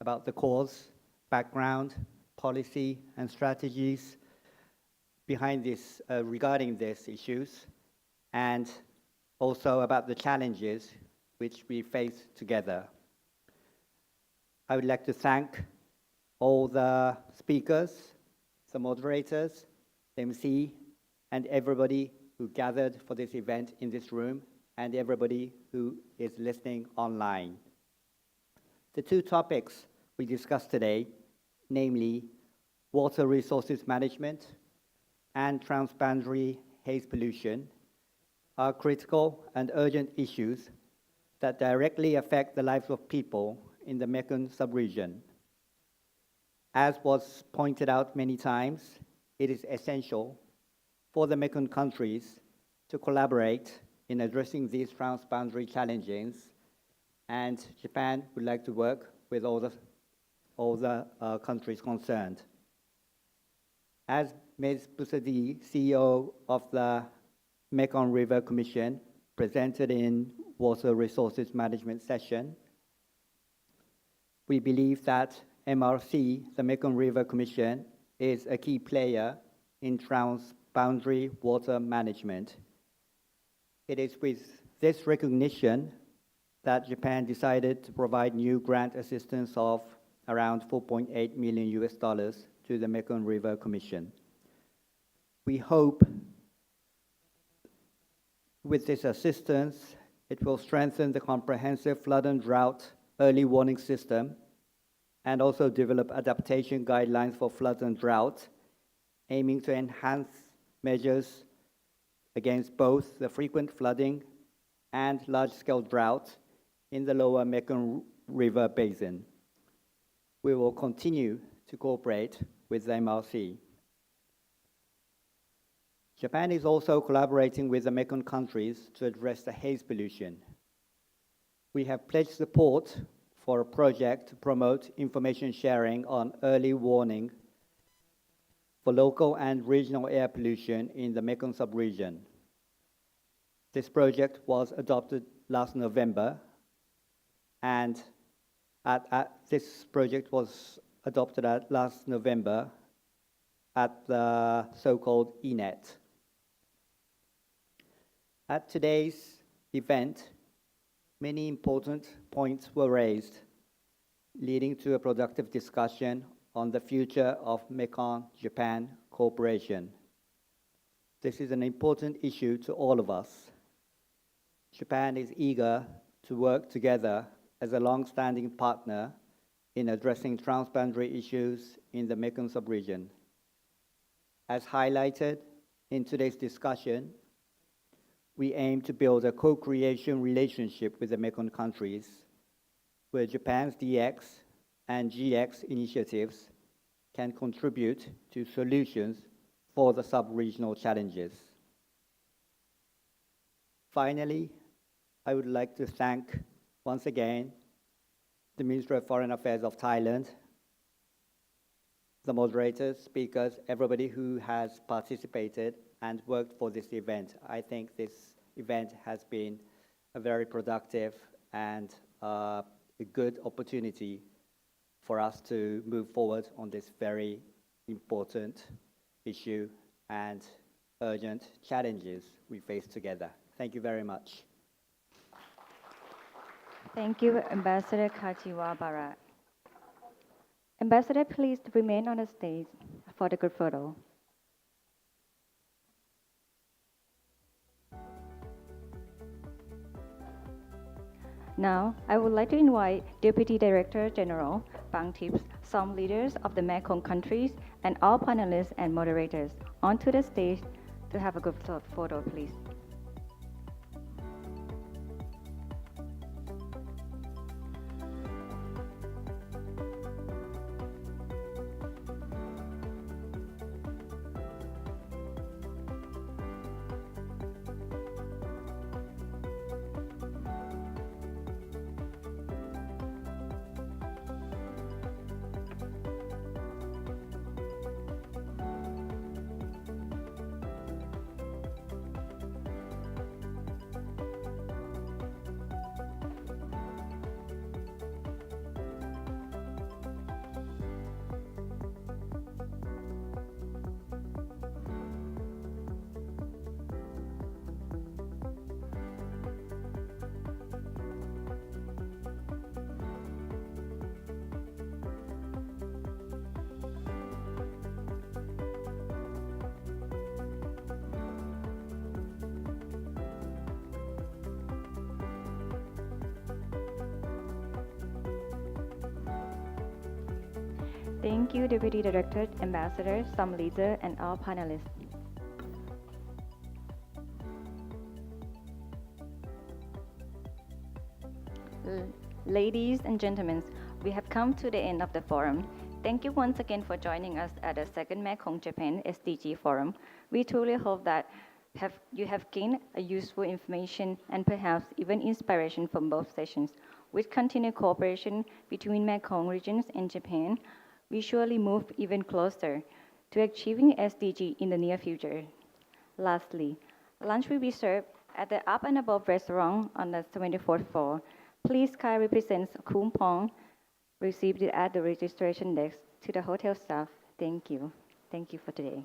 about the cause, background, policy, and strategies behind this, regarding these issues, and also about the challenges which we face together. I would like to thank all the speakers, the moderators, the MC, and everybody who gathered for this event in this room, and everybody who is listening online. The two topics we discussed today, namely water resources management and transboundary haze pollution, are critical and urgent issues that directly affect the lives of people in the Mekong subregion. As was pointed out many times, it is essential for the Mekong countries to collaborate in addressing these transboundary challenges, and Japan would like to work with all the countries concerned. As Ms. Busadi, CEO of the Mekong River Commission, presented in Water Resources Management session, we believe that MRC, the Mekong River Commission, is a key player in transboundary water management. It is with this recognition that Japan decided to provide new grant assistance of around $4.8 million to the Mekong River Commission. We hope with this assistance, it will strengthen the comprehensive flood and drought early warning system and also develop adaptation guidelines for flood and drought, aiming to enhance measures against both the frequent flooding and large-scale drought in the lower Mekong River Basin. We will continue to cooperate with the MRC. Japan is also collaborating with the Mekong countries to address the haze pollution. We have pledged support for a project to promote information sharing on early warning for local and regional air pollution in the Mekong subregion. This project was adopted last November, and this project was adopted last November at the so-called ENET. At today's event, many important points were raised, leading to a productive discussion on the future of Mekong-Japan cooperation. This is an important issue to all of us. Japan is eager to work together as a long-standing partner in addressing transboundary issues in the Mekong subregion. As highlighted in today's discussion, we aim to build a co-creation relationship with the Mekong countries, where Japan's DX and GX initiatives can contribute to solutions for the sub-regional challenges. Finally, I would like to thank once again the Ministry of Foreign Affairs of Thailand, the moderators, speakers, everybody who has participated and worked for this event. I think this event has been a very productive and a good opportunity for us to move forward on this very important issue and urgent challenges we face together. Thank you very much. Thank you, Ambassador Kashiwabara. Ambassador, please remain on the stage for the group photo. Now, I would like to invite Deputy Director General Pang Tips, some leaders of the Mekong countries, and all panelists and moderators onto the stage to have a group photo, please. Thank you, Deputy Director, Ambassador, some leader, and all panelists. Ladies and gentlemen, we have come to the end of the forum. Thank you once again for joining us at the second Mekong Japan SDG Forum. We truly hope that you have gained a useful information and perhaps even inspiration from both sessions. With continued cooperation between Mekong regions and Japan, we surely move even closer to achieving SDG in the near future. Lastly, lunch will be served at the Up and Above restaurant on the 24th floor. Please kindly present Kum Pong received it at the registration desk to the hotel staff. Thank you. Thank you for today.